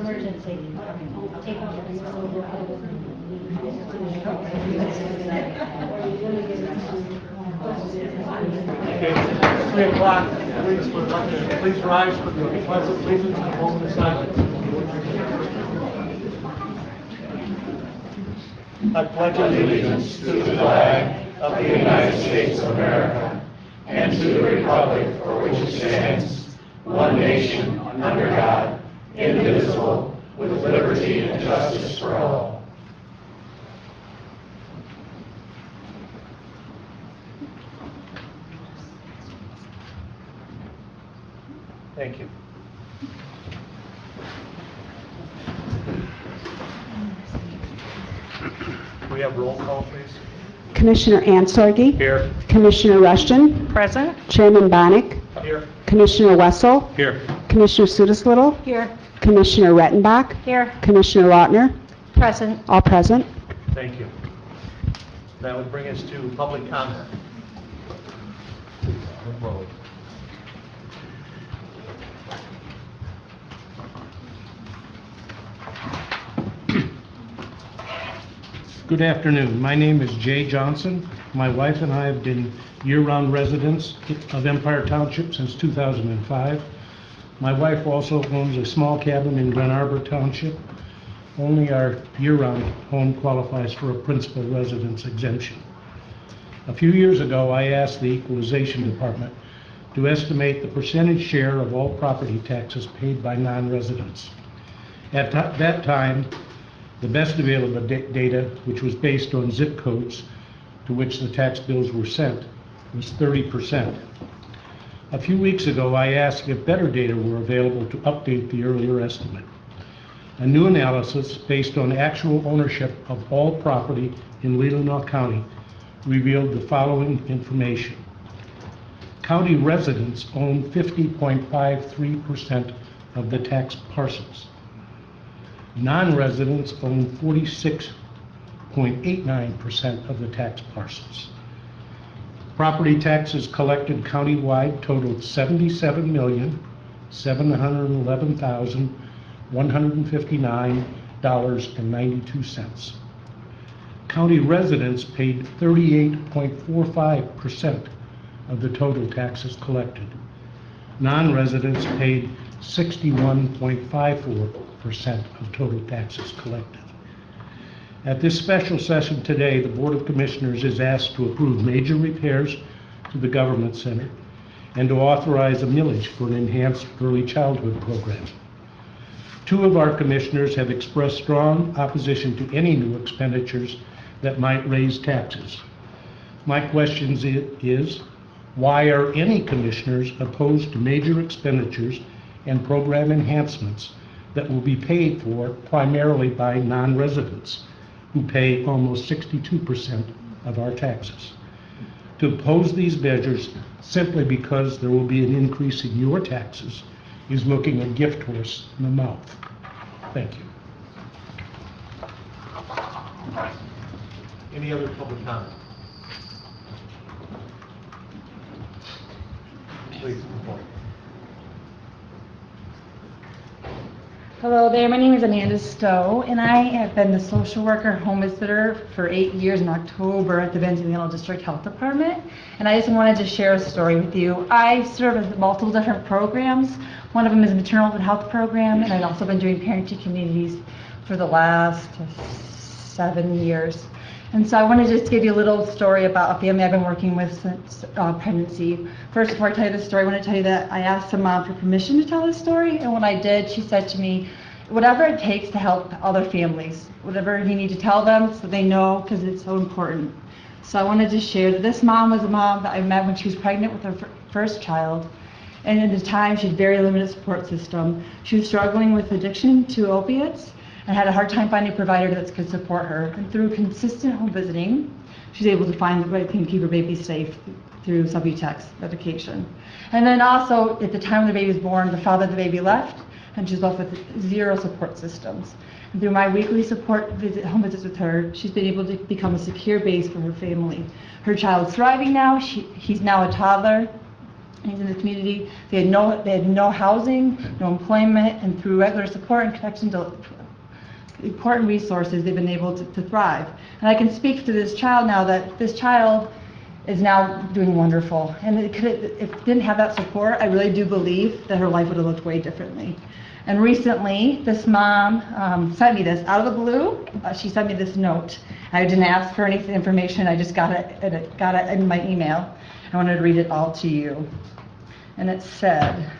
emergency. Take Okay, 3 o'clock. Please rise for the pledge of allegiance and a moment of silence. I pledge allegiance to the flag of the United States of America and to the republic for which it stands, one nation, under God, indivisible, with liberty and justice for all. Thank you. We have roll call, please. Commissioner Ansorgi. Here. Commissioner Rushton. Present. Chairman Bonnick. Here. Commissioner Wessel. Here. Commissioner Sutis-Little. Here. Commissioner Rettenbach. Here. Commissioner Lautner. Present. All present. Thank you. That would bring us to public comment. Good afternoon. My name is Jay Johnson. My wife and I have been year-round residents of Empire Township since 2005. My wife also owns a small cabin in Glen Arbor Township. Only our year-round home qualifies for a principal residence exemption. A few years ago, I asked the Equalization Department to estimate the percentage share of all property taxes paid by non-residents. At that time, the best available data, which was based on zip codes to which the tax bills were sent, was 30%. A few weeks ago, I asked if better data were available to update the earlier estimate. A new analysis based on actual ownership of all property in Leelanau County revealed the following information. County residents own 50.53% of the tax parcels. Non-residents own 46.89% of the tax parcels. Property taxes collected countywide totaled $77,711,159.92. County residents paid 38.45% of the total taxes collected. Non-residents paid 61.54% of total taxes collected. At this special session today, the Board of Commissioners is asked to approve major repairs to the Government Center and to authorize a millage for an enhanced early childhood program. Two of our commissioners have expressed strong opposition to any new expenditures that might raise taxes. My question is, why are any commissioners opposed to major expenditures and program enhancements that will be paid for primarily by non-residents who pay almost 62% of our taxes? To oppose these measures simply because there will be an increase in your taxes is looking a gift horse in the mouth. Thank you. Any other public comment? Please, report. Hello there, my name is Amanda Stowe, and I have been the social worker home visitor for 8 years in October at the Leelanau District Health Department, and I just wanted to share a story with you. I serve with multiple different programs. One of them is a maternal health program, and I've also been doing parenting communities for the last 7 years. And so I want to just give you a little story about a family I've been working with since pregnancy. First, before I tell you the story, I want to tell you that I asked the mom for permission to tell the story, and when I did, she said to me, whatever it takes to help other families, whatever you need to tell them so they know, because it's so important. So I wanted to share that this mom was a mom that I met when she was pregnant with her first child, and at the time she had very limited support system. She was struggling with addiction to opiates, and had a hard time finding a provider that could support her. And through consistent home visiting, she was able to find the right thing to keep her baby safe through Subutex medication. And then also, at the time when the baby was born, the father of the baby left, and she was left with 0 support systems. And through my weekly support home visits with her, she's been able to become a secure base for her family. Her child's thriving now. He's now a toddler. needs in the community. They had no housing, no employment, and through regular support and connection to important resources, they've been able to thrive. And I can speak to this child now that this child is now doing wonderful. And if it didn't have that support, I really do believe that her life would have looked way differently. And recently, this mom sent me this out of the blue. She sent me this note. I didn't ask for any information. I just got it in my email. I wanted to read it all to you. And it said,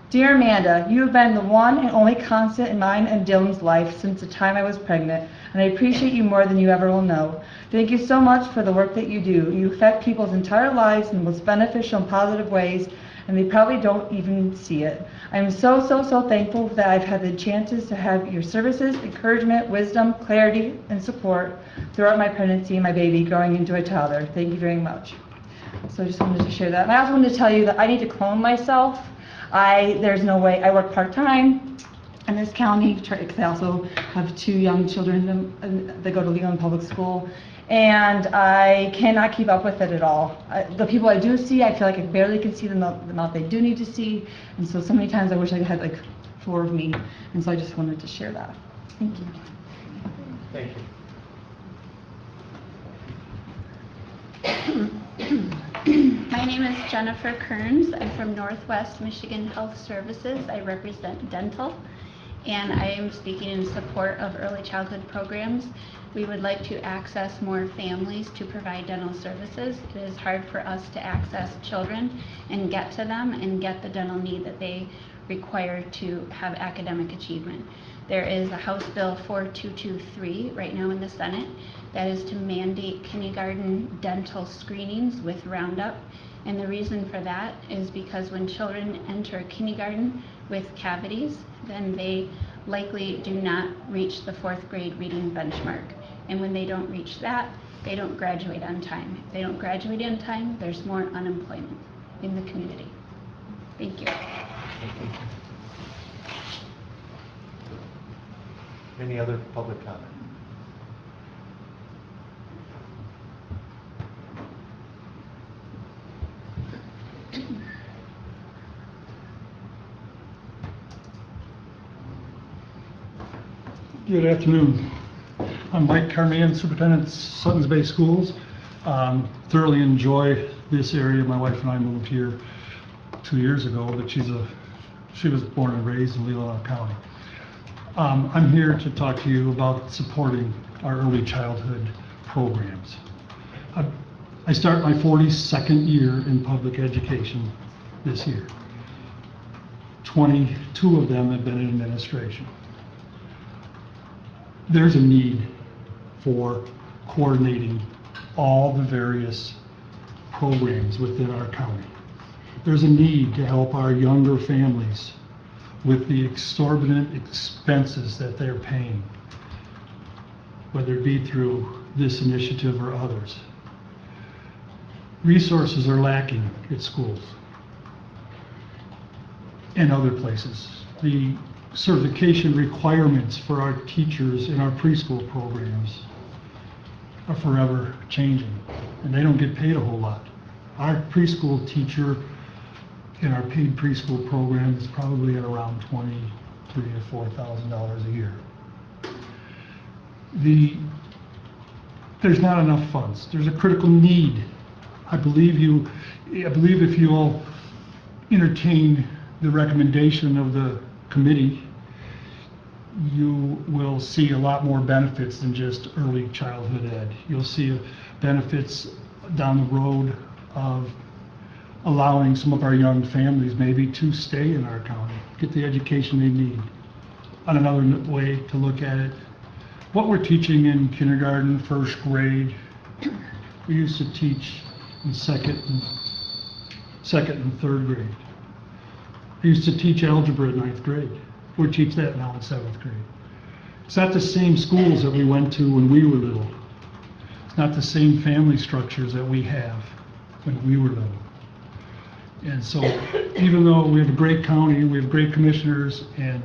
"Dear Amanda, you have been the one and only constant in mine and Dylan's life since the time I was pregnant, and I appreciate you more than you ever will know. Thank you so much for the work that you do. You affect people's entire lives in the most beneficial and positive ways, and they probably don't even see it. I am so thankful that I've had the chances to have your services, encouragement, wisdom, clarity, and support throughout my pregnancy and my baby growing into a toddler. Thank you very much." So I just wanted to share that. And I also wanted to tell you that I need to clone myself. There's no way. I work part-time in this county because I also have 2 young children that go to Leelanau Public School, and I cannot keep up with it at all. The people I do see, I feel like I barely can see the amount they do need to see, and so many times I wish I had like 4 of me, and so I just wanted to share that. Thank you. Thank you. My name is Jennifer Kearns. I'm from Northwest Michigan Health Services. I represent dental, and I am speaking in support of early childhood programs. We would like to access more families to provide dental services. It is hard for us to access children and get to them and get the dental need that they require to have academic achievement. There is a House Bill 4223 right now in the Senate that is to mandate kindergarten dental screenings with Roundup. And the reason for that is because when children enter kindergarten with cavities, then they likely do not reach the 4th grade reading benchmark. And when they don't reach that, they don't graduate on time. If they don't graduate on time, there's more unemployment in the community. Thank you. Any other public comment? Good afternoon. I'm Mike Carman, Superintendent Suttons Bay Schools. Thoroughly enjoy this area. My wife and I moved here 2 years ago, but she was born and raised in Leelanau County. I'm here to talk to you about supporting our early childhood programs. I start my 42nd year in public education this year. 22 of them have been in administration. There's a need for coordinating all the various programs within our county. There's a need to help our younger families with the exorbitant expenses that they're paying, whether it be through this initiative or others. Resources are lacking at schools and other places. The certification requirements for our teachers in our preschool programs are forever changing, and they don't get paid a whole lot. Our preschool teacher in our paid preschool program is probably at around $23,000 to $4,000 a year. There's not enough funds. There's a critical need. I believe if you'll entertain the recommendation of the committee, you will see a lot more benefits than just early childhood ed. You'll see benefits down the road of allowing some of our young families maybe to stay in our county, get the education they need. On another way to look at it, what we're teaching in kindergarten, 1st grade, we used to teach in second and 3rd grade. I used to teach algebra in 9th grade. We teach that now in 7th grade. It's not the same schools that we went to when we were little. It's not the same family structures that we have when we were little. And so even though we have a great county, we have great commissioners, and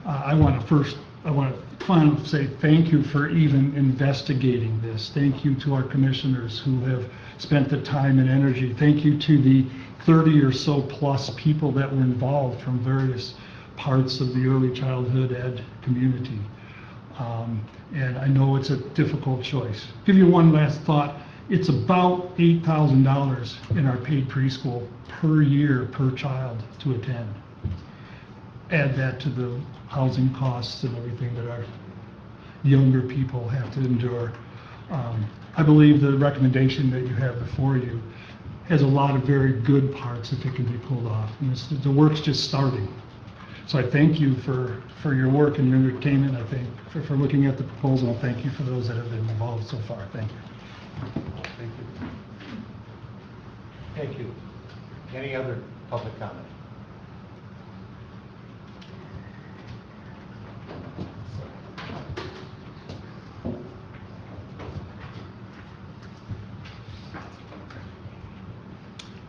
I want to say thank you for even investigating this. Thank you to our commissioners who have spent the time and energy. Thank you to the 30 or so plus people that were involved from various parts of the early childhood ed community. And I know it's a difficult choice. Give you one last thought. It's about $8,000 in our paid preschool per year per child to attend. Add that to the housing costs and everything that our younger people have to endure. I believe the recommendation that you have before you has a lot of very good parts if it can be pulled off. And the work's just starting. So I thank you for your work and your entertainment. I think for looking at the proposal. And thank you for those that have been involved so far. Thank you. Thank you. Thank you. Any other public comment?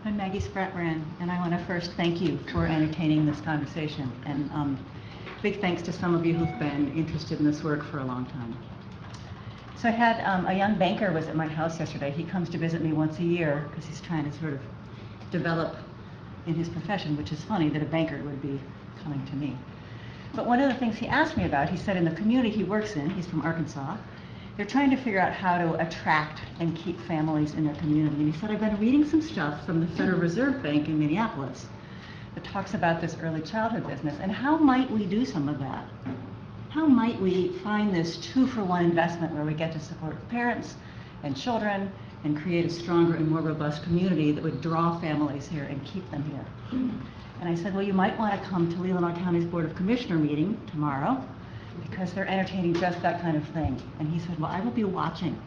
I'm Maggie Spratbrand, and I want to first thank you for entertaining this conversation. And big thanks to some of you who've been interested in this work for a long time. So I had a young banker was at my house yesterday. He comes to visit me once a year because he's trying to sort of develop in his profession, which is funny that a banker would be coming to me. But one of the things he asked me about, he said in the community he works in, he's from Arkansas, they're trying to figure out how to attract and keep families in their community. And he said, I've been reading some stuff from the Federal Reserve Bank in Minneapolis that talks about this early childhood business, and how might we do some of that? How might we find this 2-for-1 investment where we get to support parents and children and create a stronger and more robust community that would draw families here and keep them here? And I said, well, you might want to come to Leelanau County's Board of Commissioner meeting tomorrow because they're entertaining just that kind of thing. And he said, well, I will be watching.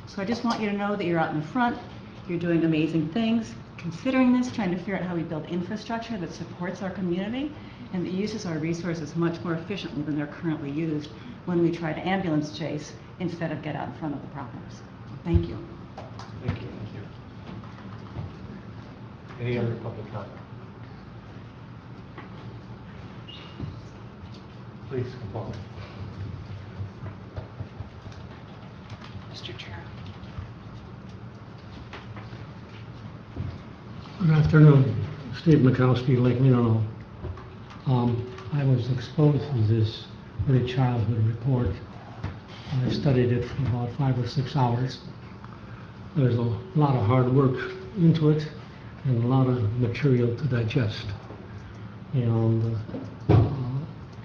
So I just want you to know that you're out in the front, you're doing amazing things, considering this, trying to figure out how we build infrastructure that supports our community and that uses our resources much more efficiently than they're currently used when we try to ambulance chase instead of get out in front of the problems. Thank you. Thank you. Any other public comment? Please come forward. Mr. Chair. Good afternoon. Steve Mikowski, Lake Leelanau. I was exposed to this early childhood report. I studied it for about 5 or 6 hours. There's a lot of hard work into it and a lot of material to digest. And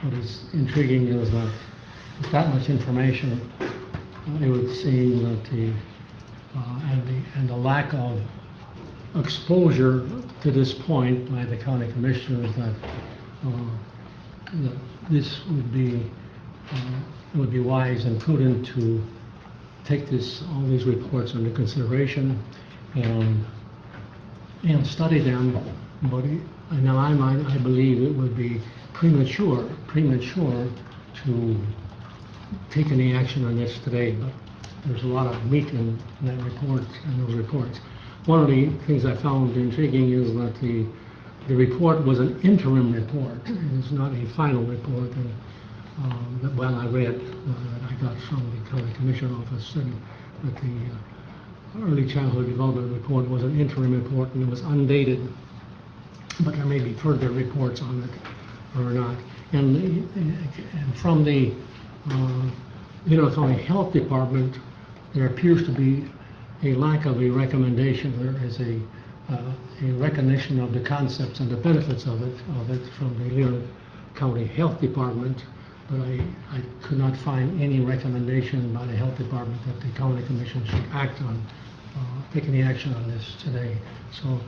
what is intriguing is that with that much information, it would seem that the lack of exposure to this point by the county commissioners that this would be it would be wise and prudent to take all these reports under consideration and study them. But now I believe it would be premature to take any action on this today. But there's a lot of meat in that report and those reports. One of the things I found intriguing is that the report was an interim report. It's not a final report. And that I read that I got from the county commission office, and that the early childhood development report was an interim report and it was undated. But there may be further reports on it or not. And from the Leelanau County Health Department, there appears to be a lack of a recommendation. There is a recognition of the concepts and the benefits of it from the Leelanau County Health Department, but I could not find any recommendation by the Health Department that the County Commission should act on, take any action on this today. So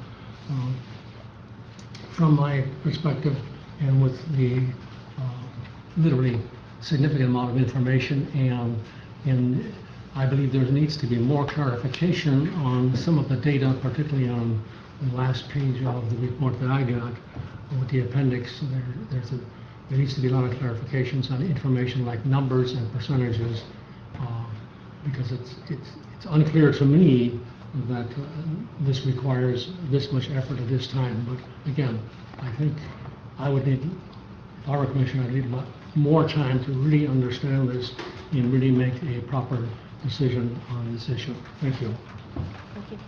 from my perspective, and with the literally significant amount of information, and I believe there needs to be more clarification on some of the data, particularly on the last page of the report that I got with the appendix. There needs to be a lot of clarifications on information like numbers and percentages, because it's unclear to me that this requires this much effort at this time. But again, I think I would need, if our commission, I need a lot more time to really understand this and really make a proper decision on this issue. Thank you. Thank you.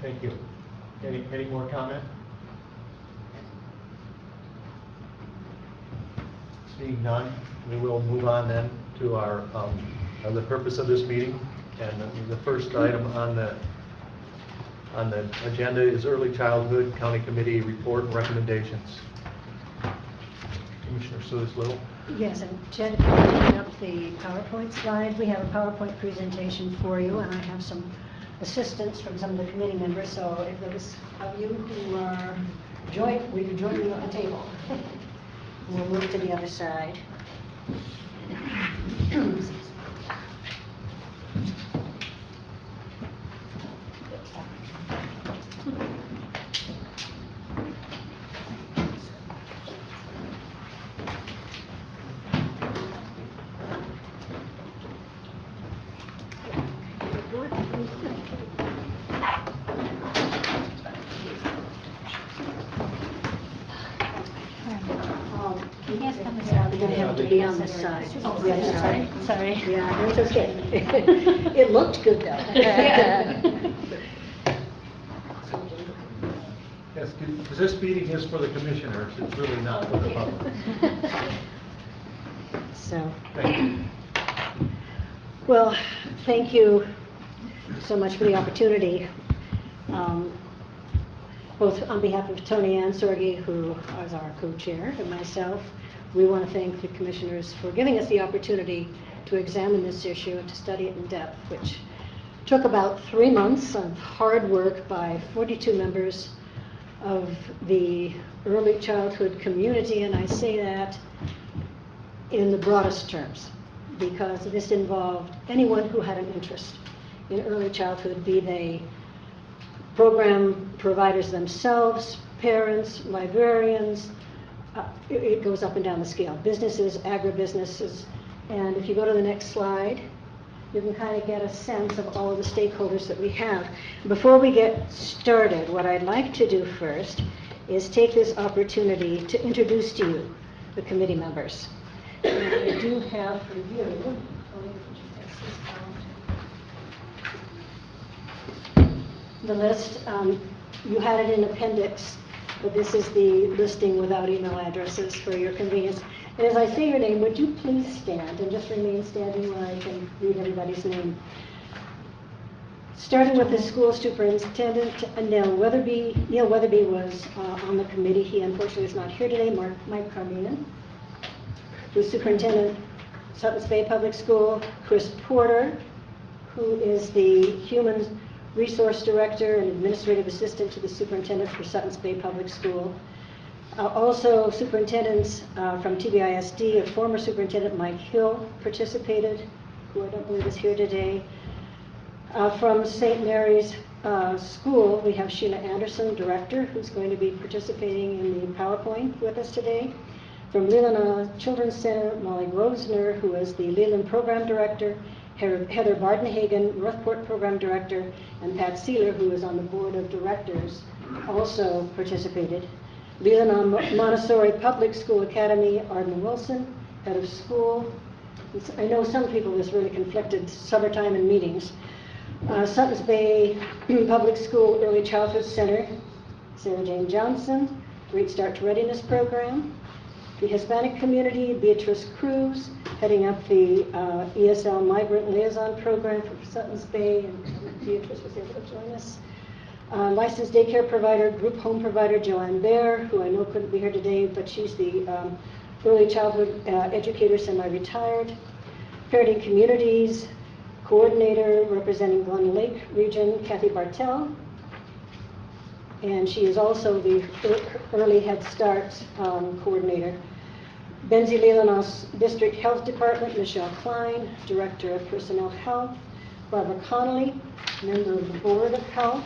Thank you. Any more comment? Seeing none, we will move on then to our the purpose of this meeting. And the first item on the agenda is Early Childhood County Committee report and recommendations. Commissioner Sulis Little. Yes, and Jen, if you put up the PowerPoint slide, we have a PowerPoint presentation for you, and I have some assistance from some of the committee members, so if those of you who are we can join you at the table. We'll move to the other side. Yeah, they're gonna have to be on this side. Oh, The other side. Sorry. Yeah, it's okay. It looked good though. Yes, because this meeting is for the commissioners. It's really not for the public. So, Thank you. well, thank you so much for the opportunity. Both on behalf of Tony Ann Sorgi, who is our co-chair, and myself, we want to thank the commissioners for giving us the opportunity to examine this issue and to study it in depth, which took about 3 months of hard work by 42 members of the early childhood community, and I say that in the broadest terms, because this involved anyone who had an interest in early childhood, be they program providers themselves, parents, librarians. It goes up and down the scale. Businesses, agribusinesses, and if you go to the next slide, you can kind of get a sense of all of the stakeholders that we have. Before we get started, what I'd like to do first is take this opportunity to introduce to you the committee members. And I do have for you, the list. You had it in appendix, but this is the listing without email addresses for your convenience. And as I say your name, would you please stand and just remain standing where I can read everybody's name. Starting with the school superintendent, Neil Weatherby. Neil Weatherby was on the committee. He unfortunately is not here today. Mike Carmine, who's superintendent, Suttons Bay Public School. Chris Porter, who is the human resource director and administrative assistant to the superintendent for Suttons Bay Public School. Also superintendents from TBISD, a former superintendent, Mike Hill, participated, who I don't believe is here today. From St. Mary's School, we have Sheila Anderson, director, who's going to be participating in the PowerPoint with us today. From Leelanau Children's Center, Molly Grosner, who is the Leland program director. Heather Bardenhagen, Northport program director, and Pat Sealer, who is on the board of directors, also participated. Leelanau Montessori Public School Academy, Arden Wilson, head of school. I know some people this really conflicted summertime and meetings. Suttons Bay Public School Early Childhood Center, Sarah Jane Johnson, Great Start to Readiness Program. The Hispanic community, Beatrice Cruz, heading up the ESL Migrant Liaison Program for Suttons Bay, and Beatrice was able to join us. Licensed daycare provider, group home provider, Joanne Baer, who I know couldn't be here today, but she's the early childhood educator, semi-retired. Parenting communities, coordinator representing Glen Lake region, Kathy Bartell. And she is also the Early Head Start coordinator. Benzie Leelanau's District Health Department, Michelle Klein, Director of Personnel Health. Barbara Connolly, member of the Board of Health.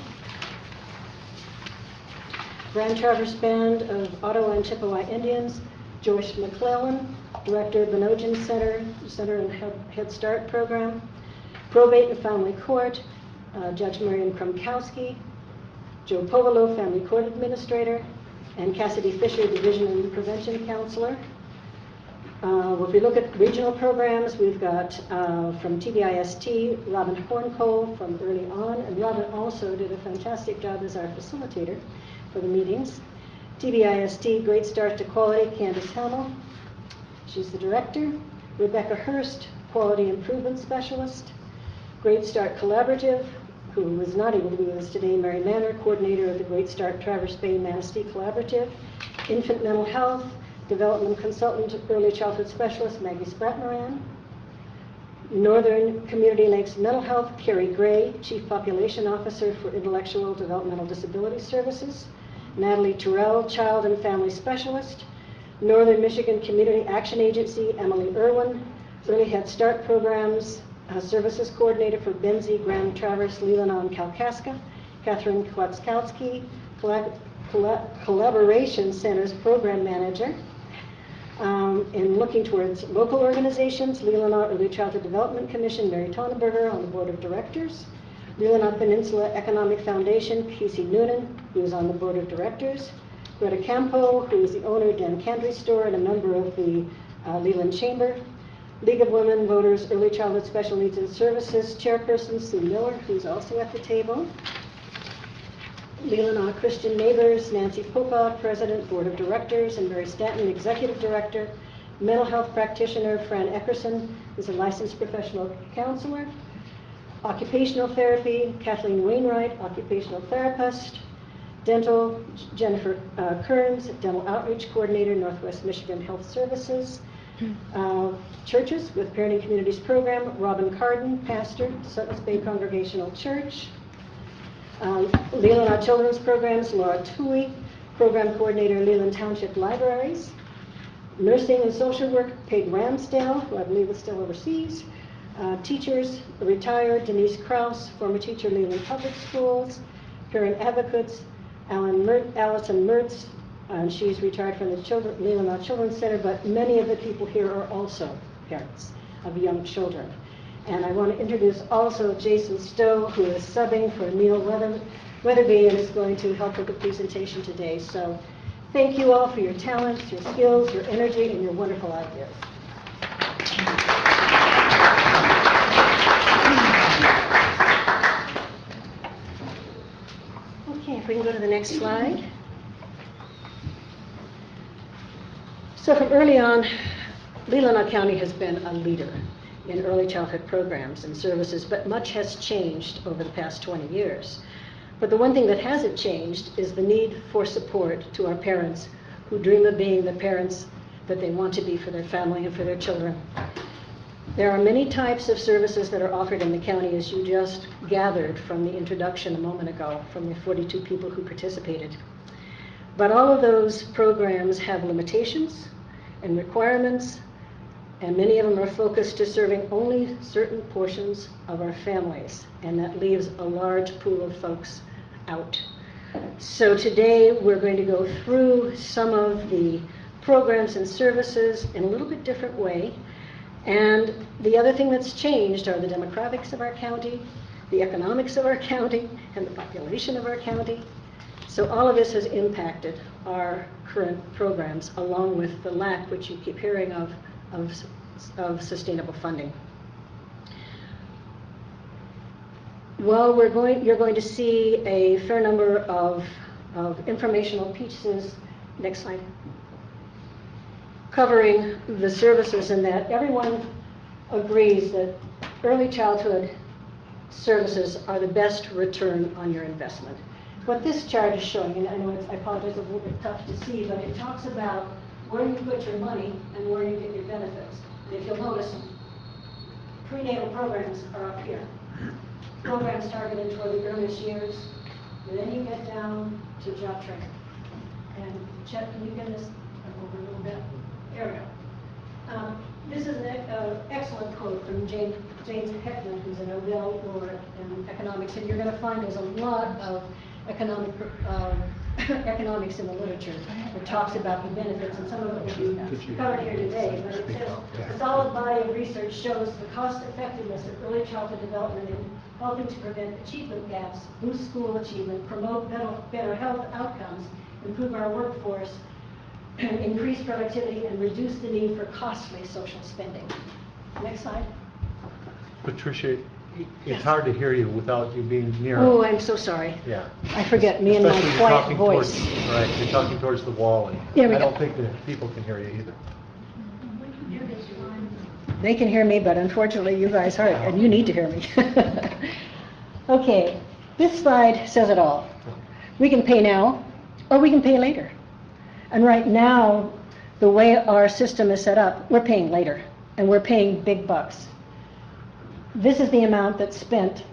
Grand Traverse Band of Ottawa and Chippewa Indians, Joyce McClellan, Director of Benogin Center and Head Start Program. Probate and Family Court, Judge Marian Krumkowski. Joe Povolo, Family Court Administrator. and Cassidy Fisher, Division and Prevention Counselor. If we look at regional programs, we've got from TBIST, Robin Horncole from early on, and Robin also did a fantastic job as our facilitator for the meetings. TBIST, Great Start to Quality, Candace Hamill, she's the director. Rebecca Hurst, Quality Improvement Specialist. Great Start Collaborative, who is not able to be with us today, Mary Manor, coordinator of the Great Start Traverse Bay Manistee Collaborative. Infant Mental Health, Development Consultant, Early Childhood Specialist, Maggie Spratt-Moran. Northern Community Links Mental Health, Carrie Gray, Chief Population Officer for Intellectual Developmental Disability Services. Natalie Terrell, Child and Family Specialist. Northern Michigan Community Action Agency, Emily Irwin, Early Head Start Programs, Services Coordinator for Benzie, Grand Traverse, Leelanau, and Kalkaska. Catherine Klatzkowski, Collaboration Centers Program Manager. In looking towards local organizations, Leelanau Early Childhood Development Commission, Mary Tonenberger on the Board of Directors. Leelanau Peninsula Economic Foundation, Casey Noonan, who is on the Board of Directors. Greta Campo, who is the owner of Dan Kendry Store and a member of the Leland Chamber. League of Women Voters Early Childhood Special Needs and Services Chairperson Sue Miller, who's also at the table. Leelanau Christian Neighbors, Nancy Popa, President, Board of Directors, and Mary Stanton, Executive Director. Mental Health Practitioner Fran Eckerson is a licensed professional counselor. Occupational Therapy, Kathleen Wainwright, Occupational Therapist. Dental, Jennifer Kearns, Dental Outreach Coordinator, Northwest Michigan Health Services. Churches with Parenting Communities Program, Robin Carden, Pastor, Suttons Bay Congregational Church. Leelanau Children's Programs, Laura Tui, Program Coordinator, Leland Township Libraries. Nursing and Social Work, Peg Ramsdale, who I believe is still overseas. Teachers, retired, Denise Krause, former teacher, Leland Public Schools. Parent Advocates, Allison Mertz, and she's retired from the Leelanau Children's Center, but many of the people here are also parents of young children. And I want to introduce also Jason Stowe, who is subbing for Neil Weatherby and is going to help with the presentation today. So thank you all for your talents, your skills, your energy, and your wonderful ideas. Okay, if we can go to the next slide. So from early on, Leelanau County has been a leader in early childhood programs and services, but much has changed over the past 20 years. But the one thing that hasn't changed is the need for support to our parents who dream of being the parents that they want to be for their family and for their children. There are many types of services that are offered in the county, as you just gathered from the introduction a moment ago from the 42 people who participated. But all of those programs have limitations and requirements, and many of them are focused to serving only certain portions of our families, and that leaves a large pool of folks out. So today we're going to go through some of the programs and services in a little bit different way. And the other thing that's changed are the demographics of our county, the economics of our county, and the population of our county. So all of this has impacted our current programs, along with the lack, which you keep hearing of sustainable funding. Well, you're going to see a fair number of informational pieces. Next slide. Covering the services, and that everyone agrees that early childhood services are the best return on your investment. What this chart is showing, and I know I apologize, it's a little bit tough to see, but it talks about where you put your money and where you get your benefits. And if you'll notice, prenatal programs are up here. Programs targeted toward the earliest years, and then you get down to job training. And Chet, can you get this over a little bit? There we go. This is an excellent quote from James Heckman, who's a Nobel laureate in economics, and you're going to find there's a lot of economics in the literature that talks about the benefits, and some of it will be covered here today. But it says, a solid body of research shows the cost effectiveness of early childhood development in helping to prevent achievement gaps, boost school achievement, promote better health outcomes, improve our workforce, increase productivity, and reduce the need for costly social spending. Next slide. Patricia, it's hard to hear you without you being near. Oh, I'm so sorry. Yeah. I forget, me and my Especially you're quiet talking voice. Right, you're talking towards the wall, and There we I go. don't think that people can hear you either. They can hear me, but unfortunately you guys aren't, and you need to hear me. Okay, this slide says it all. We can pay now, or we can pay later. And right now, the way our system is set up, we're paying later, and we're paying big bucks. This is the amount that's spent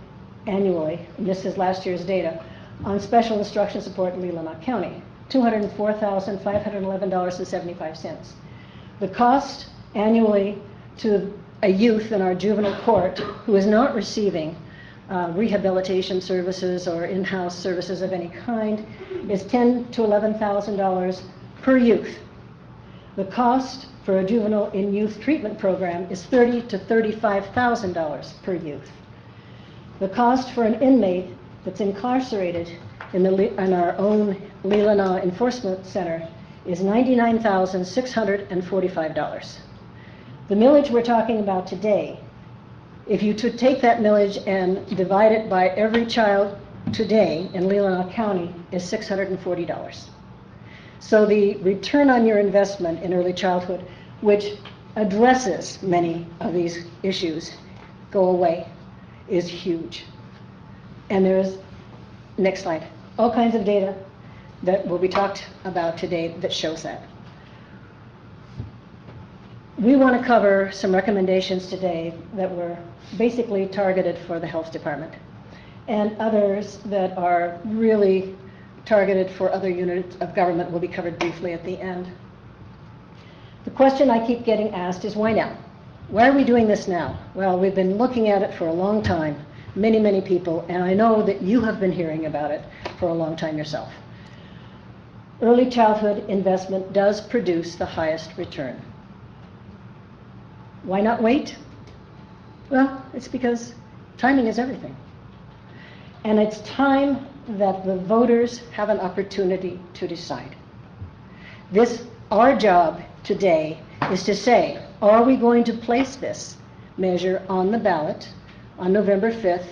annually, and this is last year's data, on special instruction support in Leelanau County, $204,511.75. The cost annually to a youth in our juvenile court who is not receiving rehabilitation services or in-house services of any kind is $10,000 to $11,000 per youth. The cost for a juvenile in youth treatment program is $30,000 to $35,000 per youth. The cost for an inmate that's incarcerated in our own Leelanau Enforcement Center is $99,645. The millage we're talking about today, if you take that millage and divide it by every child today in Leelanau County, is $640. So the return on your investment in early childhood, which addresses many of these issues, go away, is huge. And there's, next slide, all kinds of data that will be talked about today that shows that. We want to cover some recommendations today that were basically targeted for the health department, and others that are really targeted for other units of government will be covered briefly at the end. The question I keep getting asked is, why now? Why are we doing this now? Well, we've been looking at it for a long time, many, many people, and I know that you have been hearing about it for a long time yourself. Early childhood investment does produce the highest return. Why not wait? Well, it's because timing is everything. And it's time that the voters have an opportunity to decide. Our job today is to say, are we going to place this measure on the ballot on November 5th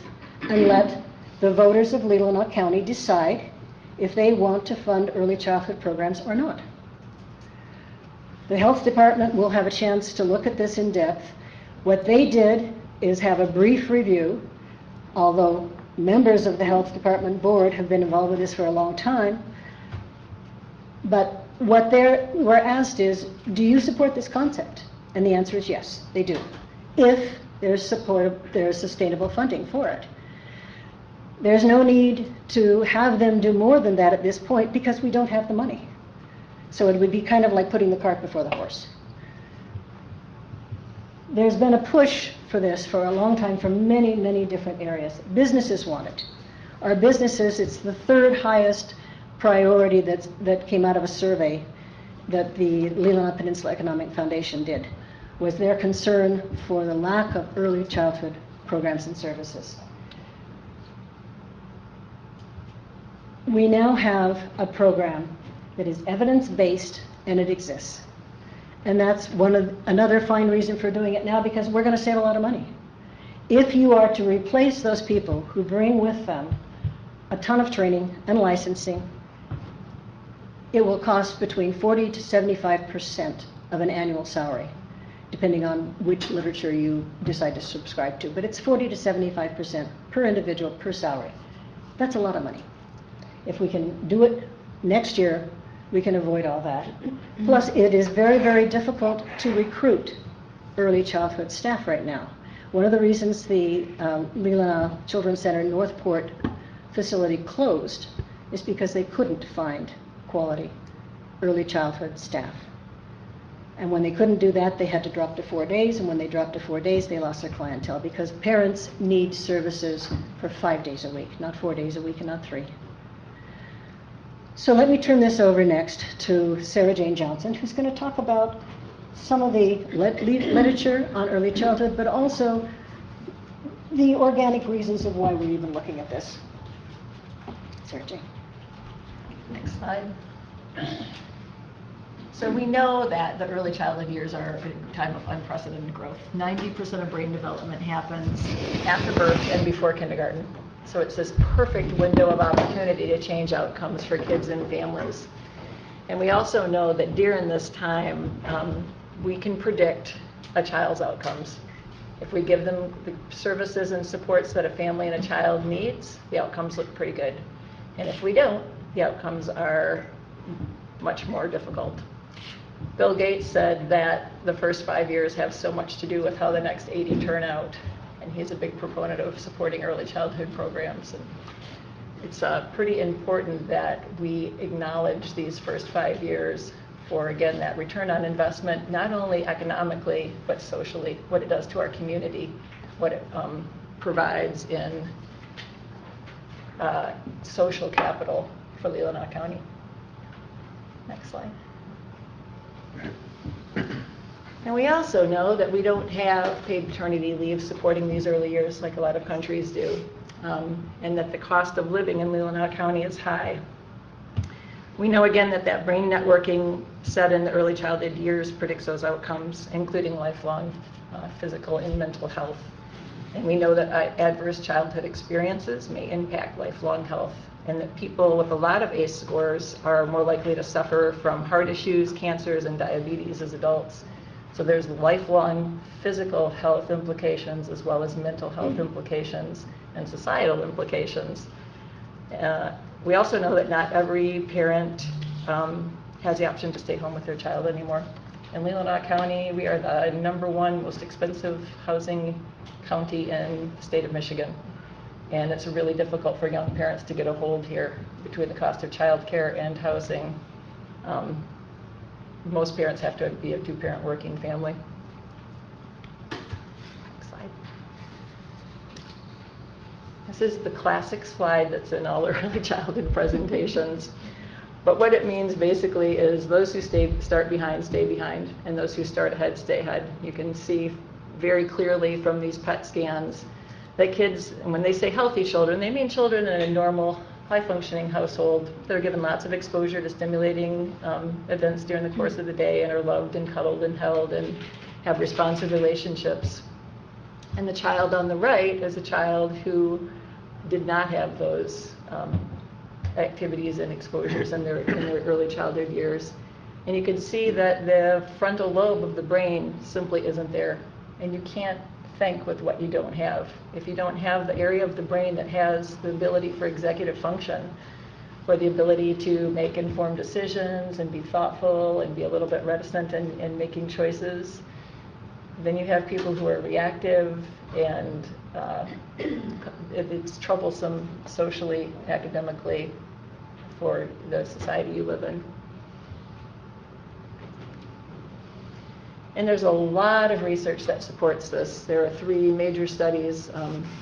and let the voters of Leelanau County decide if they want to fund early childhood programs or not? The health department will have a chance to look at this in depth. What they did is have a brief review, although members of the health department board have been involved with this for a long time. But what they were asked is, do you support this concept? And the answer is yes, they do, if there's sustainable funding for it. There's no need to have them do more than that at this point because we don't have the money. So it would be kind of like putting the cart before the horse. There's been a push for this for a long time from many, many different areas. Businesses want it. Our businesses, it's the third highest priority that came out of a survey that the Leelanau Peninsula Economic Foundation did, was their concern for the lack of early childhood programs and services. We now have a program that is evidence-based, and it exists. And that's another fine reason for doing it now, because we're going to save a lot of money. If you are to replace those people who bring with them a ton of training and licensing, it will cost between 40% to 75% of an annual salary, depending on which literature you decide to subscribe to. But it's 40% to 75% per individual per salary. That's a lot of money. If we can do it next year, we can avoid all that. Plus, it is very, very difficult to recruit early childhood staff right now. One of the reasons the Leelanau Children's Center Northport facility closed is because they couldn't find quality early childhood staff. And when they couldn't do that, they had to drop to 4 days, and when they dropped to 4 days, they lost their clientele, because parents need services for 5 days a week, not 4 days a week and not 3. So let me turn this over next to Sarah Jane Johnson, who's going to talk about some of the literature on early childhood, but also the organic reasons of why we're even looking at this. Sarah Jane. Next slide. So we know that the early childhood years are a time of unprecedented growth. 90% of brain development happens after birth and before kindergarten. So it's this perfect window of opportunity to change outcomes for kids and families. And we also know that during this time, we can predict a child's outcomes. If we give them the services and supports that a family and a child needs, the outcomes look pretty good. And if we don't, the outcomes are much more difficult. Bill Gates said that the first 5 years have so much to do with how the next 80 turn out. And he's a big proponent of supporting early childhood programs. And it's pretty important that we acknowledge these first 5 years for, again, that return on investment, not only economically, but socially, what it does to our community, what it provides in social capital for Leelanau County. Next slide. And we also know that we don't have paid paternity leave supporting these early years like a lot of countries do, and that the cost of living in Leelanau County is high. We know again that brain networking set in the early childhood years predicts those outcomes, including lifelong physical and mental health. And we know that adverse childhood experiences may impact lifelong health, and that people with a lot of ACE scores are more likely to suffer from heart issues, cancers, and diabetes as adults. So there's lifelong physical health implications as well as mental health implications and societal implications. We also know that not every parent has the option to stay home with their child anymore. In Leelanau County, we are the #1 most expensive housing county in the state of Michigan. And it's really difficult for young parents to get a hold here between the cost of childcare and housing. Most parents have to be a 2-parent working family. Next slide. This is the classic slide that's in all early childhood presentations. But what it means basically is those who start behind, stay behind, and those who start ahead, stay ahead. You can see very clearly from these PET scans that kids, and when they say healthy children, they mean children in a normal, high-functioning household. They're given lots of exposure to stimulating events during the course of the day and are loved and cuddled and held and have responsive relationships. And the child on the right is a child who did not have those activities and exposures in their early childhood years. And you can see that the frontal lobe of the brain simply isn't there. And you can't think with what you don't have. If you don't have the area of the brain that has the ability for executive function, or the ability to make informed decisions and be thoughtful and be a little bit reticent in making choices, then you have people who are reactive, and it's troublesome socially, academically, for the society you live in. And there's a lot of research that supports this. There are 3 major studies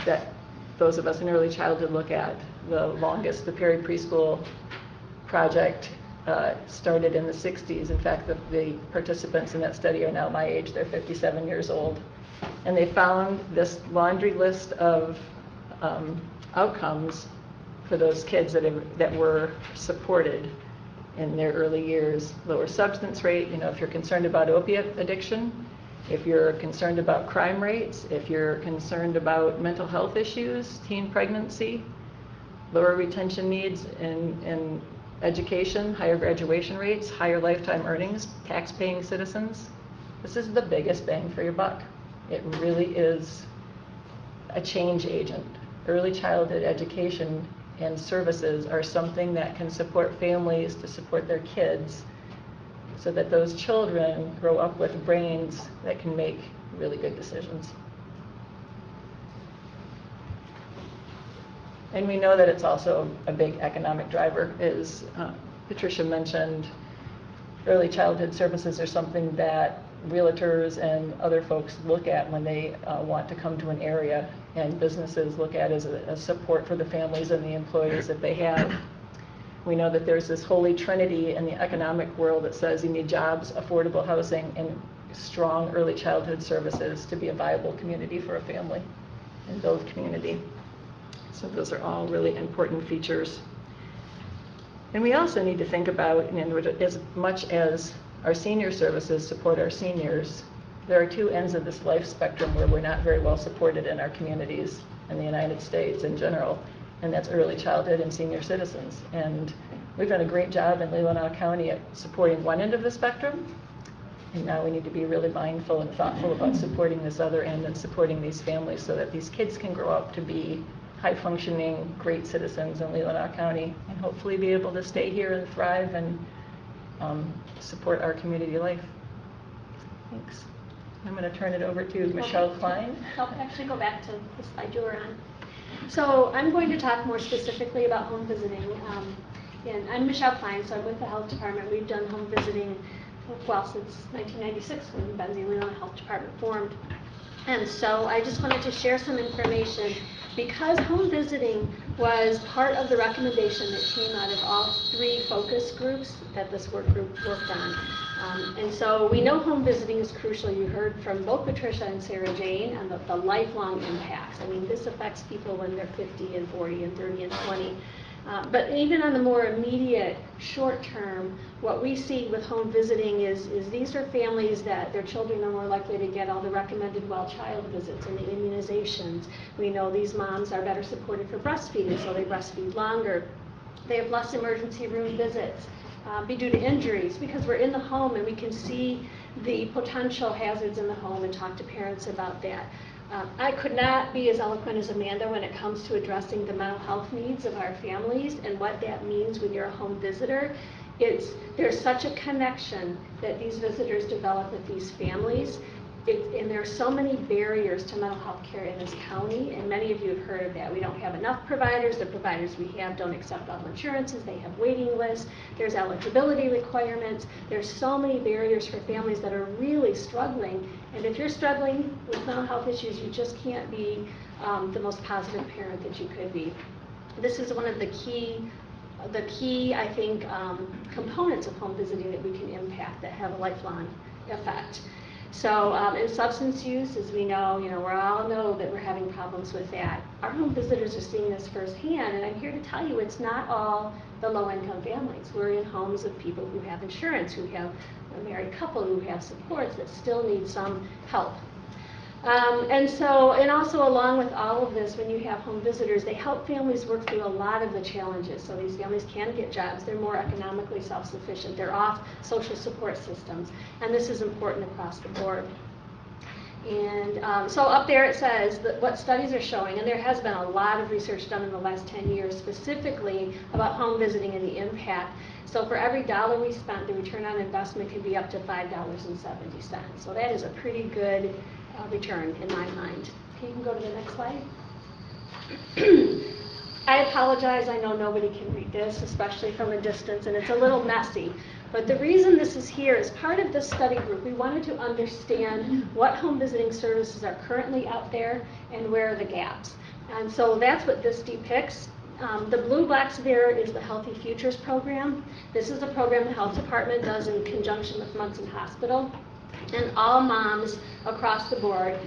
that those of us in early childhood look at. The longest, the Perry Preschool Project, started in the 60s. In fact, the participants in that study are now my age. They're 57 years old. And they found this laundry list of outcomes for those kids that were supported in their early years. Lower substance rate, if you're concerned about opiate addiction, if you're concerned about crime rates, if you're concerned about mental health issues, teen pregnancy, lower retention needs in education, higher graduation rates, higher lifetime earnings, tax-paying citizens. This is the biggest bang for your buck. It really is a change agent. Early childhood education and services are something that can support families to support their kids so that those children grow up with brains that can make really good decisions. And we know that it's also a big economic driver. As Patricia mentioned, early childhood services are something that realtors and other folks look at when they want to come to an area, and businesses look at as a support for the families and the employees that they have. We know that there's this holy trinity in the economic world that says you need jobs, affordable housing, and strong early childhood services to be a viable community for a family and build community. So those are all really important features. And we also need to think about, as much as our senior services support our seniors, there are two ends of this life spectrum where we're not very well supported in our communities in the United States in general, and that's early childhood and senior citizens. And we've done a great job in Leelanau County at supporting one end of the spectrum, and now we need to be really mindful and thoughtful about supporting this other end and supporting these families so that these kids can grow up to be high-functioning, great citizens in Leelanau County and hopefully be able to stay here and thrive and support our community life. Thanks. I'm going to turn it over to Michelle Klein. I'll actually go back to the slide you were on. So I'm going to talk more specifically about home visiting. And I'm Michelle Klein, so I'm with the Health Department. We've done home visiting, well, since 1996 when the Benzie Leelanau Health Department formed. And so I just wanted to share some information because home visiting was part of the recommendation that came out of all three focus groups that this work group worked on. And so we know home visiting is crucial. You heard from both Patricia and Sarah Jane on the lifelong impacts. I mean, this affects people when they're 50 and 40 and 30 and 20. But even on the more immediate, short term, what we see with home visiting is these are families that their children are more likely to get all the recommended well child visits and the immunizations. We know these moms are better supported for breastfeeding, so they breastfeed longer. They have less emergency room visits be due to injuries because we're in the home and we can see the potential hazards in the home and talk to parents about that. I could not be as eloquent as Amanda when it comes to addressing the mental health needs of our families and what that means when you're a home visitor. There's such a connection that these visitors develop with these families. And there are so many barriers to mental health care in this county, and many of you have heard of that. We don't have enough providers. The providers we have don't accept all insurances. They have waiting lists. There's eligibility requirements. There's so many barriers for families that are really struggling. And if you're struggling with mental health issues, you just can't be the most positive parent that you could be. This is one of the key, I think, components of home visiting that we can impact that have a lifelong effect. So in substance use, as we know, we all know that we're having problems with that. Our home visitors are seeing this firsthand, and I'm here to tell you it's not all the low-income families. We're in homes of people who have insurance, who have a married couple, who have supports that still need some help. And also along with all of this, when you have home visitors, they help families work through a lot of the challenges. So these families can get jobs. They're more economically self-sufficient. They're off social support systems. And this is important across the board. And so up there it says that what studies are showing, and there has been a lot of research done in the last 10 years specifically about home visiting and the impact. So for every dollar we spent, the return on investment can be up to $5.70. So that is a pretty good return in my mind. Okay, you can go to the next slide. I apologize, I know nobody can read this, especially from a distance, and it's a little messy. But the reason this is here is part of this study group. We wanted to understand what home visiting services are currently out there and where are the gaps. And so that's what this depicts. The blue box there is the Healthy Futures program. This is a program the Health Department does in conjunction with Munson Hospital. And all moms across the board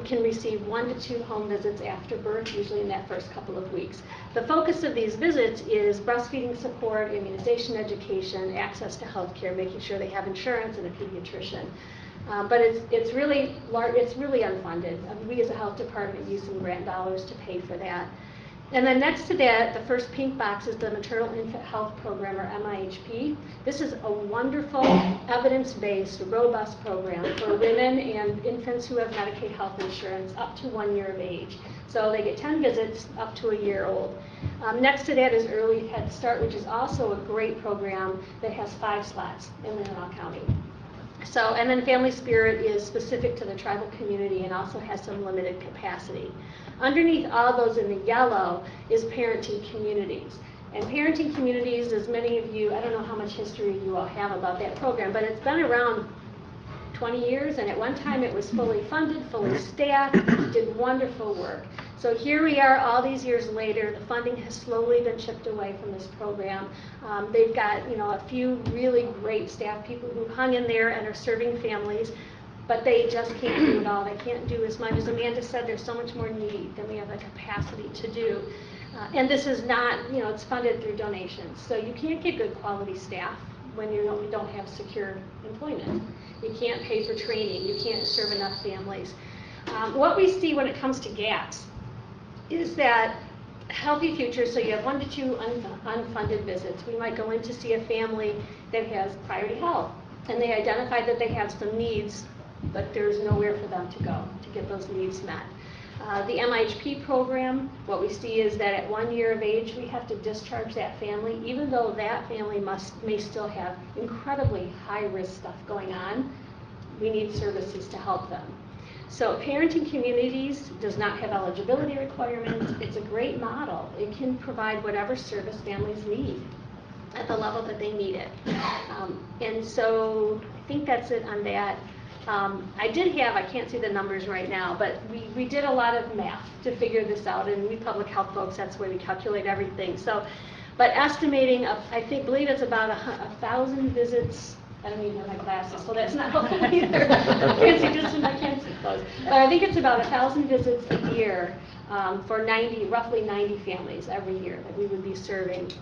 can receive 1 to 2 home visits after birth, usually in that first couple of weeks. The focus of these visits is breastfeeding support, immunization education, access to health care, making sure they have insurance and a pediatrician. But it's really unfunded. We as a health department use some grant dollars to pay for that. And then next to that, the first pink box is the Maternal Infant Health Program, or MIHP. This is a wonderful, evidence-based, robust program for women and infants who have Medicaid health insurance up to 1 year of age. So they get 10 visits up to a year old. Next to that is Early Head Start, which is also a great program that has 5 slots in Leelanau County. So, and then Family Spirit is specific to the tribal community and also has some limited capacity. Underneath all those in the yellow is parenting communities. And parenting communities, as many of you, I don't know how much history you all have about that program, but it's been around 20 years, and at one time it was fully funded, fully staffed, did wonderful work. So here we are all these years later. The funding has slowly been chipped away from this program. They've got a few really great staff people who hung in there and are serving families, but they just can't do it all. They can't do as much. As Amanda said, there's so much more need than we have the capacity to do. And this is not, it's funded through donations. So you can't get good quality staff when you don't have secure employment. You can't pay for training. You can't serve enough families. What we see when it comes to gaps is that healthy futures, so you have 1 to 2 unfunded visits. We might go in to see a family that has priority health, and they identify that they have some needs, but there's nowhere for them to go to get those needs met. The MIHP program, what we see is that at 1 year of age, we have to discharge that family, even though that family may still have incredibly high-risk stuff going on. We need services to help them. So Parenting Communities does not have eligibility requirements. It's a great model. It can provide whatever service families need at the level that they need it. And so I think that's it on that. I can't see the numbers right now, but we did a lot of math to figure this out, and we public health folks, that's the way we calculate everything. So, but estimating, believe it's about 1,000 visits. I don't even have my glasses, so that's not helpful either. I can't see distance, I can't see close. But I think it's about 1,000 visits a year for roughly 90 families every year that we would be serving.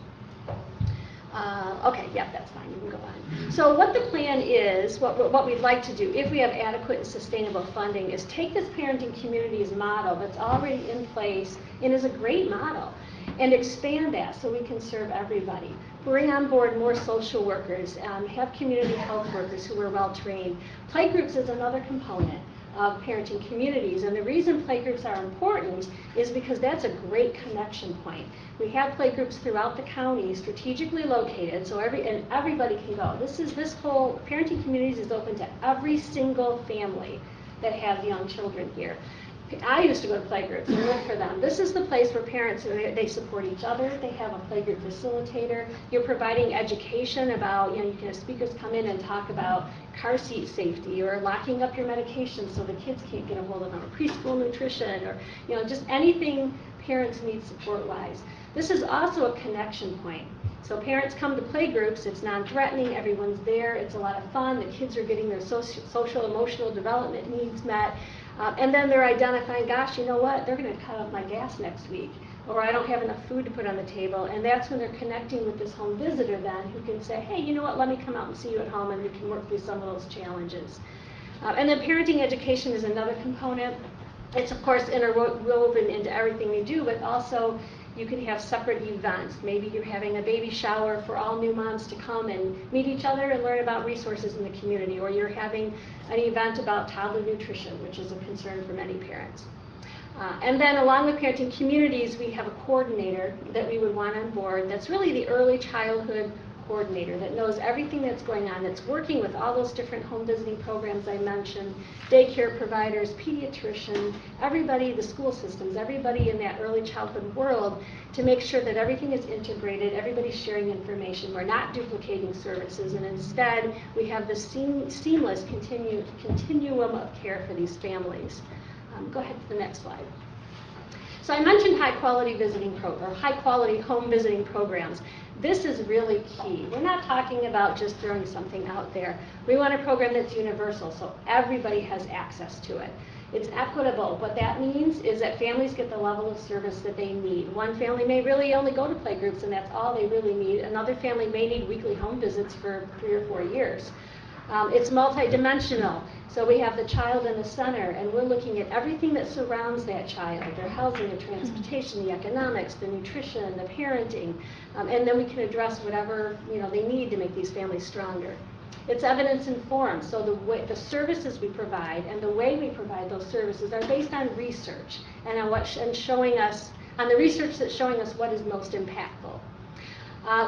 Okay, yeah, that's fine, you can go on. So what the plan is, what we'd like to do, if we have adequate and sustainable funding, is take this Parenting Communities model that's already in place and is a great model, and expand that so we can serve everybody. Bring on board more social workers, have community health workers who are well trained. Playgroups is another component of Parenting Communities, and the reason playgroups are important is because that's a great connection point. We have playgroups throughout the county, strategically located, so everybody can go. This whole Parenting Communities is open to every single family that has young children here. I used to go to playgroups and look for them. This is the place where parents, they support each other. They have a playgroup facilitator. You're providing education about, you can have speakers come in and talk about car seat safety or locking up your medications so the kids can't get a hold of them, or preschool nutrition, or just anything parents need support-wise. This is also a connection point. So parents come to playgroups, it's non-threatening, everyone's there, it's a lot of fun, the kids are getting their social, emotional development needs met. And then they're identifying, gosh, you know what, they're going to cut up my gas next week, or I don't have enough food to put on the table. And that's when they're connecting with this home visitor then, who can say, hey, you know what, let me come out and see you at home, and we can work through some of those challenges. And then parenting education is another component. It's, of course, interwoven into everything we do, but also you can have separate events. Maybe you're having a baby shower for all new moms to come and meet each other and learn about resources in the community, or you're having an event about toddler nutrition, which is a concern for many parents. And then along with Parenting Communities, we have a coordinator that we would want on board that's really the early childhood coordinator that knows everything that's going on, that's working with all those different home visiting programs I mentioned, daycare providers, pediatrician, everybody, the school systems, everybody in that early childhood world, to make sure that everything is integrated, everybody's sharing information, we're not duplicating services, and instead we have this seamless continuum of care for these families. Go ahead to the next slide. So I mentioned high-quality high-quality home visiting programs. This is really key. We're not talking about just throwing something out there. We want a program that's universal, so everybody has access to it. It's equitable. What that means is that families get the level of service that they need. One family may really only go to playgroups, and that's all they really need. Another family may need weekly home visits for 3 or 4 years. It's multidimensional. So we have the child in the center, and we're looking at everything that surrounds that child, their housing, the transportation, the economics, the nutrition, the parenting, and then we can address whatever they need to make these families stronger. It's evidence informed, so the services we provide and the way we provide those services are based on research and on the research that's showing us what is most impactful.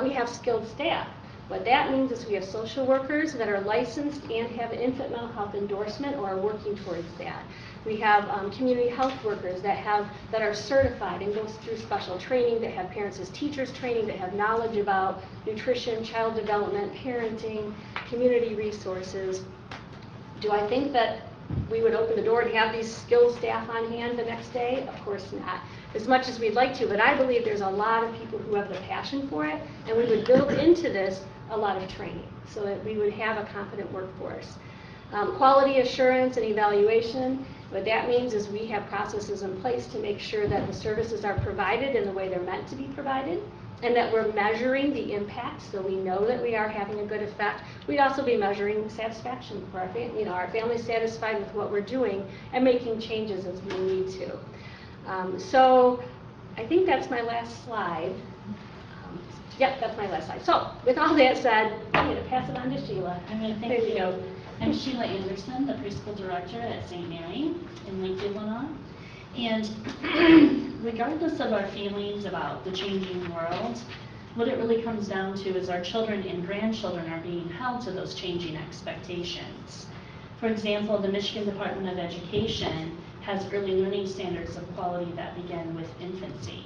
We have skilled staff. What that means is we have social workers that are licensed and have an infant mental health endorsement or are working towards that. We have community health workers that are certified and go through special training, that have parents as teachers training, that have knowledge about nutrition, child development, parenting, community resources. Do I think that we would open the door to have these skilled staff on hand the next day? Of course not. As much as we'd like to, but I believe there's a lot of people who have the passion for it, and we would build into this a lot of training so that we would have a competent workforce. Quality assurance and evaluation. What that means is we have processes in place to make sure that the services are provided in the way they're meant to be provided, and that we're measuring the impact, so we know that we are having a good effect. We'd also be measuring satisfaction for our families satisfied with what we're doing and making changes as we need to. So I think that's my last slide. Yep, that's my last slide. So with all that said, I'm going to pass it on to Sheila. I'm going to There thank you you. go. I'm Sheila Anderson, the preschool director at St. Mary in Leelanau. And regardless of our feelings about the changing world, what it really comes down to is our children and grandchildren are being held to those changing expectations. For example, the Michigan Department of Education has early learning standards of quality that begin with infancy.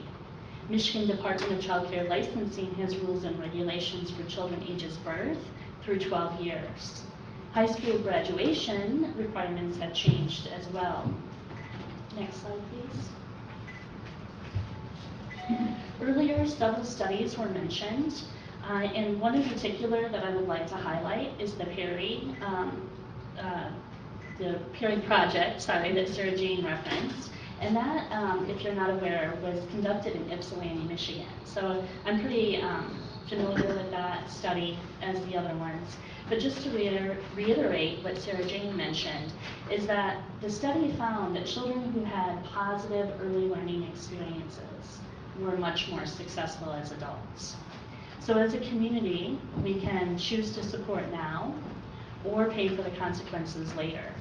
Michigan Department of Child Care Licensing has rules and regulations for children ages birth through 12 years. High school graduation requirements have changed as well. Next slide, please. Earlier, several studies were mentioned, and one in particular that I would like to highlight is the Perry project, that Sarah Jane referenced. And that, if you're not aware, was conducted in Ypsilanti, Michigan. So I'm pretty familiar with that study as the other ones. But just to reiterate what Sarah Jane mentioned, is that the study found that children who had positive early learning experiences were much more successful as adults. So as a community, we can choose to support now or pay for the consequences later.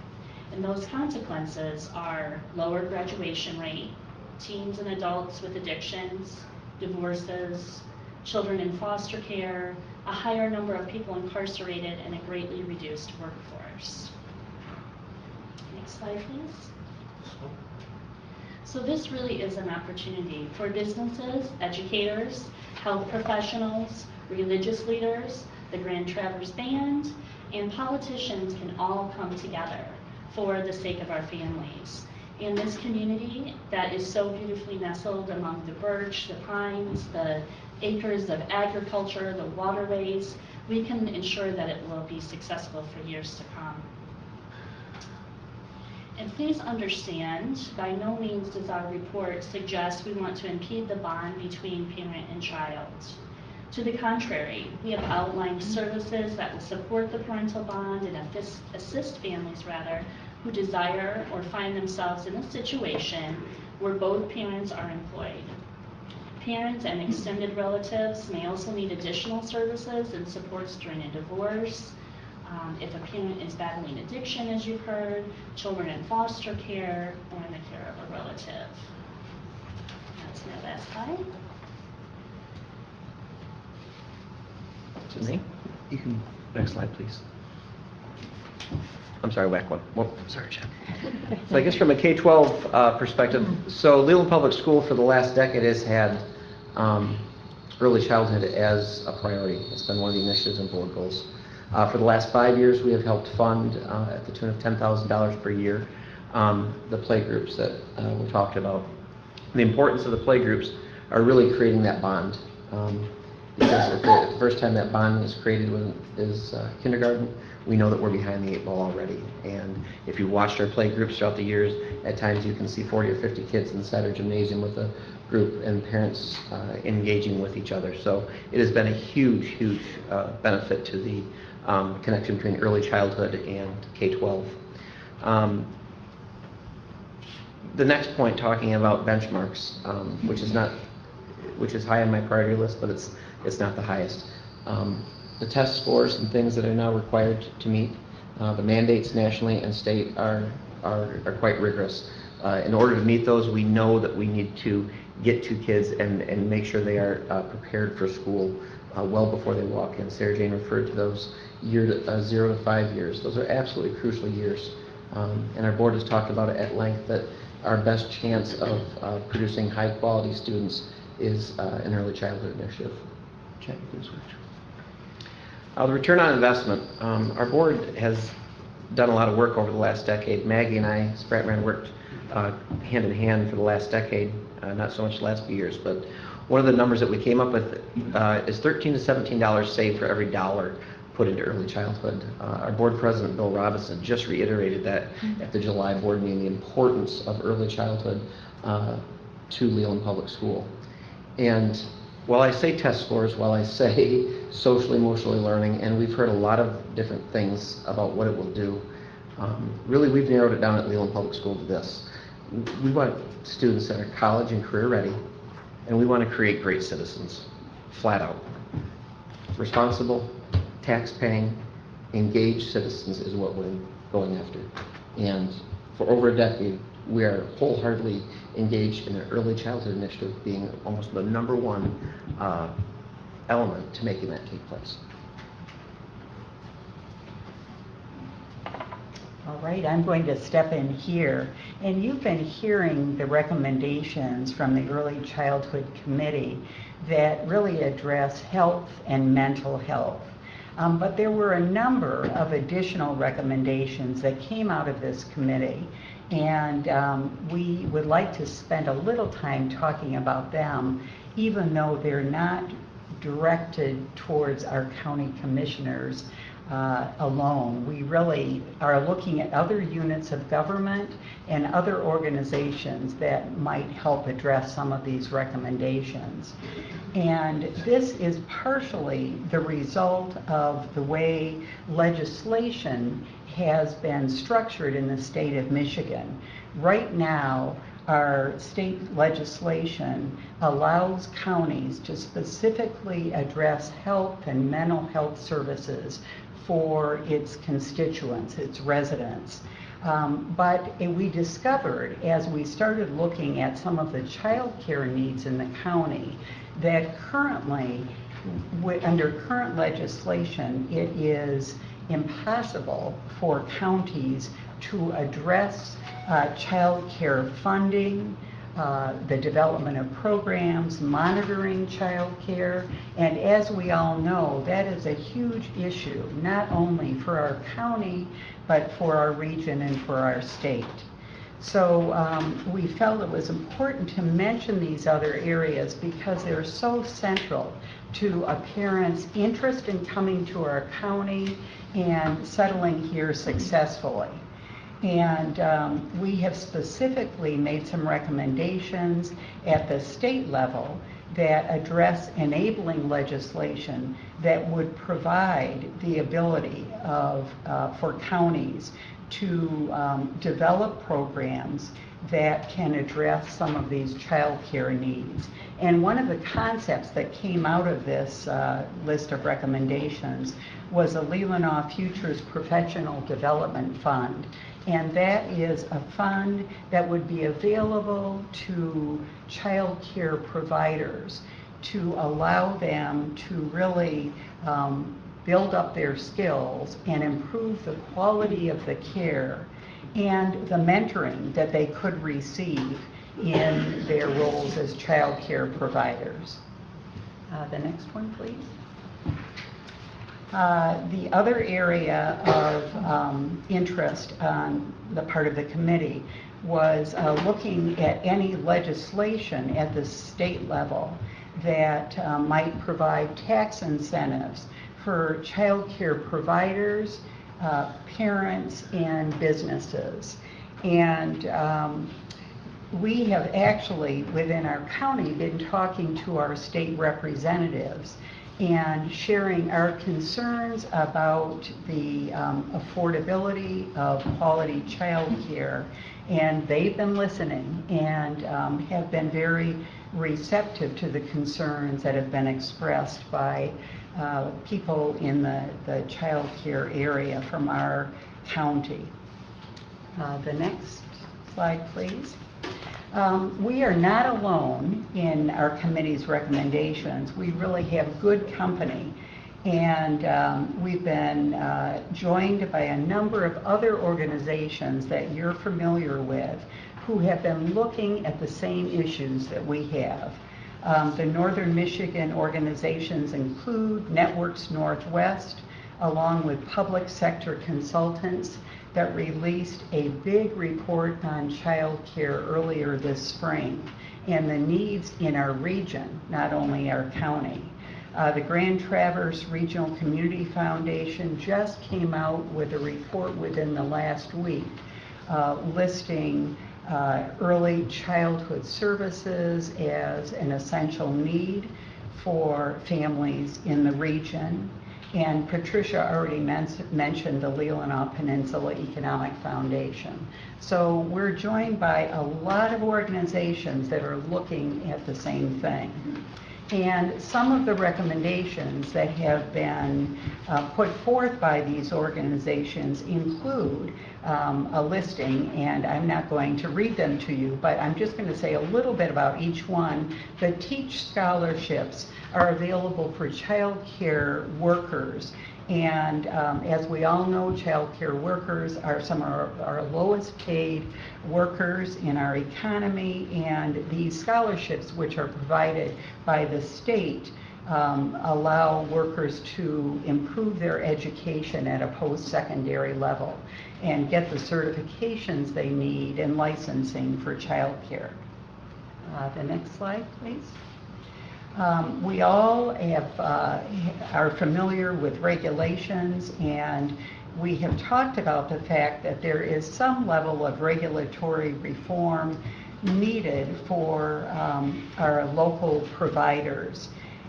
And those consequences are lower graduation rate, teens and adults with addictions, divorces, children in foster care, a higher number of people incarcerated, and a greatly reduced workforce. Next slide, please. So this really is an opportunity for businesses, educators, health professionals, religious leaders, the Grand Traverse Band, and politicians can all come together for the sake of our families. In this community that is so beautifully nestled among the birch, the pines, the acres of agriculture, the waterways, we can ensure that it will be successful for years to come. And please understand, by no means does our report suggest we want to impede the bond between parent and child. To the contrary, we have outlined services that will support the parental bond and assist families, who desire or find themselves in a situation where both parents are employed. Parents and extended relatives may also need additional services and supports during a divorce. If a parent is battling addiction, as you've heard, children in foster care, or in the care of a relative. That's my last slide. To me? You can, next slide, please. I'm sorry, whack one. Well, sorry, Jen. So I guess from a K-12 perspective, so Leland Public School for the last decade has had early childhood as a priority. It's been one of the initiatives and board goals. For the last 5 years, we have helped fund at the tune of $10,000 per year the playgroups that we talked about. The importance of the playgroups are really creating that bond. Because at the first time that bond is created is kindergarten, we know that we're behind the 8 ball already. And if you watched our play groups throughout the years, at times you can see 40 or 50 kids inside our gymnasium with a group and parents engaging with each other. So it has been a huge, huge benefit to the connection between early childhood and K-12. The next point, talking about benchmarks, which is high on my priority list, but it's not the highest. The test scores and things that are now required to meet, the mandates nationally and state are quite rigorous. In order to meet those, we know that we need to get to kids and make sure they are prepared for school well before they walk in. Sarah Jane referred to those 0 to 5 years. Those are absolutely crucial years. And our board has talked about it at length that our best chance of producing high quality students is an early childhood initiative. Check, you can switch. The return on investment. Our board has done a lot of work over the last decade. Maggie and I, Spratman, worked hand in hand for the last decade, not so much the last few years, but one of the numbers that we came up with is $13 to $17 saved for every dollar put put into early childhood. Our board president, Bill Robinson, just reiterated that at the July board meeting, the importance of early childhood to Leland Public School. And while I say test scores, while I say social emotionally learning, and we've heard a lot of different things about what it will do, really we've narrowed it down at Leland Public School to this. We want students that are college and career ready, and we want to create great citizens, flat out. Responsible, tax-paying, engaged citizens is what we're going after. And for over a decade, we are wholeheartedly engaged in an early childhood initiative being almost the #1 element to making that take place. All right, I'm going to step in here. And you've been hearing the recommendations from the Early Childhood Committee that really address health and mental health. But there were a number of additional recommendations that came out of this committee, and we would like to spend a little time talking about them, even though they're not directed towards our county commissioners alone. We really are looking at other units of government and other organizations that might help address some of these recommendations. And this is partially the result of the way legislation has been structured in the state of Michigan. Right now, our state legislation allows counties to specifically address health and mental health services for its constituents, its residents. But we discovered, as we started looking at some of the child care needs in the county, that currently, under current legislation, it is impossible for counties to address child care funding, the development of programs, monitoring child care, and as we all know, that is a huge issue, not only for our county, but for our region and for our state. So we felt it was important to mention these other areas because they're so central to a parent's interest in coming to our county and settling here successfully. And we have specifically made some recommendations at the state level that address enabling legislation that would provide the ability for counties to develop programs that can address some of these child care needs. And one of the concepts that came out of this list of recommendations was a Leelanau Futures Professional Development Fund. And that is a fund that would be available to child care providers to allow them to really build up their skills and improve the quality of the care and the mentoring that they could receive in their roles as child care providers. The next one, please. The other area of interest on the part of the committee was looking at any legislation at the state level that might provide tax incentives for child care providers, parents, and businesses. And we have actually, within our county, been talking to our state representatives and sharing our concerns about the affordability of quality child care. And they've been listening and have been very receptive to the concerns that have been expressed by people in the child care area from our county. The next slide, please. We are not alone in our committee's recommendations. We really have good company, and we've been joined by a number of other organizations that you're familiar with who have been looking at the same issues that we have. The Northern Michigan organizations include Networks Northwest, along with public sector consultants that released a big report on child care earlier this spring and the needs in our region, not only our county. The Grand Traverse Regional Community Foundation just came out with a report within the last week listing early childhood services as an essential need for families in the region. And Patricia already mentioned the Leelanau Peninsula Economic Foundation. So we're joined by a lot of organizations that are looking at the same thing. And some of the recommendations that have been put forth by these organizations include a listing, and I'm not going to read them to you, but I'm just going to say a little bit about each one. The TEACH scholarships are available for child care workers. And as we all know, child care workers are some of our lowest paid workers in our economy, and these scholarships, which are provided by the state, allow workers to improve their education at a post-secondary level and get the certifications they need in licensing for child care. The next slide, please. We all are familiar with regulations, and we have talked about the fact that there is some level of regulatory reform needed for our local providers.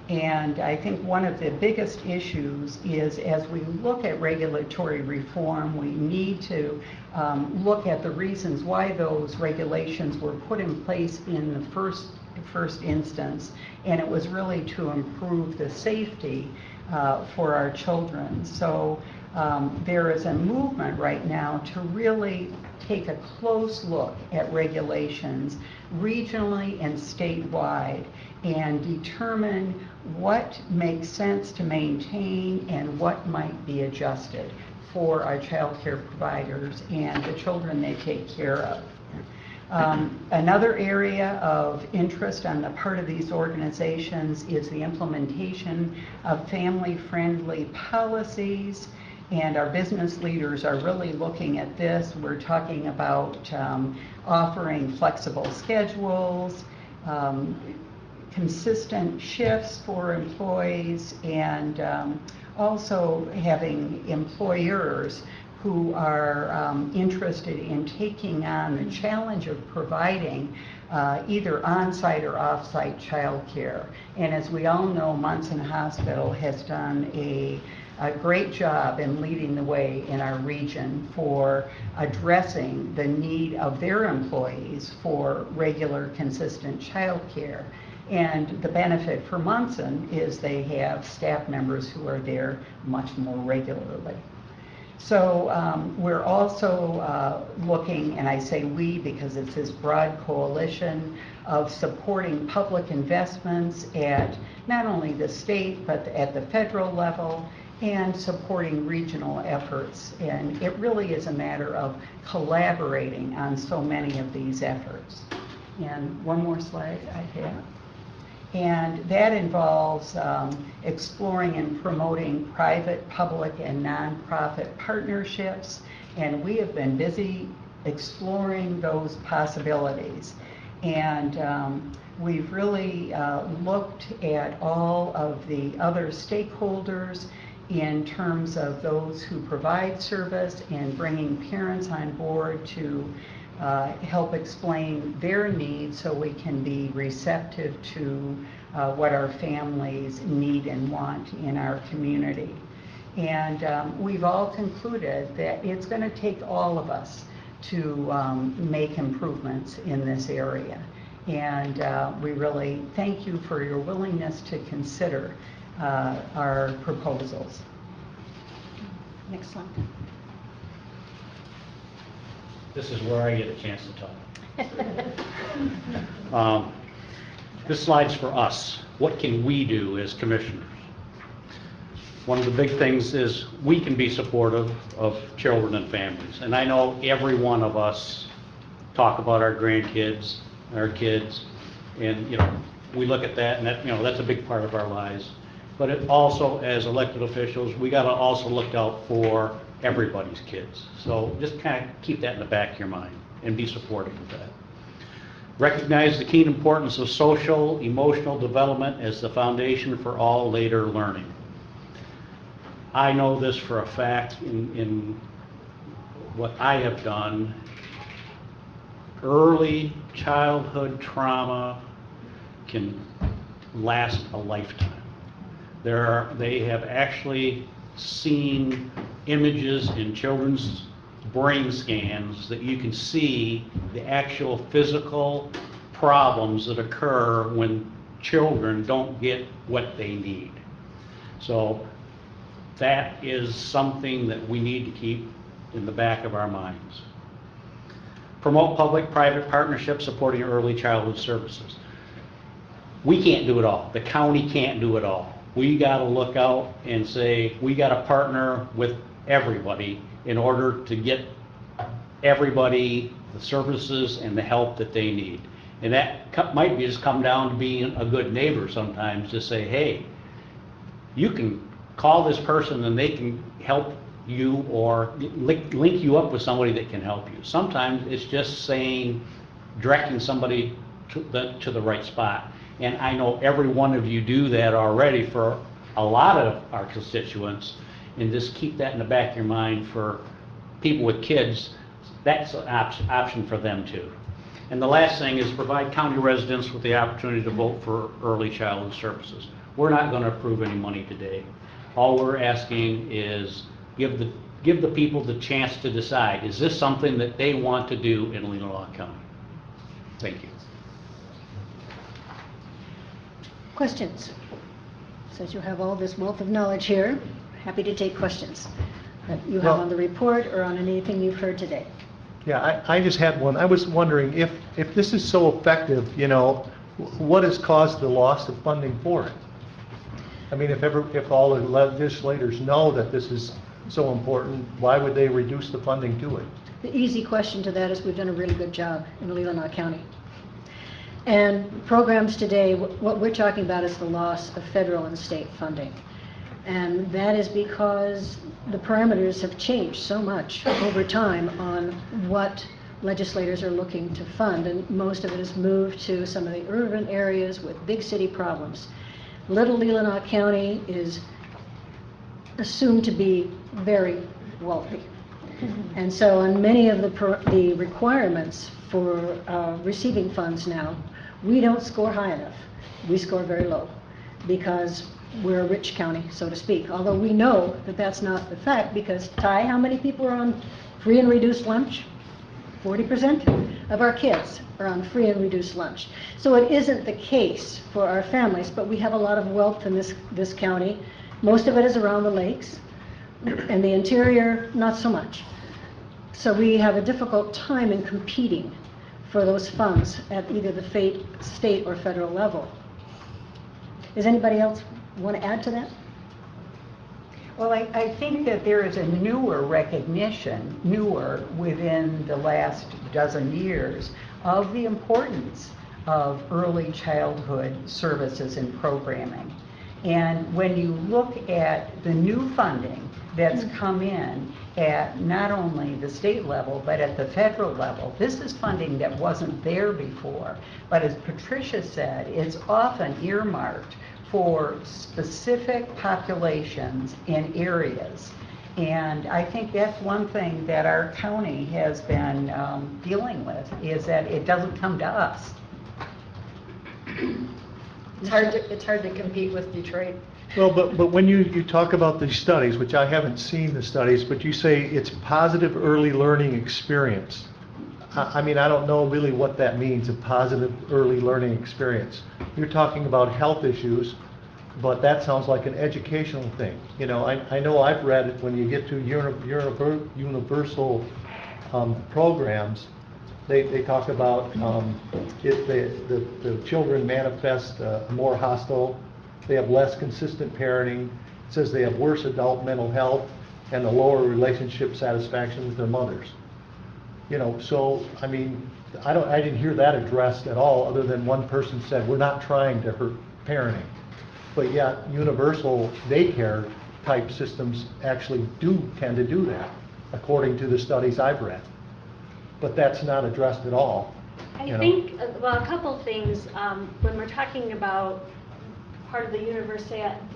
And I think one of the biggest issues is, as we look at regulatory reform, we need to look at the reasons why those regulations were put in place in the first instance, and it was really to improve the safety for our children. So there is a movement right now to really take a close look at regulations regionally and statewide and determine what makes sense to maintain and what might be adjusted for our child care providers and the children they take care of. Another area of interest on the part of these organizations is the implementation of family-friendly policies, and our business leaders are really looking at this. We're talking about offering flexible schedules, consistent shifts for employees, and also having employers who are interested in taking on the challenge of providing either on-site or off-site child care. And as we all know, Munson Hospital has done a great job in leading the way in our region for addressing the need of their employees for regular, consistent child care. And the benefit for Munson is they have staff members who are there much more regularly. So we're also looking, and I say we because it's this broad coalition of supporting public investments at not only the state but at the federal level, and supporting regional efforts. And it really is a matter of collaborating on so many of these efforts. And one more slide I have. And that involves exploring and promoting private, public, and nonprofit partnerships. And we have been busy exploring those possibilities. And we've really looked at all of the other stakeholders in terms of those who provide service and bringing parents on board to help explain their needs so we can be receptive to what our families need and want in our community. And we've all concluded that it's going to take all of us to make improvements in this area. And we really thank you for your willingness to consider our proposals. Next slide. This is where I get a chance to talk. This slide's for us. What can we do as commissioners? One of the big things is we can be supportive of children and families. And I know every one of us talk about our grandkids, our kids, and we look at that, and that that's a big part of our lives. But it also, as elected officials, we got to also look out for everybody's kids. So just kind of keep that in the back of your mind and be supportive of that. Recognize the keen importance of social, emotional development as the foundation for all later learning. I know this for a fact in what I have done. Early childhood trauma can last a lifetime. They have actually seen images in children's brain scans that you can see the actual physical problems that occur when children don't get what they need. So that is something that we need to keep in the back of our minds. Promote public-private partnerships supporting early childhood services. We can't do it all. The county can't do it all. We got to look out and say, we got to partner with everybody in order to get everybody the services and the help that they need. And that might be just come down to being a good neighbor sometimes, to say, hey, you can call this person and they can help you, or link you up with somebody that can help you. Sometimes it's just saying, directing somebody to the right spot. And I know every one of you do that already for a lot of our constituents, and just keep that in the back of your mind for people with kids. That's an option for them too. And the last thing is provide county residents with the opportunity to vote for early childhood services. We're not going to approve any money today. All we're asking is give the people the chance to decide, is this something that they want to do in Leelanau County? Thank you. Questions? Since you have all this wealth of knowledge here, happy to take questions that you have on the report or on anything you've heard today. Yeah, I just had one. I was wondering if this is so effective, what has caused the loss of funding for it? I mean, if all the legislators know that this is so important, why would they reduce the funding to it? The easy question to that is we've done a really good job in Leelanau County. And programs today, what we're talking about is the loss of federal and state funding. And that is because the parameters have changed so much over time on what legislators are looking to fund, and most of it has moved to some of the urban areas with big city problems. Little Leelanau County is assumed to be very wealthy. And so on many of the requirements for receiving funds now, we don't score high enough. We score very low because we're a rich county, so to speak. Although we know that that's not the fact, because Ty, how many people are on free and reduced lunch? 40% of our kids are on free and reduced lunch. So it isn't the case for our families, but we have a lot of wealth in this county. Most of it is around the lakes, and the interior, not so much. So we have a difficult time in competing for those funds at either the state or federal level. Does anybody else want to add to that? Well, I think that there is a newer recognition, within the last dozen years, of the importance of early childhood services and programming. And when you look at the new funding that's come in at not only the state level, but at the federal level, this is funding that wasn't there before. But as Patricia said, it's often earmarked for specific populations in areas. And I think that's one thing that our county has been dealing with, is that it doesn't come to us. It's hard to compete with Detroit. Well, but when you talk about these studies, which I haven't seen the studies, but you say it's positive early learning experience. I mean, I don't know really what that means, a positive early learning experience. You're talking about health issues, but that sounds like an educational thing. I know I've read it, when you get to universal programs, they talk about if the children manifest more hostile, they have less consistent parenting. It says they have worse adult mental health and a lower relationship satisfaction with their mothers. So I mean, I didn't hear that addressed at all, other than one person said we're not trying to hurt parenting. But yet universal daycare type systems actually tend to do that, according to the studies I've read. But that's not addressed at all. I you know? think, well, a couple things. When we're talking about part of the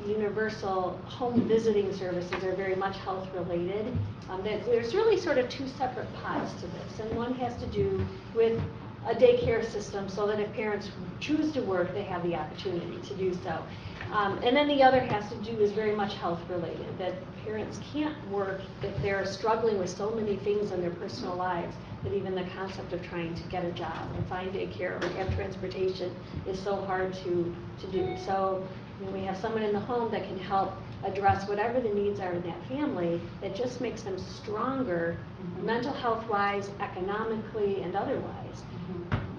universal home visiting services are very much health related. There's really sort of two separate pots to this, and one has to do with a daycare system so that if parents choose to work, they have the opportunity to do so. And then the other has to do is very much health related, that parents can't work if they're struggling with so many things in their personal lives that even the concept of trying to get a job and find daycare or have transportation is so hard to do. So we have someone in the home that can help address whatever the needs are in that family that just makes them stronger, mental health wise, economically, and otherwise.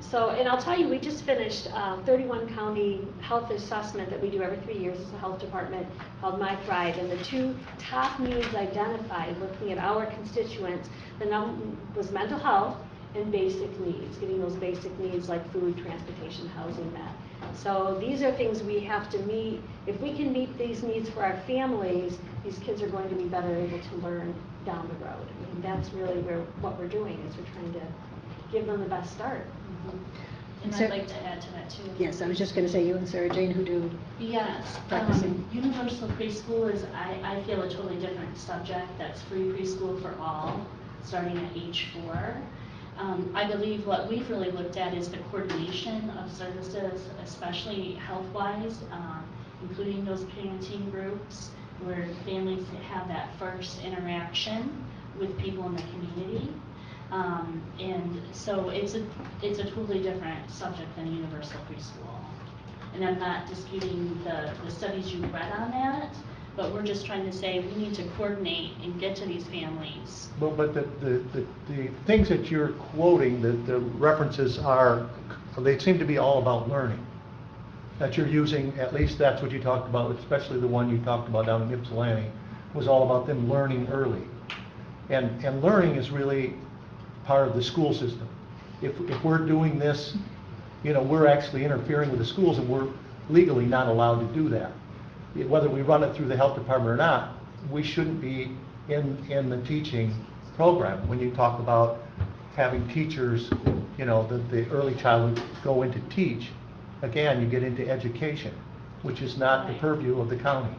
So, and I'll tell you, we just finished 31 county health assessment that we do every 3 years as a health department called My Thrive, and the two top needs identified looking at our constituents, the number was mental health and basic needs, getting those basic needs like food, transportation, housing, met. So these are things we have to meet. If we can meet these needs for our families, these kids are going to be better able to learn down the road. I mean, that's really what we're doing is we're trying to give them the best start. And I'd like to add to that too. Yes, I was just going to say you and Sarah Jane who do Yes, practicing. universal preschool is, I feel, a totally different subject. That's free preschool for all, starting at age 4. I believe what we've really looked at is the coordination of services, especially health-wise, including those parenting groups where families have that first interaction with people in the community. And so it's a totally different subject than universal preschool. And I'm not disputing the studies you read on that, but we're just trying to say we need to coordinate and get to these families. Well, but the things that you're quoting, the references they seem to be all about learning. That you're using, at least that's what you talked about, especially the one you talked about down in Ypsilanti, was all about them learning early. And learning is really part of the school system. If we're doing this, we're actually interfering with the schools, and we're legally not allowed to do that. Whether we run it through the health department or not, we shouldn't be in the teaching program. When you talk about having teachers, the early childhood go into teach, again, you get into education, which is not the purview of the county.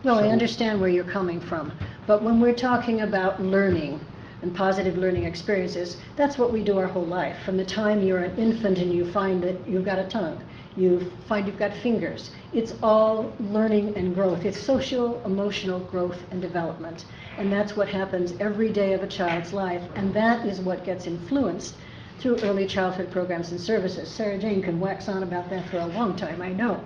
Well, I understand where you're coming from, but when we're talking about learning and positive learning experiences, that's what we do our whole life. From the time you're an infant and you find that you've got a tongue, you find you've got fingers, it's all learning and growth. It's social, emotional growth and development. And that's what happens every day of a child's life, and that is what gets influenced through early childhood programs and services. Sarah Jane can wax on about that for a long time, I know.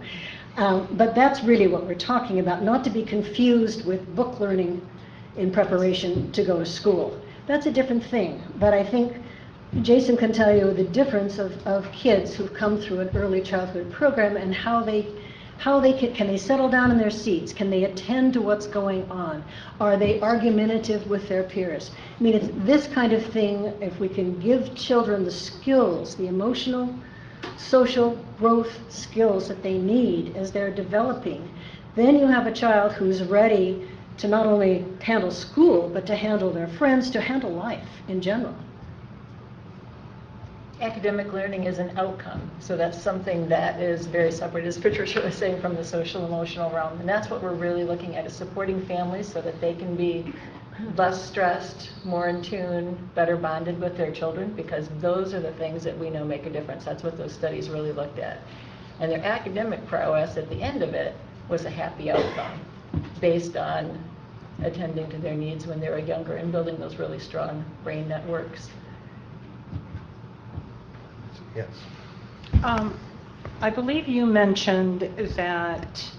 But that's really what we're talking about, not to be confused with book learning in preparation to go to school. That's a different thing, but I think Jason can tell you the difference of kids who've come through an early childhood program and how they can they settle down in their seats? Can they attend to what's going on? Are they argumentative with their peers? I mean, it's this kind of thing. If we can give children the skills, the emotional, social growth skills that they need as they're developing, then you have a child who's ready to not only handle school, but to handle their friends, to handle life in general. Academic learning is an outcome, so that's something that is very separate, as Patricia was saying, from the social emotional realm. And that's what we're really looking at, is supporting families so that they can be less stressed, more in tune, better bonded with their children, because those are the things that we know make a difference. That's what those studies really looked at. And their academic prowess at the end of it was a happy outcome based on attending to their needs when they were younger and building those really strong brain networks. Yes. I believe you mentioned that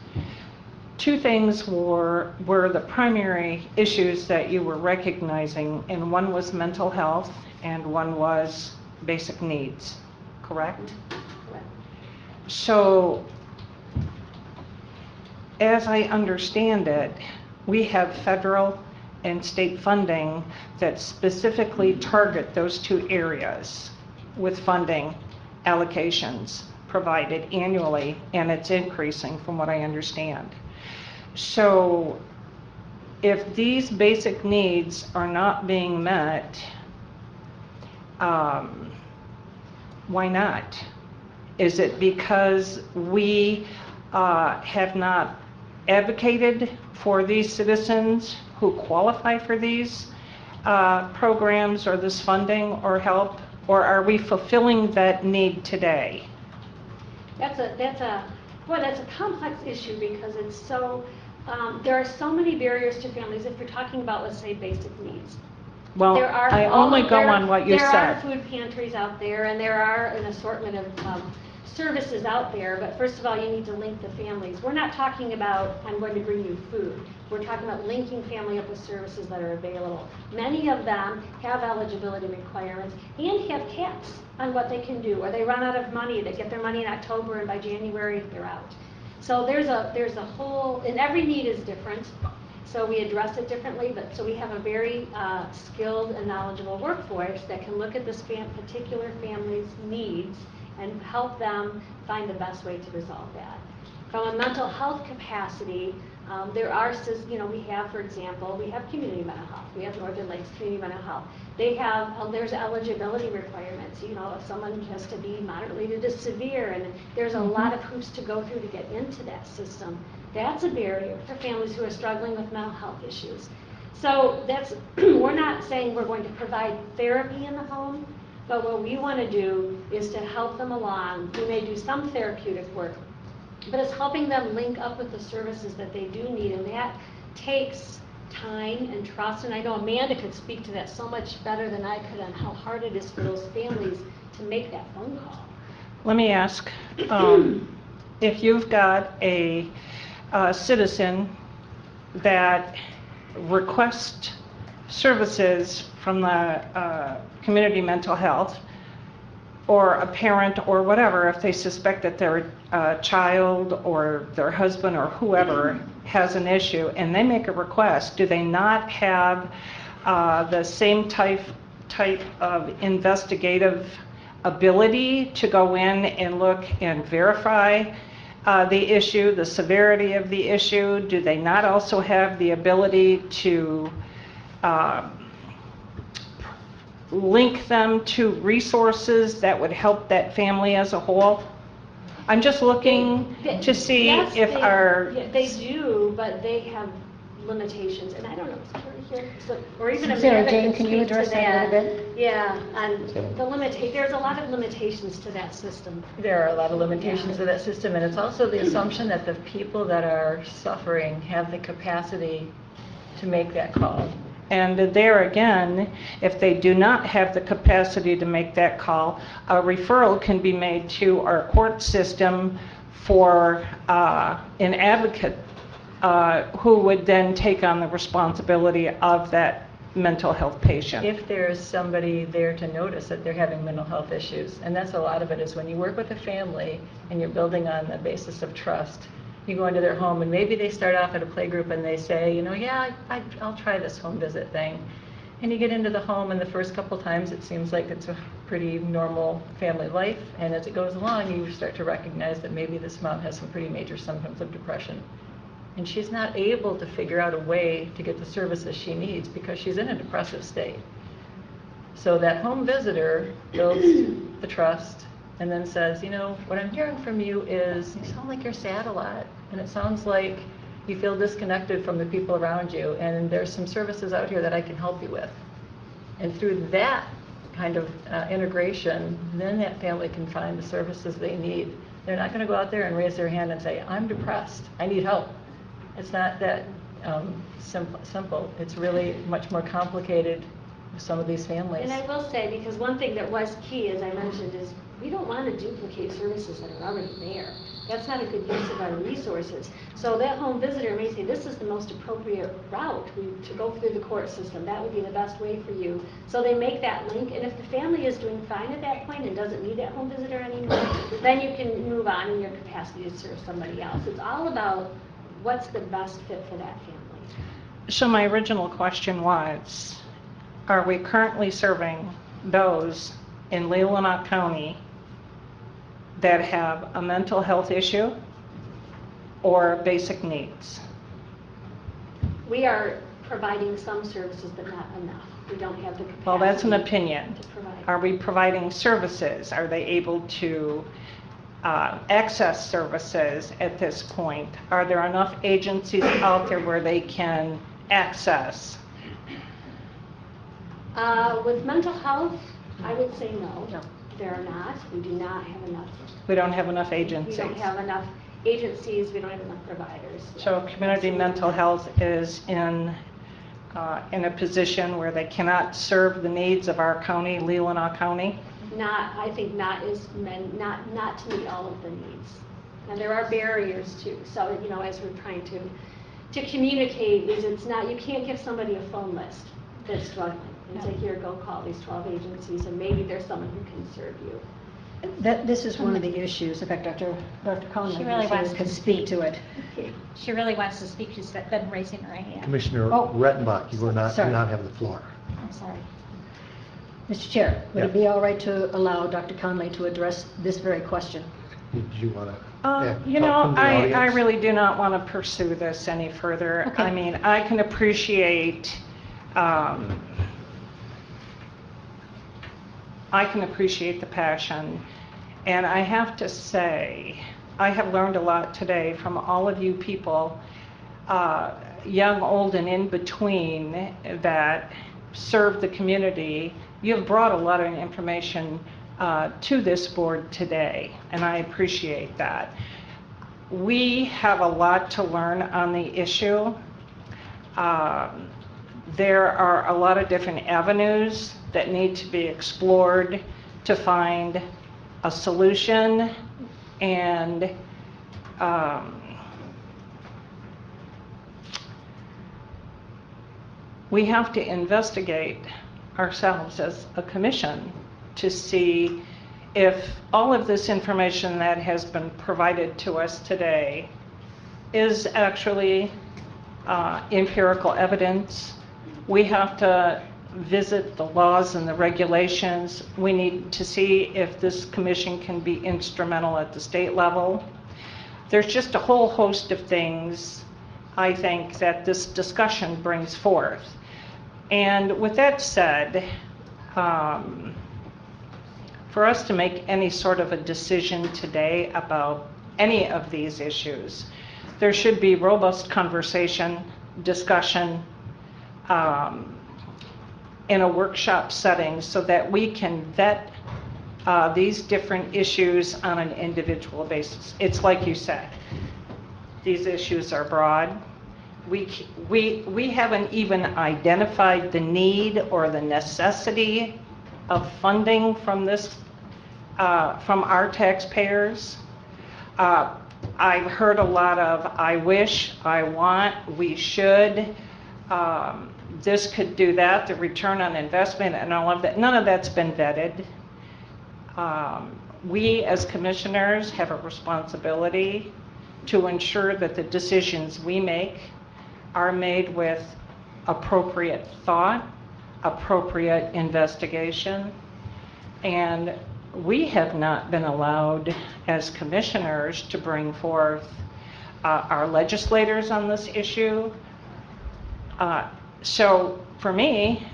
two things were the primary issues that you were recognizing, and one was mental health and one was basic needs, correct? Correct. So, as I understand it, we have federal and state funding that specifically target those two areas with funding allocations provided annually, and it's increasing from what I understand. So if these basic needs are not being met, Why not? Is it because we have not advocated for these citizens who qualify for these programs or this funding or help? Or are we fulfilling that need today? That's a complex issue because it's so, there are so many barriers to families if you're talking about, let's say, basic needs. Well, I only go on what you said. There are food pantries out there, and there are an assortment of services out there, but first of all, you need to link the families. We're not talking about, I'm going to bring you food. We're talking about linking family up with services that are available. Many of them have eligibility requirements and have caps on what they can do, or they run out of money. They get their money in October, and by January, they're out. So there's a whole, and every need is different. So we address it differently, but so we have a very skilled and knowledgeable workforce that can look at this particular family's needs and help them find the best way to resolve that. From a mental health capacity, there are, we have, for example, we have community mental health. We have Northern Lakes Community Mental Health. They have, there's eligibility requirements. If someone has to be moderately to severe, and there's a lot of hoops to go through to get into that system. That's a barrier for families who are struggling with mental health issues. So that's, we're not saying we're going to provide therapy in the home, but what we want to do is to help them along. We may do some therapeutic work, but it's helping them link up with the services that they do need, and that takes time and trust. And I know Amanda could speak to that so much better than I could on how hard it is for those families to make that phone call. Let me ask, if you've got a citizen that requests services from the community mental health, or a parent or whatever, if they suspect that their child or their husband or whoever has an issue and they make a request, do they not have the same type of investigative ability to go in and look and verify the issue, the severity of the issue? Do they not also have the ability to link them to resources that would help that family as a whole? I'm just looking to see yes, if they do, but they have limitations, and I don't know, is Carrie here? Or even Sarah Amanda Jane, could can you speak to address that a little bit? Yeah, and there's a lot of limitations to that system. There are a lot of limitations to that system, and it's also the assumption that the people that are suffering have the capacity to make that call. And there again, if they do not have the capacity to make that call, a referral can be made to our court system for an advocate who would then take on the responsibility of that mental health patient. If there's somebody there to notice that they're having mental health issues, and that's a lot of it, is when you work with a family and you're building on the basis of trust. You go into their home, and maybe they start off at a playgroup and they say, yeah, I'll try this home visit thing. And you get into the home, and the first couple times it seems like it's a pretty normal family life. And as it goes along, you start to recognize that maybe this mom has some pretty major symptoms of depression. And she's not able to figure out a way to get the services she needs because she's in a depressive state. So that home visitor builds the trust and then says, what I'm hearing from you is you sound like you're sad a lot. And it sounds like you feel disconnected from the people around you. And there's some services out here that I can help you with. And through that kind of integration, then that family can find the services they need. They're not going to go out there and raise their hand and say, I'm depressed, I need help. It's not that simple. It's really much more complicated with some of these families. And I will say, because one thing that was key, as I mentioned, is we don't want to duplicate services that are already there. That's not a good use of our resources. So that home visitor may say, this is the most appropriate route to go through the court system. That would be the best way for you. So they make that link, and if the family is doing fine at that point and doesn't need that home visitor anymore, then you can move on in your capacity to serve somebody else. It's all about what's the best fit for that family. So my original question was, are we currently serving those in Leelanau County that have a mental health issue or basic needs? We are providing some services, but not enough. We don't have the capacity. Well, that's an opinion. To provide. Are we providing services? Are they able to access services at this point? Are there enough agencies out there where they can access? With mental health, I would say no. No. There are not. We do not have enough. We don't have enough We agencies. don't have enough agencies. We don't have enough providers. So community mental health is in a position where they cannot serve the needs of our county, Leelanau County. I think not to meet all of the needs. And there are barriers too. So, as we're trying to communicate, it's not, you can't give somebody a phone list that's struggling and say, here, go call these 12 agencies and maybe there's someone who can serve you. This is one of the issues. In fact, Dr. Conlon She really wants can to speak to it. She really wants to speak. She's been raising her hand. Commissioner Oh. Rettenbach, you do not Sorry. have the floor. I'm sorry. Mr. Chair, would Yeah. it be all right to allow Dr. Conley to address this very question? Did you want to? I really do not want to pursue this any further. Okay. I mean, I can appreciate the passion, and I have to say, I have learned a lot today from all of you people, young, old, and in between, that serve the community. You have brought a lot of information to this board today, and I appreciate that. We have a lot to learn on the issue. There are a lot of different avenues that need to be explored to find a solution, and we have to investigate ourselves as a commission to see if all of this information that has been provided to us today is actually empirical evidence. We have to visit the laws and the regulations. We need to see if this commission can be instrumental at the state level. There's just a whole host of things, I think, that this discussion brings forth. And with that said, for us to make any sort of a decision today about any of these issues, there should be robust conversation, discussion, in a workshop setting so that we can vet these different issues on an individual basis. It's like you said, these issues are broad. We haven't even identified the need or the necessity of funding from this, from our taxpayers. I've heard a lot of I wish, I want, we should, this could do that, the return on investment and all of that. None of that's been vetted. We as commissioners have a responsibility to ensure that the decisions we make are made with appropriate thought, appropriate investigation, and we have not been allowed as commissioners to bring forth our legislators on this issue. So for me,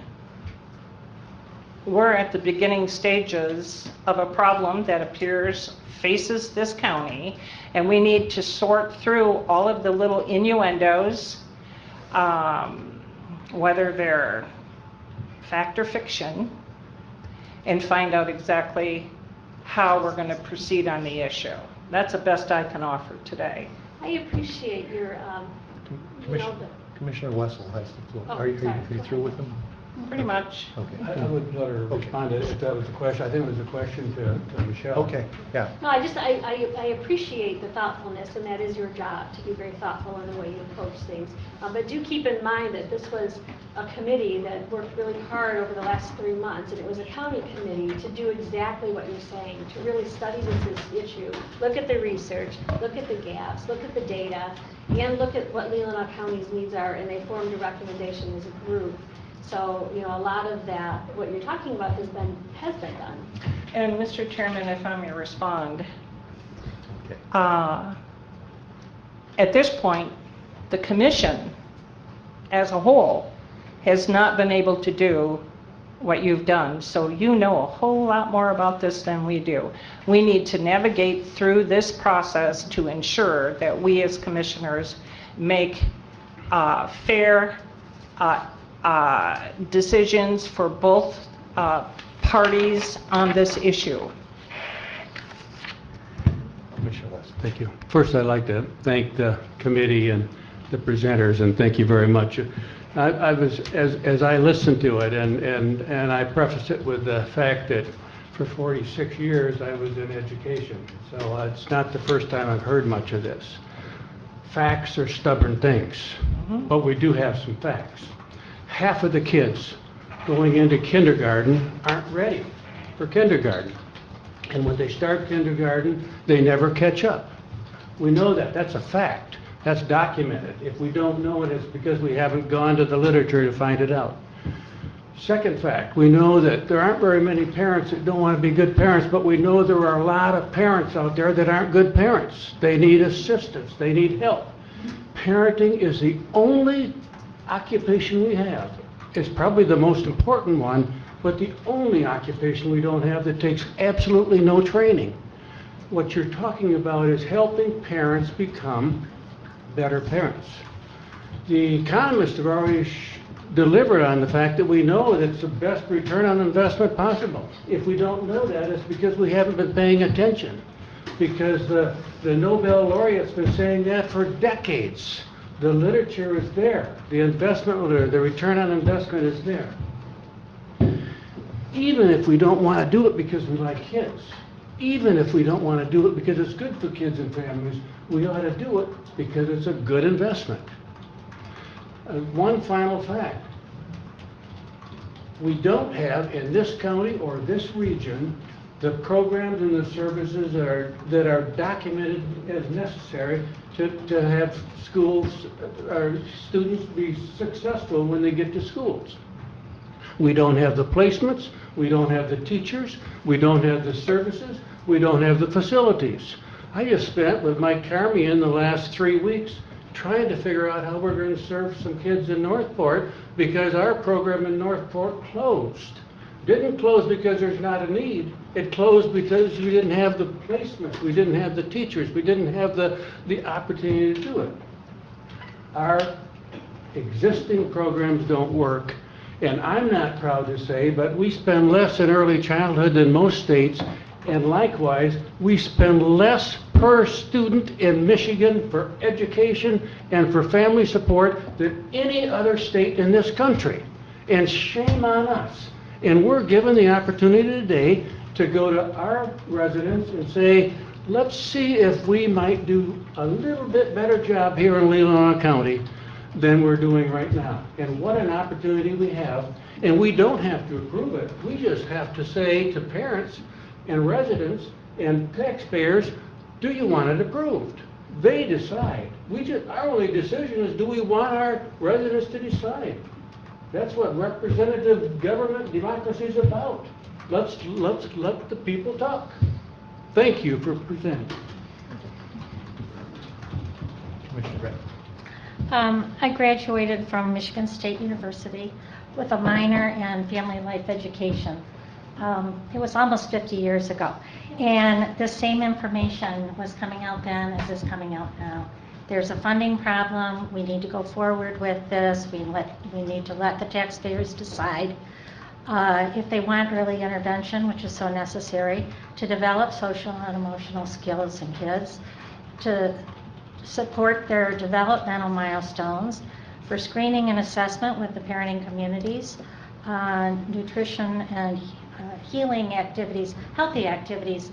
we're at the beginning stages of a problem that appears faces this county, and we need to sort through all of the little innuendos, whether they're fact or fiction, and find out exactly how we're going to proceed on the issue. That's the best I can offer today. I appreciate your, Commissioner Wessel has the floor. Oh, Are you sorry. through with them? Pretty much. Okay. I would let her respond if that was the question. I think it was a question to Michelle. Okay, yeah. no, I appreciate the thoughtfulness, and that is your job, to be very thoughtful in the way you approach things. But do keep in mind that this was a committee that worked really hard over the last 3 months, and it was a county committee to do exactly what you're saying, to really study this issue, look at the research, look at the gaps, look at the data, and look at what Leelanau County's needs are, and they formed a recommendation as a group. So, a lot of that, what you're talking about has been done. And Mr. Chairman, if I may respond. Okay. At this point, the commission as a whole has not been able to do what you've done. So you know a whole lot more about this than we do. We need to navigate through this process to ensure that we as commissioners make fair decisions for both parties on this issue. Thank you. First, I'd like to thank the committee and the presenters, and thank you very much. I was, as I listened to it, and I preface it with the fact that for 46 years I was in education, so it's not the first time I've heard much of this. Facts are stubborn things, but we do have some facts. Half of the kids going into kindergarten aren't ready for kindergarten. And when they start kindergarten, they never catch up. We know that. That's a fact. That's documented. If we don't know it, it's because we haven't gone to the literature to find it out. Second fact, we know that there aren't very many parents that don't want to be good parents, but we know there are a lot of parents out there that aren't good parents. They need assistance. They need help. Parenting is the only occupation we have. It's probably the most important one, but the only occupation we don't have that takes absolutely no training. What you're talking about is helping parents become better parents. The economists have already delivered on the fact that we know that it's the best return on investment possible. If we don't know that, it's because we haven't been paying attention. Because the Nobel laureate's been saying that for decades. The literature is there. The investment, the return on investment is there. Even if we don't want to do it because we like kids, even if we don't want to do it because it's good for kids and families, we ought to do it because it's a good investment. One final fact. We don't have in this county or this region the programs and the services that are documented as necessary to have schools or students be successful when they get to schools. We don't have the placements, we don't have the teachers, we don't have the services, we don't have the facilities. I just spent with Mike Carmian the last 3 weeks trying to figure out how we're going to serve some kids in Northport because our program in Northport closed. Didn't close because there's not a need. It closed because we didn't have the placements, we didn't have the teachers, we didn't have the opportunity to do it. Our existing programs don't work, and I'm not proud to say, but we spend less in early childhood than most states, and likewise, we spend less per student in Michigan for education and for family support than any other state in this country. And shame on us. And we're given the opportunity today to go to our residents and say, let's see if we might do a little bit better job here in Leelanau County than we're doing right now. And what an opportunity we have. And we don't have to approve it. We just have to say to parents and residents and taxpayers, do you want it approved? They decide. Our only decision is, do we want our residents to decide? That's what representative government democracy is about. Let's let the people talk. Thank you for presenting. Commissioner Brett. I graduated from Michigan State University with a minor in family life education. It was almost 50 years ago. And the same information was coming out then as is coming out now. There's a funding problem. We need to go forward with this. We need to let the taxpayers decide if they want early intervention, which is so necessary, to develop social and emotional skills in kids, to support their developmental milestones, for screening and assessment with the parenting communities, nutrition and healing activities, healthy activities,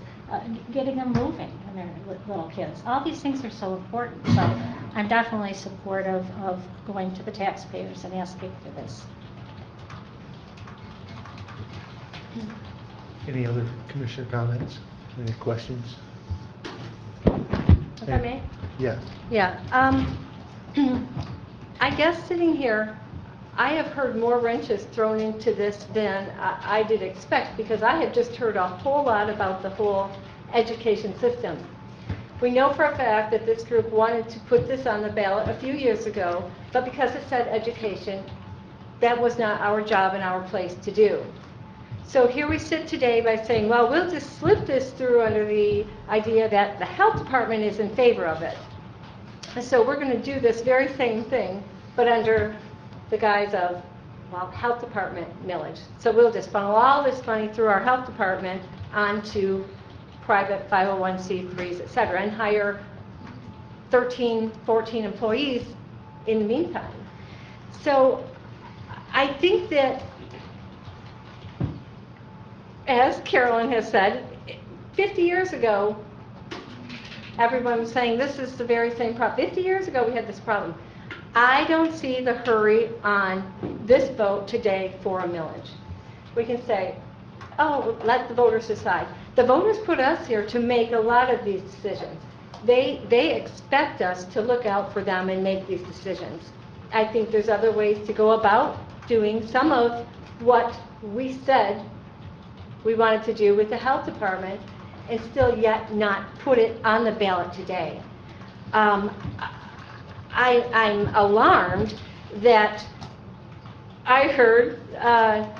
getting them moving when they're little kids. All these things are so important. So I'm definitely supportive of going to the taxpayers and asking for this. Any other commissioner comments? Any questions? If I may? Yes. Yeah. I guess sitting here, I have heard more wrenches thrown into this than I did expect, because I have just heard a whole lot about the whole education system. We know for a fact that this group wanted to put this on the ballot a few years ago, but because it said education, that was not our job and our place to do. So here we sit today by saying, well, we'll just slip this through under the idea that the health department is in favor of it. And so we're going to do this very same thing, but under the guise of, well, health department millage. So we'll just funnel all this money through our health department onto private 501c3s, et cetera, and hire 13, 14 employees in the meantime. So I think that, as Carolyn has said, 50 years ago, everyone was saying this is the very same problem. 50 years ago, we had this problem. I don't see the hurry on this vote today for a millage. We can say, oh, let the voters decide. The voters put us here to make a lot of these decisions. They expect us to look out for them and make these decisions. I think there's other ways to go about doing some of what we said we wanted to do with the health department and still yet not put it on the ballot today. I'm alarmed that I heard, how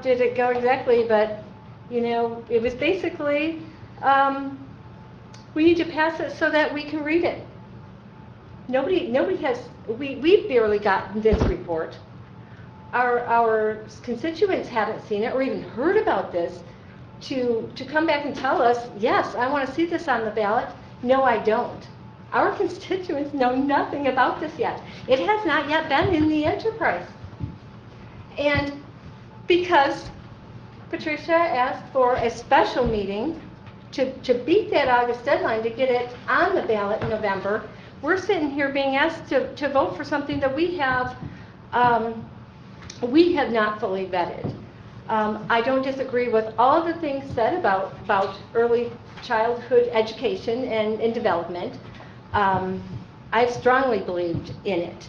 did it go exactly, but, it was basically, we need to pass it so that we can read it. Nobody has, we've barely gotten this report. Our constituents haven't seen it or even heard about this to come back and tell us, yes, I want to see this on the ballot. No, I don't. Our constituents know nothing about this yet. It has not yet been in the enterprise. And because Patricia asked for a special meeting to beat that August deadline to get it on the ballot in November, we're sitting here being asked to vote for something that we have not fully vetted. I don't disagree with all the things said about early childhood education and development. I've strongly believed in it.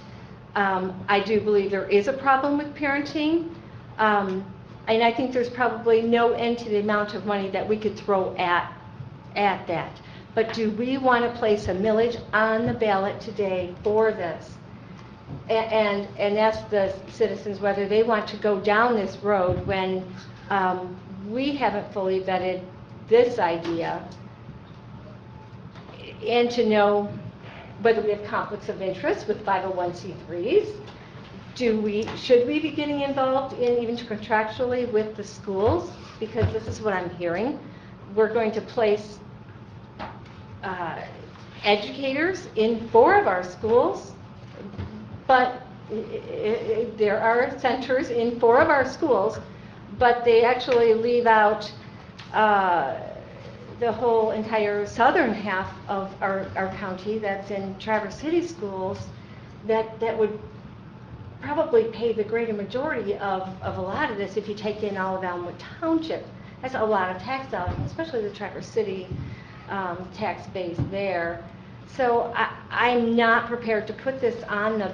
I do believe there is a problem with parenting, and I think there's probably no end to the amount of money that we could throw at that. But do we want to place a millage on the ballot today for this? And ask the citizens whether they want to go down this road when we haven't fully vetted this idea, and to know whether we have conflicts of interest with 501c3s. Should we be getting involved in even contractually with the schools? Because this is what I'm hearing. We're going to place educators in 4 of our schools, but there are centers in 4 of our schools, but they actually leave out the whole entire southern half of our county that's in Traverse City schools that would probably pay the greater majority of a lot of this if you take in all of Elmwood Township. That's a lot of tax dollars, especially the Traverse City tax base there. So I'm not prepared to put this on the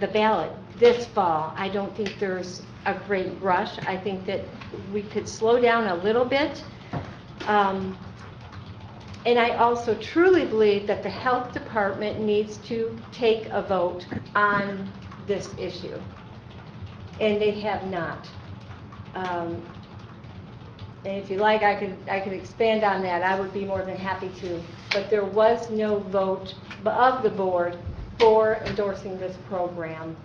ballot this fall. I don't think there's a great rush. I think that we could slow down a little bit. And I also truly believe that the health department needs to take a vote on this issue. And they have not. And if you like, I could expand on that. I would be more than happy to. But there was no vote of the board for endorsing this program.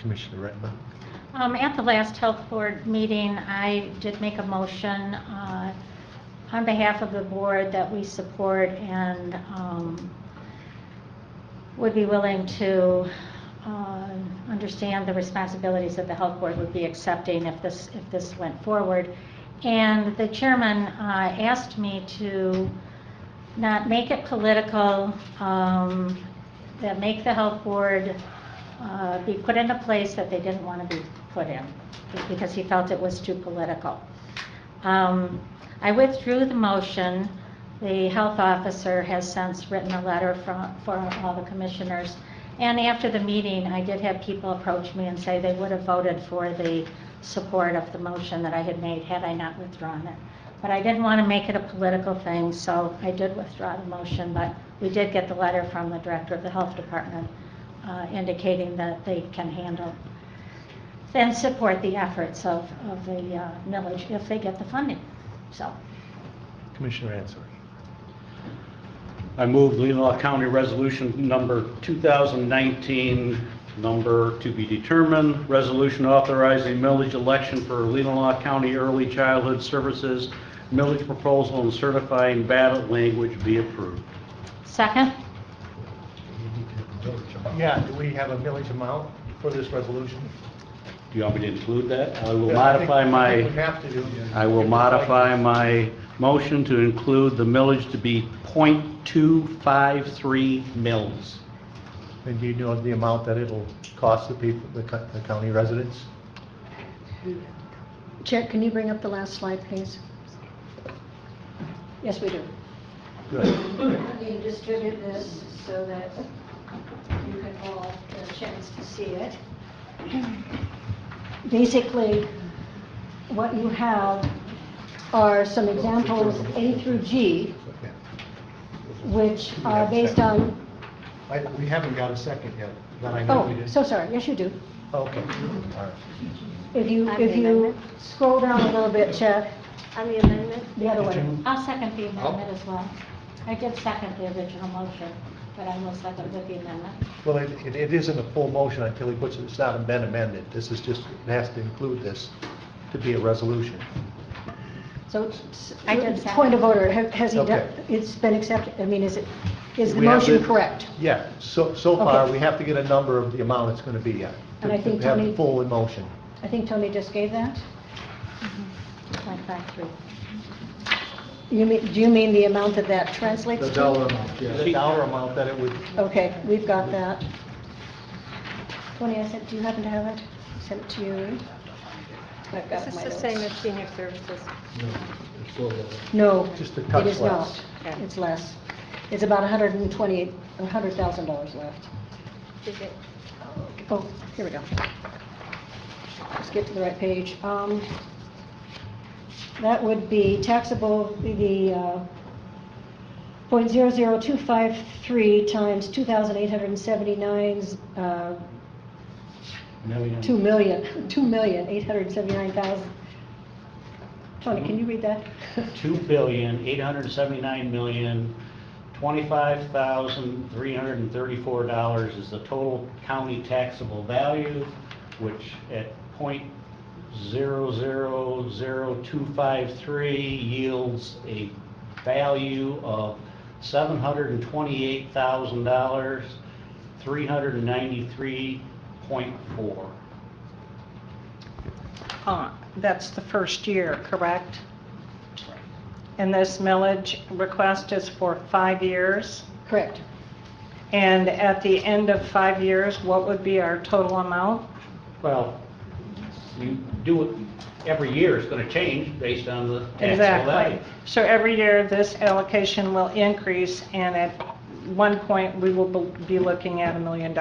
Commissioner Rettman. At the last health board meeting, I did make a motion on behalf of the board that we support and would be willing to understand the responsibilities that the health board would be accepting if this went forward. And the chairman asked me to not make it political, that make the health board be put in a place that they didn't want to be put in because he felt it was too political. I withdrew the motion. The health officer has since written a letter for all the commissioners. And after the meeting, I did have people approach me and say they would have voted for the support of the motion that I had made had I not withdrawn it. But I didn't want to make it a political thing, so I did withdraw the motion, but we did get the letter from the director of the health department indicating that they can handle and support the efforts of the millage if they get the funding, so. Commissioner Ansari. I move Leelanau County Resolution number 2019, number to be determined, resolution authorizing millage election for Leelanau County Early Childhood Services, millage proposal and certifying ballot language be approved. Second? Yeah, do we have a millage amount for this resolution? Do you want me to include that? I will Yeah, modify I my, think we have to do. I will modify my motion to include the millage to be .253 mils. And do you know the amount that it'll cost the people, the county residents? Chair, can you bring up the last slide, please? Yes, we do. Good. Let me distribute this so that you can all get a chance to see it. Basically, what you have are some examples A through G, which are based on, We haven't got a second yet, but I know we oh, did. so sorry, yes you do. Okay, all right. If you On the amendment? scroll down a little bit, Chad, On the amendment? the other way. I'll second the amendment as well. I did second the original motion, but I will second with the amendment. Well, it isn't a full motion until he puts it, it's not been amended. This is just, it has to include this to be a resolution. So, I did second. point of order, has he done, Okay. it's been accepted, I mean, is the We have motion the- correct? Yeah, so far, Okay. we have to get a number of the amount it's going to be yet. And I think to have Tony- it full in motion. I think Tony just gave that? 2.53. Do you mean the amount that translates to? The dollar amount, yeah. The dollar amount that it would, Okay, we've got that. Tony, I said, do you happen to have it? Sent it to you. I've got Is this my the notes. same as senior services? No, Just a touch it is less. not. It's less. It's about $100,000 left. Is it? Oh, here we go. Let's get to the right page. That would be taxable, the .00253 times 2,879, Million. 2,879,000. Tony, can you read that? $2,879,025,334 is the total county taxable value, which at .000253 yields a value of $728,000, 393.4. That's the first year, correct? And this millage request is for 5 years? Correct. And at the end of 5 years, what would be our total amount? Well, you do it, every year it's going to change based on the taxable value. Exactly. So every year, this allocation will increase, and at one point, we will be looking at $1 million.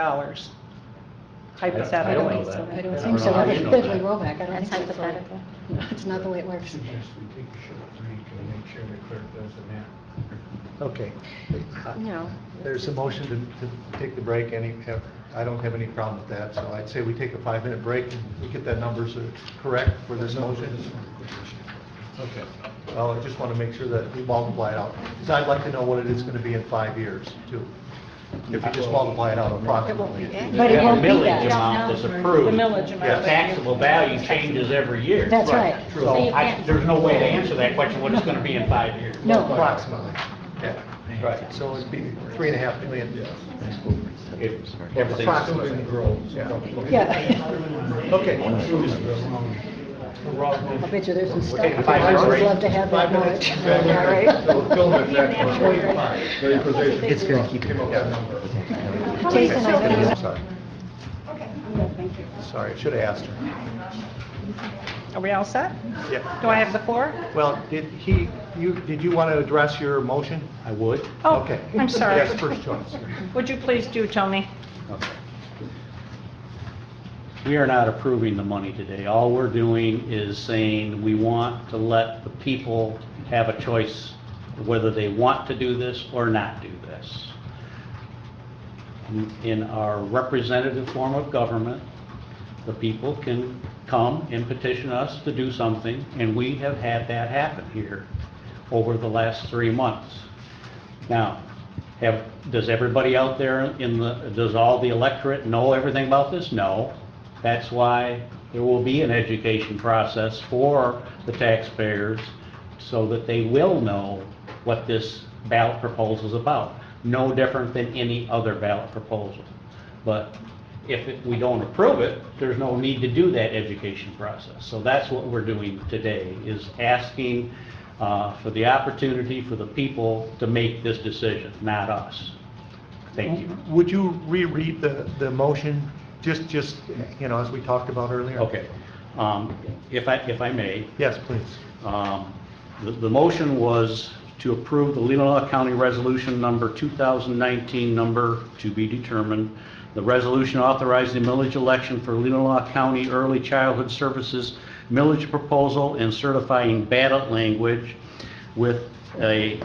Hypothetically. I don't know that. I don't I think don't so. know how you know that. Rollback, I don't That's think so. hypothetical. No, it's not the way it works. Yes, we take a short break and make sure the clerk does the math. Okay. No. There's a motion to take the break. I don't have any problem with that, so I'd say we take a 5-minute break and we get that numbers correct for this motion. Okay. Well, I just want to make sure that we multiply it out, because I'd like to know what it is going to be in 5 years, too. If you just multiply it out approximately. But it won't be The millage that. amount that's approved. The millage amount. The taxable value changes every year. That's right. So there's no way to answer that question, what it's going to be in 5 years. No. Approximately. Yeah, right. So it'd be 3.5 million. If everything Approximately. grows. Yeah. Okay. I bet you there's some stuff. taking a I 5-minute would break. love to have that 5 minutes. knowledge. Yeah, right? It's going to keep it. Jason, I know. Sorry. Thank you. Sorry, I should have asked her. Are we all set? Yeah. Do I have the floor? Well, did you want to address your motion? I would. Oh, Okay. I'm sorry. That's first choice. Would you please do, Tony? Okay. We are not approving the money today. All we're doing is saying we want to let the people have a choice whether they want to do this or not do this. In our representative form of government, the people can come and petition us to do something, and we have had that happen here over the last 3 months. Now, does everybody out there does all the electorate know everything about this? No. That's why there will be an education process for the taxpayers so that they will know what this ballot proposal is about. No different than any other ballot proposal. But if we don't approve it, there's no need to do that education process. So that's what we're doing today, is asking for the opportunity for the people to make this decision, not us. Thank you. Would you reread the motion, just as we talked about earlier? Okay. If I may. Yes, please. The motion was to approve the Leelanau County Resolution number 2019 number to be determined. The resolution authorized the millage election for Leelanau County Early Childhood Services millage proposal and certifying ballot language with a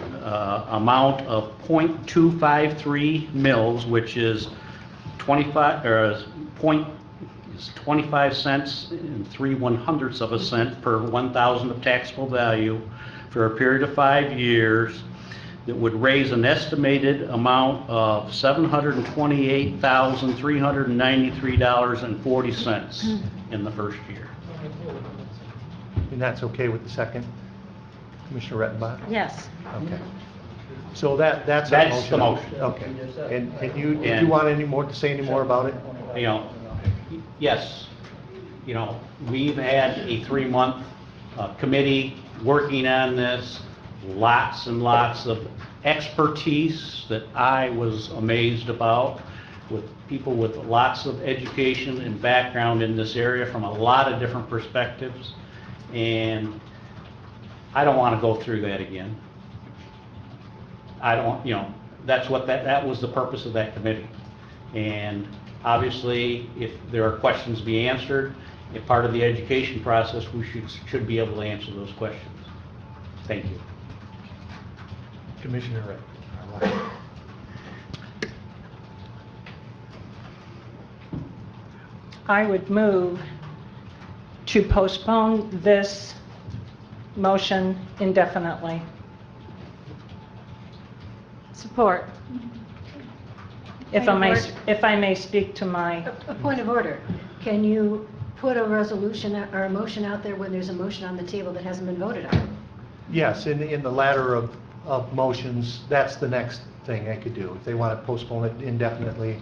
amount of 0.253 mils, which is 25 cents and 3/100ths of a cent per 1,000 of taxable value for a period of 5 years, that would raise an estimated amount of $728,393.40 in the first year. And that's okay with the second, Commissioner Rettenbach? Yes. Okay. So that's the motion. Okay. And do you want to say any more about it? Yes. We've had a 3-month committee working on this, lots and lots of expertise that I was amazed about, with people with lots of education and background in this area from a lot of different perspectives. And I don't want to go through that again. I don't, that was the purpose of that committee. And obviously, if there are questions to be answered, if part of the education process, we should be able to answer those questions. Thank you. Commissioner Wright. I would move to postpone this motion indefinitely. Support. If I may speak to my... A point of order. Can you put a resolution or a motion out there when there's a motion on the table that hasn't been voted on? Yes, in the ladder of motions, that's the next thing they could do. If they want to postpone it indefinitely,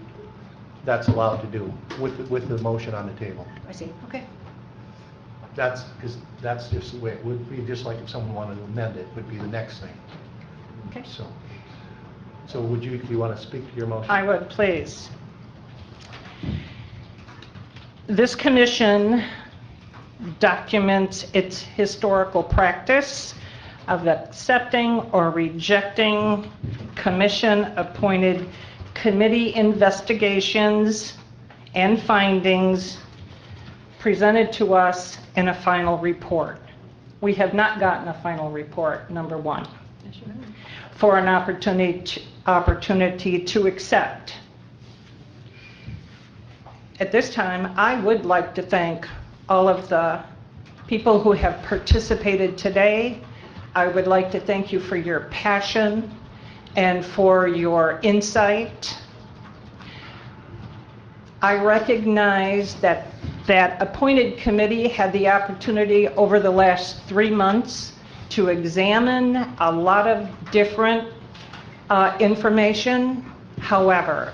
that's allowed to do with the motion on the table. I see. Okay. That's just the way it would be, just like if someone wanted to amend it, would be the next thing. Okay. So do you want to speak to your motion? I would, please. This commission documents its historical practice of accepting or rejecting commission-appointed committee investigations and findings presented to us in a final report. We have not gotten a final report, number one, for an opportunity to accept. At this time, I would like to thank all of the people who have participated today. I would like to thank you for your passion and for your insight. I recognize that appointed committee had the opportunity over the last 3 months to examine a lot of different information. However,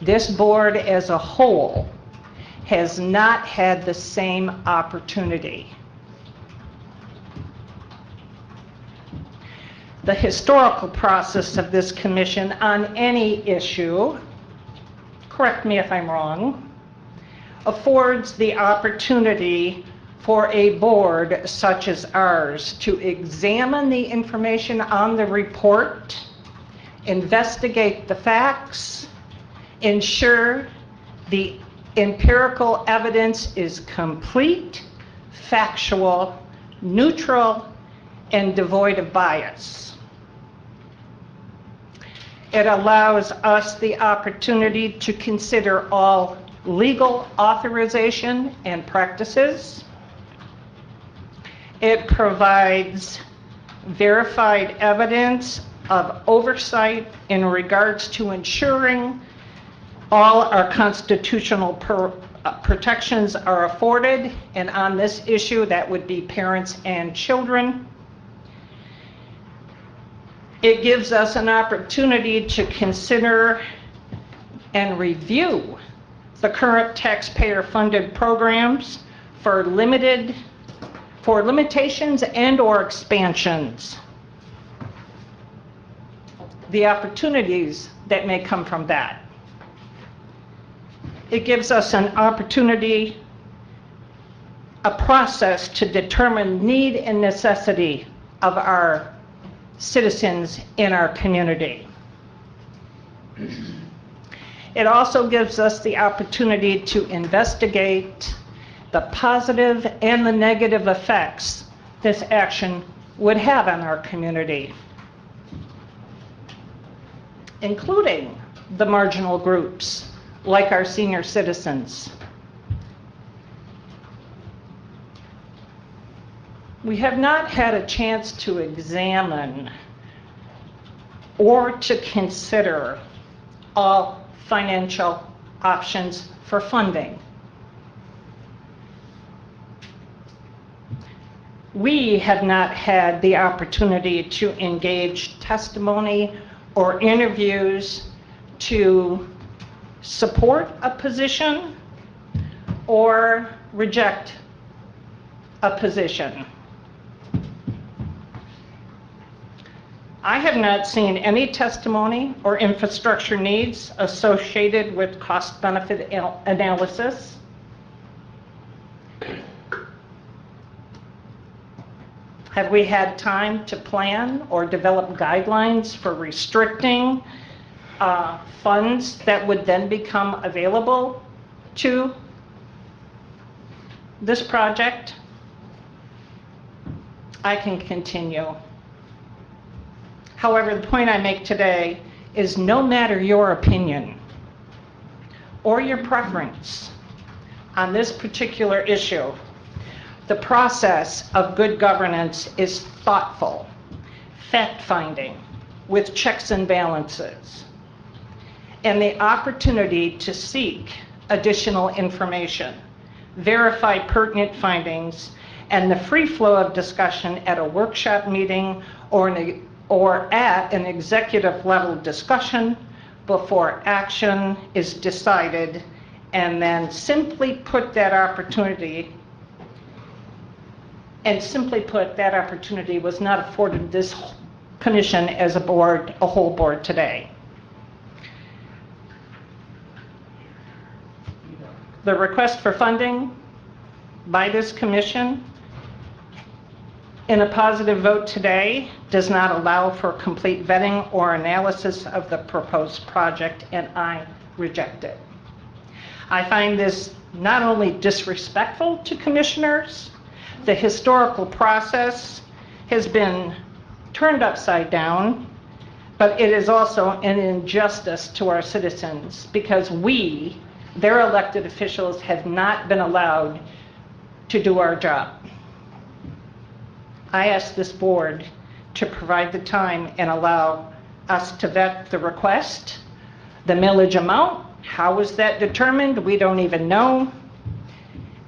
this board as a whole has not had the same opportunity. The historical process of this commission on any issue, correct me if I'm wrong, affords the opportunity for a board such as ours to examine the information on the report, investigate the facts, ensure the empirical evidence is complete, factual, neutral, and devoid of bias. It allows us the opportunity to consider all legal authorization and practices. It provides verified evidence of oversight in regards to ensuring all our constitutional protections are afforded, and on this issue, that would be parents and children. It gives us an opportunity to consider and review the current taxpayer-funded programs for limitations and/or expansions. The opportunities that may come from that. It gives us an opportunity, a process to determine need and necessity of our citizens in our community. It also gives us the opportunity to investigate the positive and the negative effects this action would have on our community, including the marginal groups, like our senior citizens. We have not had a chance to examine or to consider all financial options for funding. We have not had the opportunity to engage testimony or interviews to support a position or reject a position. I have not seen any testimony or infrastructure needs associated with cost-benefit analysis. Have we had time to plan or develop guidelines for restricting funds that would then become available to this project? I can continue. However, the point I make today is no matter your opinion or your preference on this particular issue, the process of good governance is thoughtful, fact-finding, with checks and balances, and the opportunity to seek additional information, verify pertinent findings, and the free flow of discussion at a workshop meeting or at an executive level discussion before action is decided, and then simply put that opportunity was not afforded this commission as a board, a whole board today. The request for funding by this commission in a positive vote today does not allow for complete vetting or analysis of the proposed project, and I reject it. I find this not only disrespectful to commissioners, the historical process has been turned upside down, but it is also an injustice to our citizens because we, their elected officials, have not been allowed to do our job. I ask this board to provide the time and allow us to vet the request, the millage amount, how is that determined? We don't even know,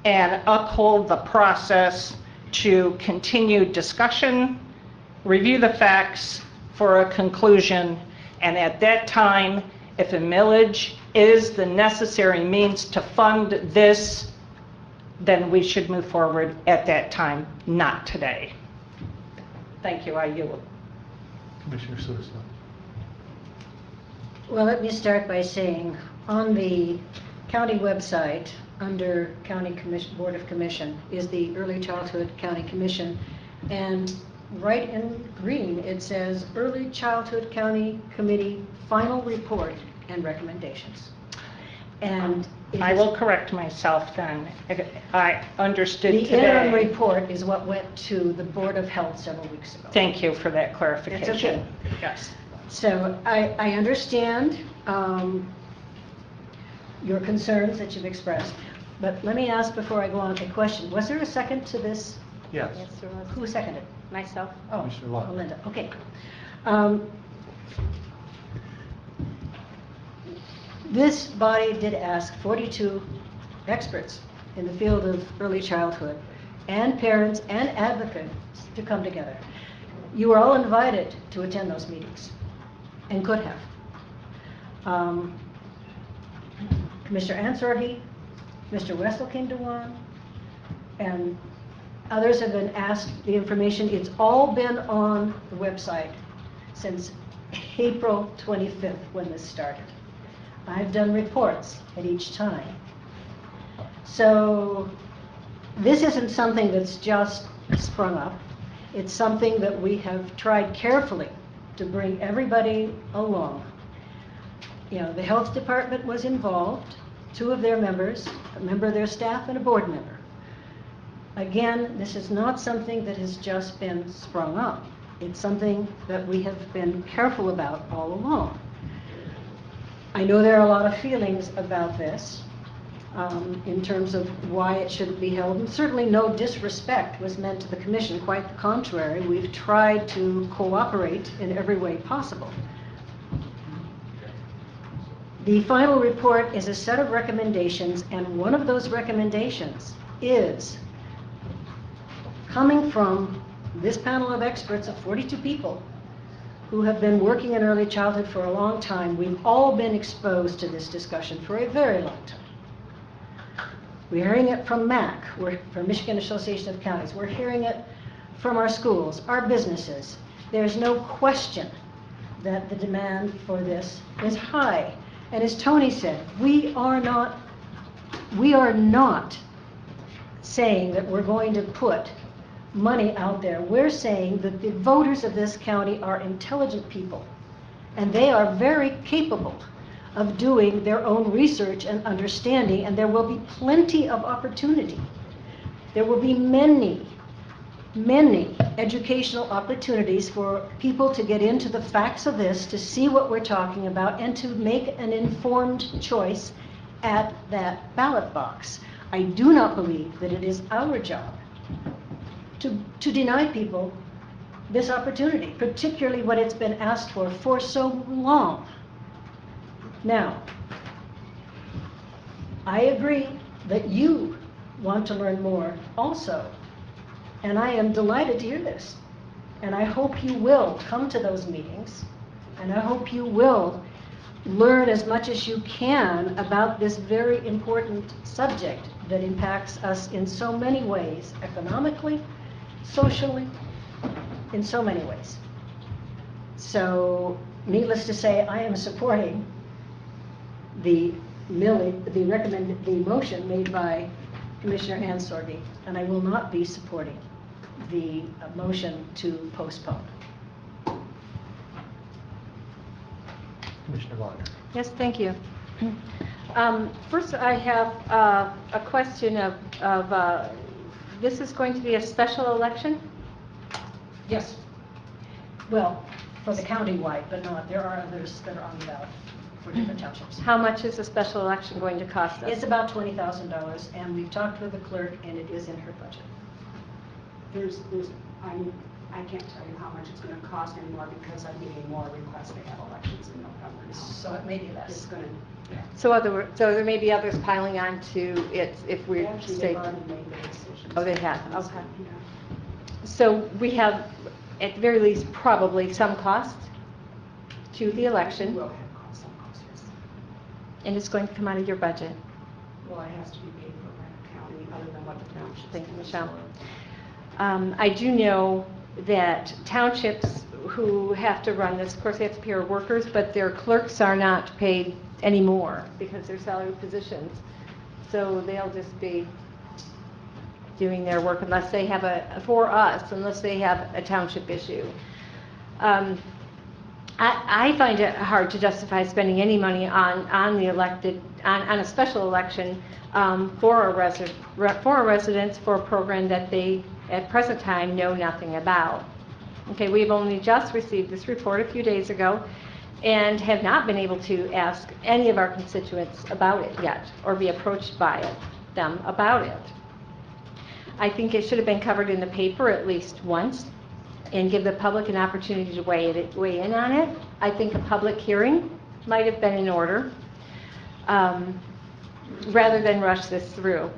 and uphold the process to continue discussion, review the facts for a conclusion, and at that time, if a millage is the necessary means to fund this, then we should move forward at that time, not today. Thank you, I yield. Commissioner Sutislo. Well, let me start by saying on the county website, under County Commission, Board of Commission, is the Early Childhood County Commission. And right in green, it says Early Childhood County Committee Final Report and Recommendations. And I will correct myself then. I understood The interim today. report is what went to the Board of Health several weeks ago. Thank you for that clarification. It's okay. Yes. So I understand your concerns that you've expressed, but let me ask before I go on a question. Was there a second to this? Yes. Yes, there was. Who seconded? Myself. Oh, Commissioner Lott. Melinda, okay. This body did ask 42 experts in the field of early childhood and parents and advocates to come together. You were all invited to attend those meetings and could have. Commissioner Answorthy, Mr. Wessel came to one, and others have been asked the information. It's all been on the website since April 25th when this started. I've done reports at each time. So this isn't something that's just sprung up. It's something that we have tried carefully to bring everybody along. You know, the health department was involved, 2 of their members, a member of their staff and a board member. Again, this is not something that has just been sprung up. It's something that we have been careful about all along. I know there are a lot of feelings about this in terms of why it shouldn't be held, and certainly no disrespect was meant to the commission. Quite the contrary, we've tried to cooperate in every way possible. The final report is a set of recommendations, and one of those recommendations is coming from this panel of experts of 42 people who have been working in early childhood for a long time. We've all been exposed to this discussion for a very long time. We're hearing it from MAC, from Michigan Association of Counties. We're hearing it from our schools, our businesses. There's no question that the demand for this is high. And as Tony said, we are not saying that we're going to put money out there. We're saying that the voters of this county are intelligent people, and they are very capable of doing their own research and understanding, and there will be plenty of opportunity. There will be many educational opportunities for people to get into the facts of this, to see what we're talking about, and to make an informed choice at that ballot box. I do not believe that it is our job to deny people this opportunity, particularly when it's been asked for so long. Now, I agree that you want to learn more also, and I am delighted to hear this. And I hope you will come to those meetings, and I hope you will learn as much as you can about this very important subject that impacts us in so many ways, economically, socially, in so many ways. So, needless to say, I am supporting the motion made by Commissioner Answorthy, and I will not be supporting the motion to postpone. Commissioner Lott. Yes, thank you. First, I have a question of this is going to be a special election? Yes. Well, for the county-wide, but not, there are others that are on the ballot for different townships. How much is a special election going to cost us? It's about $20,000, and we've talked with the clerk, and it is in her budget. I can't tell you how much it's going to cost anymore because I'm getting more requests to have elections in November now. So it may be less. It's going to, yeah. So there may be others piling on to it if we Actually, stay. they've already made their decisions. Oh, they have, okay. Yeah. So we have, at the very least, probably some cost to the election. Will have some cost, yes. And it's going to come out of your budget. Well, it has to be paid for by the county other than what the township. Thank you, Michelle. I do know that townships who have to run this, of course, they have to pay our workers, but their clerks are not paid anymore because they're salary positions. So they'll just be doing their work unless they have unless they have a township issue. I find it hard to justify spending any money on the elected on a special election for our residents for a program that they, at present time, know nothing about. Okay, we've only just received this report a few days ago and have not been able to ask any of our constituents about it yet or be approached by them about it. I think it should have been covered in the paper at least once and give the public an opportunity to weigh in on it. I think a public hearing might have been in order rather than rush this through.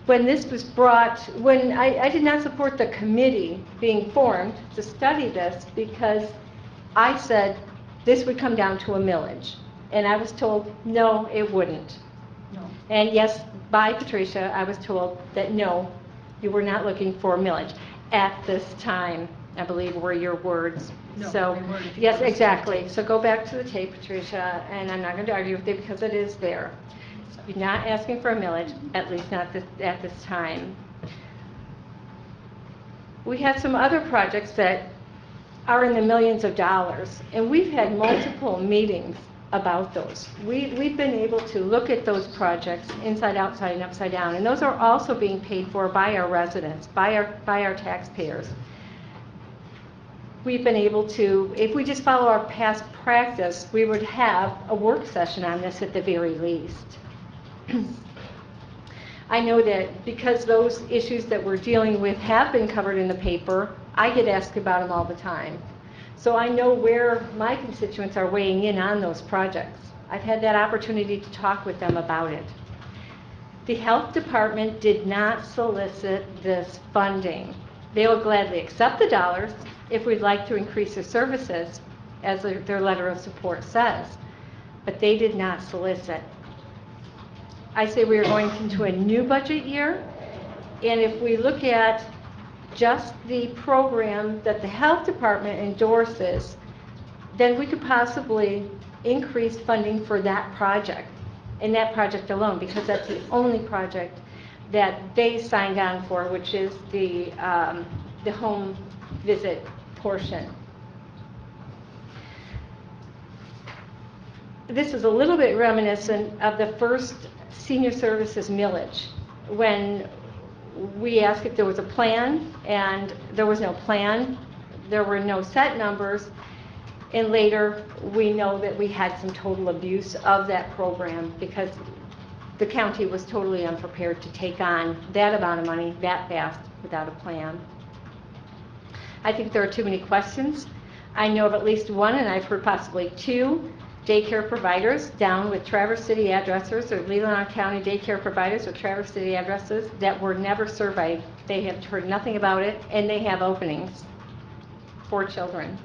When this was brought, when I did not support the committee being formed to study this because I said this would come down to a millage. And I was told, no, it wouldn't. No. And yes, by Patricia, I was told that no, you were not looking for a millage. At this time, I believe were your words. No, so, they weren't. yes, exactly. So go back to the tape, Patricia, and I'm not going to argue with you because it is there. So you're not asking for a millage, at least not at this time. We have some other projects that are in the millions of dollars, and we've had multiple meetings about those. We've been able to look at those projects inside, outside, and upside down, and those are also being paid for by our residents, by our taxpayers. We've been able to, if we just follow our past practice, we would have a work session on this at the very least. I know that because those issues that we're dealing with have been covered in the paper, I get asked about them all the time. So I know where my constituents are weighing in on those projects. I've had that opportunity to talk with them about it. The health department did not solicit this funding. They will gladly accept the dollars if we'd like to increase their services, as their letter of support says, but they did not solicit. I say we are going into a new budget year, and if we look at just the program that the health department endorses, then we could possibly increase funding for that project, and that project alone, because that's the only project that they signed on for, which is the home visit portion. This is a little bit reminiscent of the first senior services millage, when we asked if there was a plan, and there was no plan. There were no set numbers, and later we know that we had some total abuse of that program because the county was totally unprepared to take on that amount of money that fast without a plan. I think there are too many questions. I know of at least one, and I've heard possibly two, daycare providers down with Traverse City addresses, or Leelanau County daycare providers with Traverse City addresses that were never surveyed. They have heard nothing about it, and they have openings for children.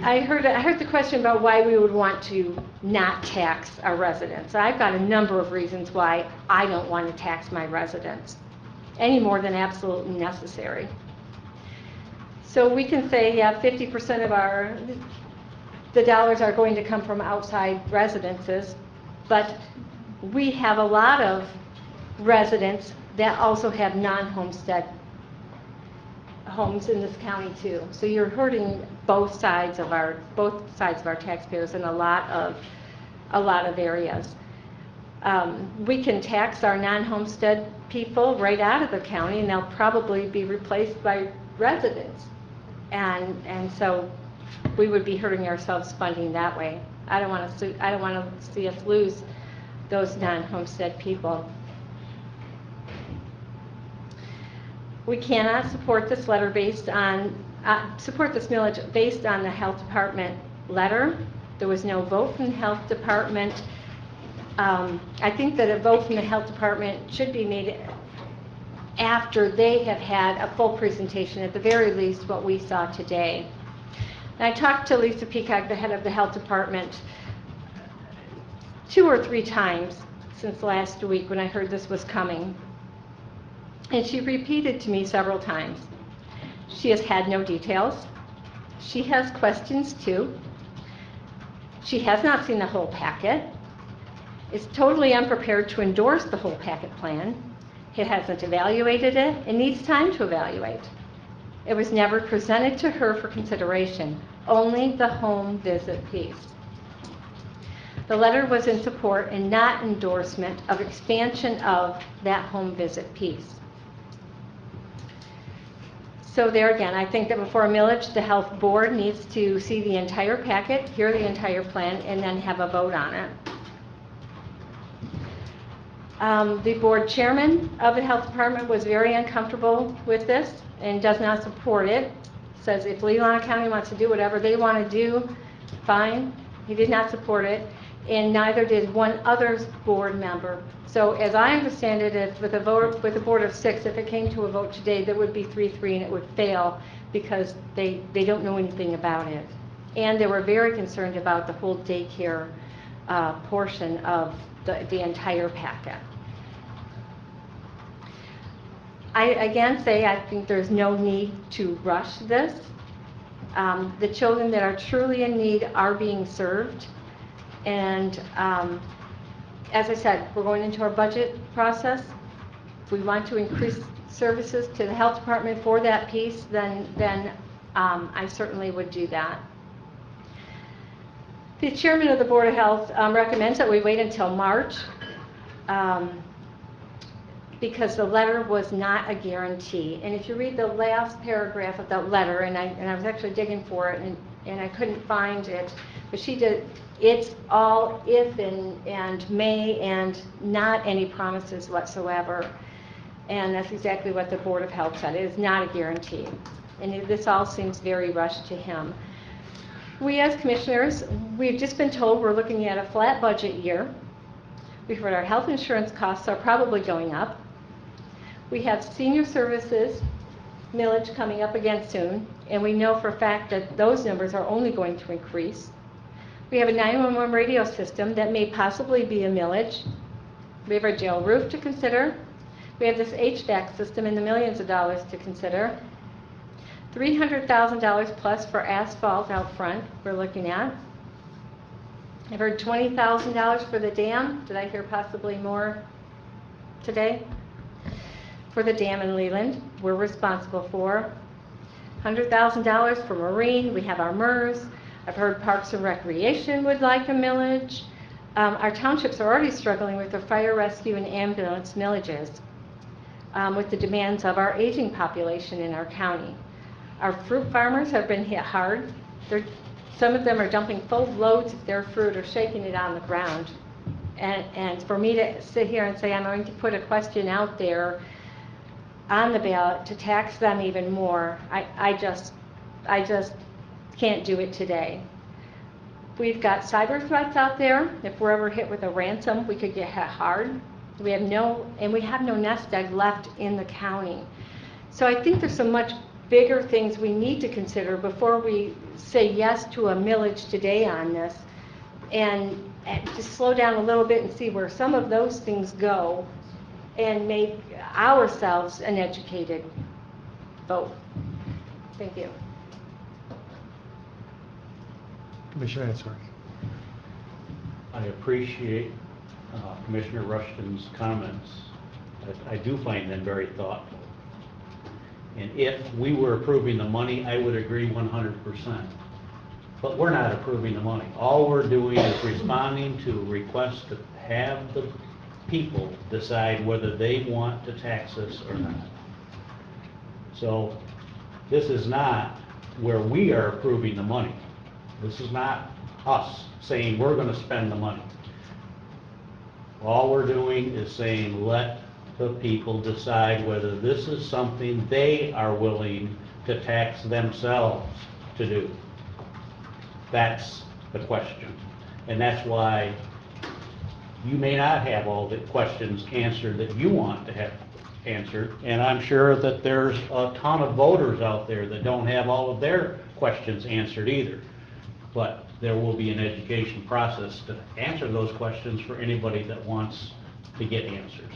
I heard the question about why we would want to not tax our residents. I've got a number of reasons why I don't want to tax my residents, any more than absolutely necessary. So we can say, yeah, 50% of the dollars are going to come from outside residences, but we have a lot of residents that also have non-homestead homes in this county too. So you're hurting both sides of our taxpayers in a lot of areas. We can tax our non-homestead people right out of the county, and they'll probably be replaced by residents. And so we would be hurting ourselves funding that way. I don't want to see us lose those non-homestead people. We cannot support this letter based on support this millage based on the health department letter. There was no vote from the health department. I think that a vote from the health department should be made after they have had a full presentation, at the very least what we saw today. And I talked to Lisa Peacock, the head of the health department, 2 or 3 times since last week when I heard this was coming. And she repeated to me several times, she has had no details. She has questions too. She has not seen the whole packet. Is totally unprepared to endorse the whole packet plan. It hasn't evaluated it. It needs time to evaluate. It was never presented to her for consideration. only the home visit piece. The letter was in support and not endorsement of expansion of that home visit piece. So there again, I think that before a millage, the health board needs to see the entire packet, hear the entire plan, and then have a vote on it. The board chairman of the health department was very uncomfortable with this and does not support it. Says if Leelanau County wants to do whatever they want to do, fine. He did not support it, and neither did one other board member. So as I understand it, if with a vote with a board of 6, if it came to a vote today, there would be 3-3 and it would fail because they don't know anything about it. And they were very concerned about the whole daycare portion of the entire packet. I again say I think there's no need to rush this. The children that are truly in need are being served. And as I said, we're going into our budget process. If we want to increase services to the health department for that piece, then I certainly would do that. The chairman of the Board of Health recommends that we wait until March because the letter was not a guarantee. And if you read the last paragraph of that letter, and I was actually digging for it and I couldn't find it, but she did, it's all if and may and not any promises whatsoever. And that's exactly what the Board of Health said. It is not a guarantee. And this all seems very rushed to him. We as commissioners, we've just been told we're looking at a flat budget year. We've heard our health insurance costs are probably going up. We have senior services millage coming up again soon, and we know for a fact that those numbers are only going to increase. We have a 911 radio system that may possibly be a millage. We have our jail roof to consider. We have this HVAC system in the millions of dollars to consider. $300,000 plus for asphalt out front we're looking at. I've heard $20,000 for the dam. Did I hear possibly more today? For the dam in Leland, we're responsible for. $100,000 for Marine. We have our MERS. I've heard Parks and Recreation would like a millage. Our townships are already struggling with their fire rescue and ambulance millages with the demands of our aging population in our county. Our fruit farmers have been hit hard. Some of them are dumping full loads of their fruit or shaking it on the ground. And for me to sit here and say I'm going to put a question out there on the ballot to tax them even more, I just can't do it today. We've got cyber threats out there. If we're ever hit with a ransom, we could get hit hard. We have no nest egg left in the county. So I think there's some much bigger things we need to consider before we say yes to a millage today on this, and just slow down a little bit and see where some of those things go and make ourselves an educated vote. Thank you. Commissioner Ansari. I appreciate Commissioner Rushton's comments. I do find them very thoughtful. And if we were approving the money, I would agree 100%. But we're not approving the money. All we're doing is responding to a request to have the people decide whether they want to tax us or not. So this is not where we are approving the money. This is not us saying we're going to spend the money. All we're doing is saying let the people decide whether this is something they are willing to tax themselves to do. That's the question. And that's why you may not have all the questions answered that you want to have answered. And I'm sure that there's a ton of voters out there that don't have all of their questions answered either. But there will be an education process to answer those questions for anybody that wants to get answers.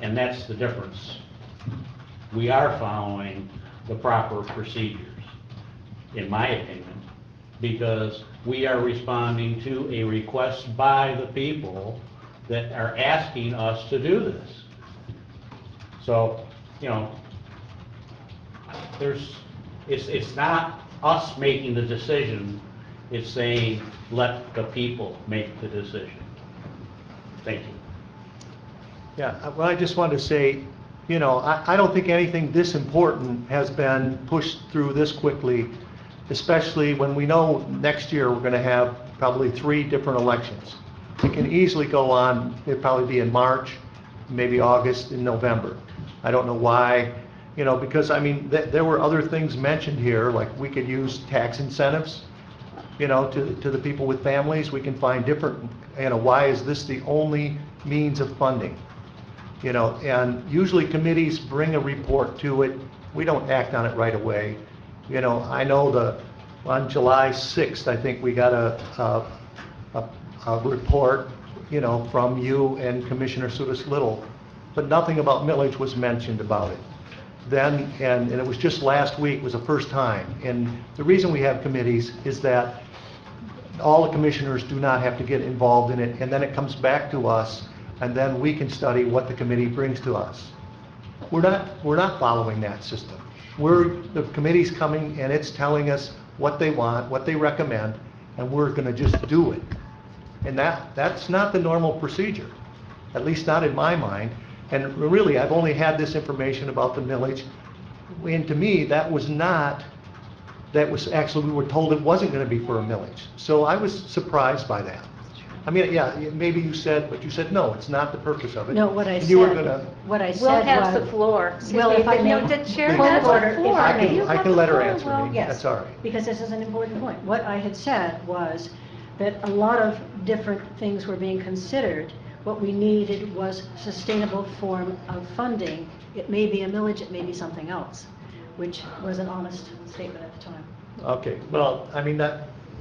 And that's the difference. We are following the proper procedures, in my opinion, because we are responding to a request by the people that are asking us to do this. So, you know, it's not us making the decision. It's saying, let the people make the decision. Thank you. Yeah, well, I just wanted to say, you know, I don't think anything this important has been pushed through this quickly, especially when we know next year we're going to have probably 3 different elections. It can easily go on, it'd probably be in March, maybe August and November. I don't know why, you know, because I mean, there were other things mentioned here, like we could use tax incentives, you know, to the people with families. We can find different, you know, why is this the only means of funding? You know, and usually committees bring a report to it. We don't act on it right away. You know, I know on July 6th, I think we got a report, you know, from you and Commissioner Sudas Little, but nothing about millage was mentioned about it. Then, and it was just last week was the first time. And the reason we have committees is that all the commissioners do not have to get involved in it, and then it comes back to us, and then we can study what the committee brings to us. We're not following that system. The committee's coming and it's telling us what they want, what they recommend, and we're going to just do it. And that's not the normal procedure, at least not in my mind. And really, I've only had this information about the millage, and to me, that was actually, we were told it wasn't going to be for a millage. So I was surprised by that. I mean, yeah, maybe you said, but you said, no, it's not the purpose of it. No, what I And said. you were gonna, What I said Will was. has the floor. Excuse Well, me, if I but may. no, did Sharon Point has of order, the if floor? I may. You I have can the let her floor, answer Will. me. Yes, That's all right. because this is an important point. What I had said was that a lot of different things were being considered. What we needed was sustainable form of funding. It may be a millage, it may be something else, which was an honest statement at the time. Okay, well, I mean,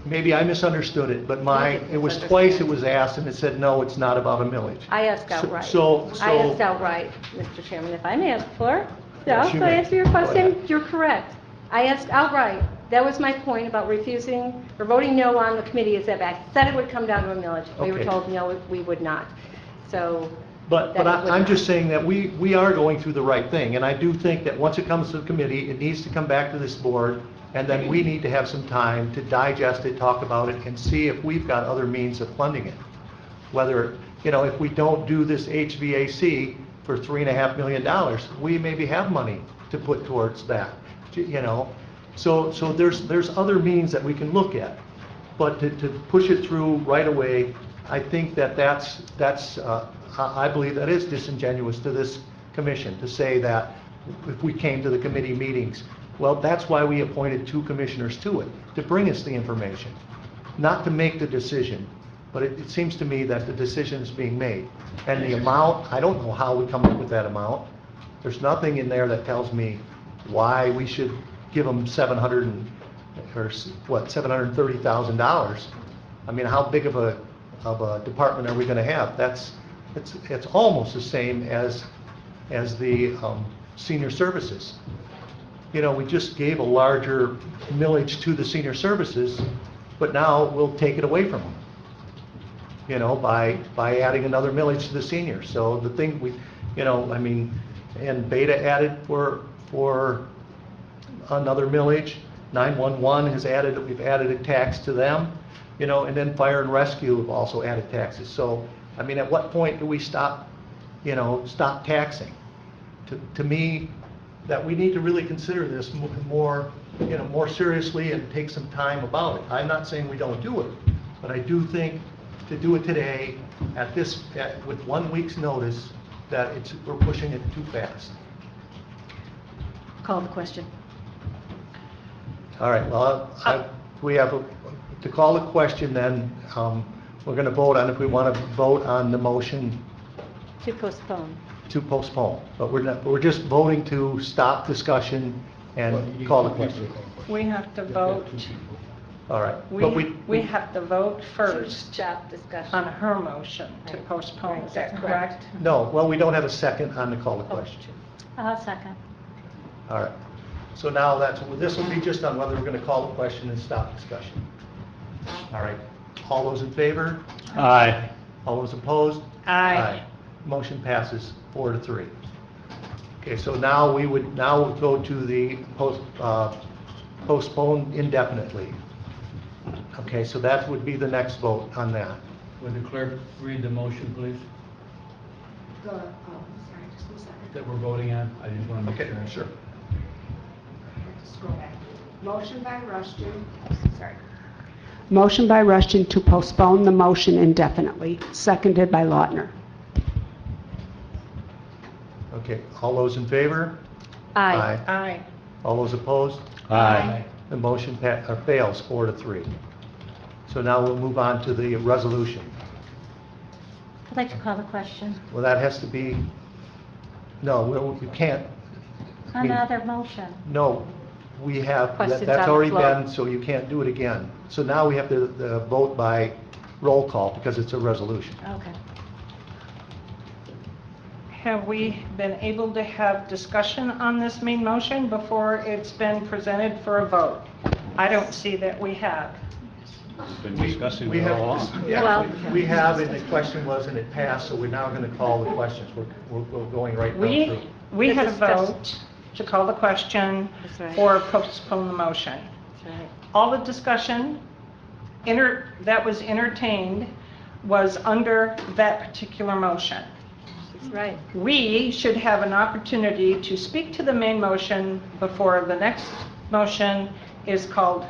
maybe I misunderstood it, but I it was misunderstood. twice it was asked, and it said, no, it's not about a millage. I asked So- outright. so- I asked outright, Mr. Chairman, if I may ask the floor? Yes, Yeah, you so I may. answer your Go question, ahead. you're correct. I asked outright. That was my point about refusing or voting no on the committee, is that I said it would come down to a millage. We were Okay. told, no, we would not. So. But that it would I'm not. just saying that we are going through the right thing, and I do think that once it comes to the committee, it needs to come back to this board, and then we need to have some time to digest it, talk about it, and see if we've got other means of funding it. Whether, you know, if we don't do this HVAC for $3.5 million, we maybe have money to put towards that, you know? So there's other means that we can look at, but to push it through right away, I think that's I believe that is disingenuous to this commission to say that if we came to the committee meetings. Well, that's why we appointed 2 commissioners to it, to bring us the information, not to make the decision. But it seems to me that the decision is being made. And the amount, I don't know how we come up with that amount. There's nothing in there that tells me why we should give them $730,000. I mean, how big of a department are we going to have? It's almost the same as the senior services. You know, we just gave a larger millage to the senior services, but now we'll take it away from them, you know, by adding another millage to the seniors. So the thing you know, I mean, and Beta added for another millage. 911 has added, we've added a tax to them, you know, and then fire and rescue have also added taxes. So, I mean, at what point do we stop taxing? To me, that we need to really consider this more seriously and take some time about it. I'm not saying we don't do it, but I do think to do it today with 1 week's notice, that we're pushing it too fast. Call the question. All right, well, we have to call the question, then we're going to vote on if we want to vote on the motion To postpone. to postpone. But we're just voting to stop discussion and call the question. We have to vote, All right. But we have to vote first Stop discussion. on her motion to postpone, is that correct? No, well, we don't have a second on the call the question. Second. All right. So now this will be just on whether we're going to call the question and stop discussion. All right. All those in favor? Aye. All those opposed? Aye. Motion passes 4-3. Okay, so now we'll go to the postpone indefinitely. Okay, so that would be the next vote on that. Would the clerk read the motion, please, Sorry, just a second. that we're voting on? I just want to make Okay, sure. sure. Scroll back. Motion by Rushton. Sorry. Motion by Rushton to postpone the motion indefinitely, seconded by Lautner. Okay, all those in favor? Aye. Aye. All those opposed? Aye. The motion fails 4-3. So now we'll move on to the resolution. I'd like to call the question. Well, that has to be, no, you can't. I mean, Another motion. No, we have, Questions that's on the already floor. been, so you can't do it again. So now we have to vote by roll call because it's a resolution. Okay. Have we been able to have discussion on this main motion before it's been presented for a vote? I don't see that we have. Been discussing We it have, all along. yeah, we have, and the question was, and it passed, so we're now going to call the questions. We're going right now through. We had a Discuss. vote to call the question That's right. or postpone the motion. That's right. All the discussion that was entertained was under that particular motion. That's right. We should have an opportunity to speak to the main motion before the next motion is called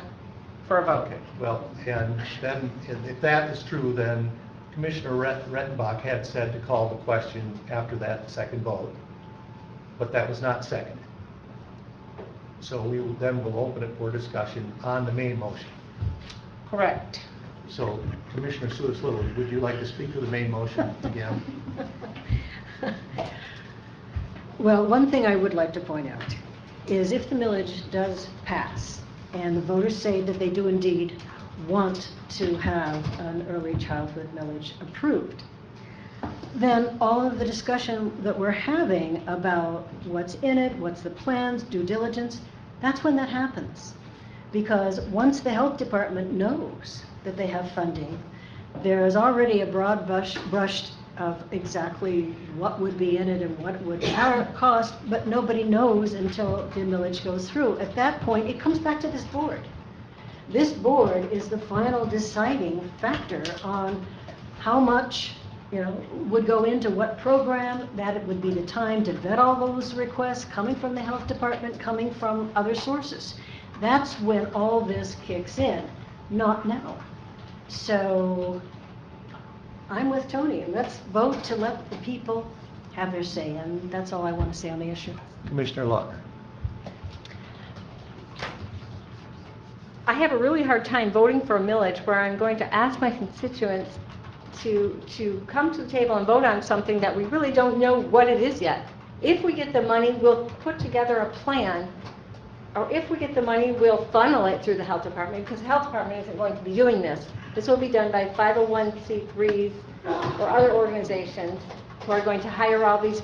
for a vote. Okay, well, and then if that is true, then Commissioner Rettenbach had said to call the question after that second vote, but that was not seconded. So then we'll open it for discussion on the main motion. Correct. So Commissioner Sulis Little, would you like to speak to the main motion again? Well, one thing I would like to point out is if the millage does pass, and the voters say that they do indeed want to have an early childhood millage approved, then all of the discussion that we're having about what's in it, what's the plans, due diligence, that's when that happens. Because once the health department knows that they have funding, there is already a broad brush of exactly what would be in it and what would cost, but nobody knows until the millage goes through. At that point, it comes back to this board. This board is the final deciding factor on how much, would go into what program, that it would be the time to vet all those requests coming from the health department, coming from other sources. That's when all this kicks in, not now. So I'm with Tony, and let's vote to let the people have their say, and that's all I want to say on the issue. Commissioner Lautner. I have a really hard time voting for a millage where I'm going to ask my constituents to come to the table and vote on something that we really don't know what it is yet. If we get the money, we'll put together a plan, or if we get the money, we'll funnel it through the health department, because the health department isn't going to be doing this. This will be done by 501c3s or other organizations who are going to hire all these.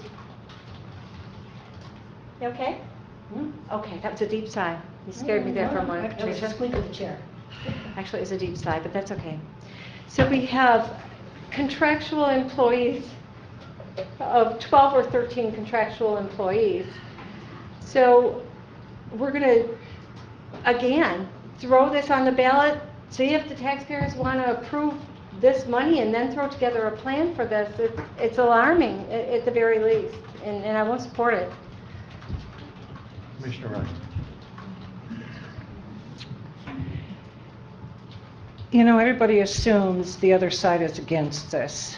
You okay? Okay, that was a deep sigh. You scared me there for a moment. I was just leaving the chair. Actually, it's a deep sigh, but that's okay. So we have contractual employees of 12 or 13 contractual employees. So we're going to, again, throw this on the ballot, see if the taxpayers want to approve this money, and then throw together a plan for this. It's alarming at the very least, and I won't support it. Commissioner Rushton. Everybody assumes the other side is against this,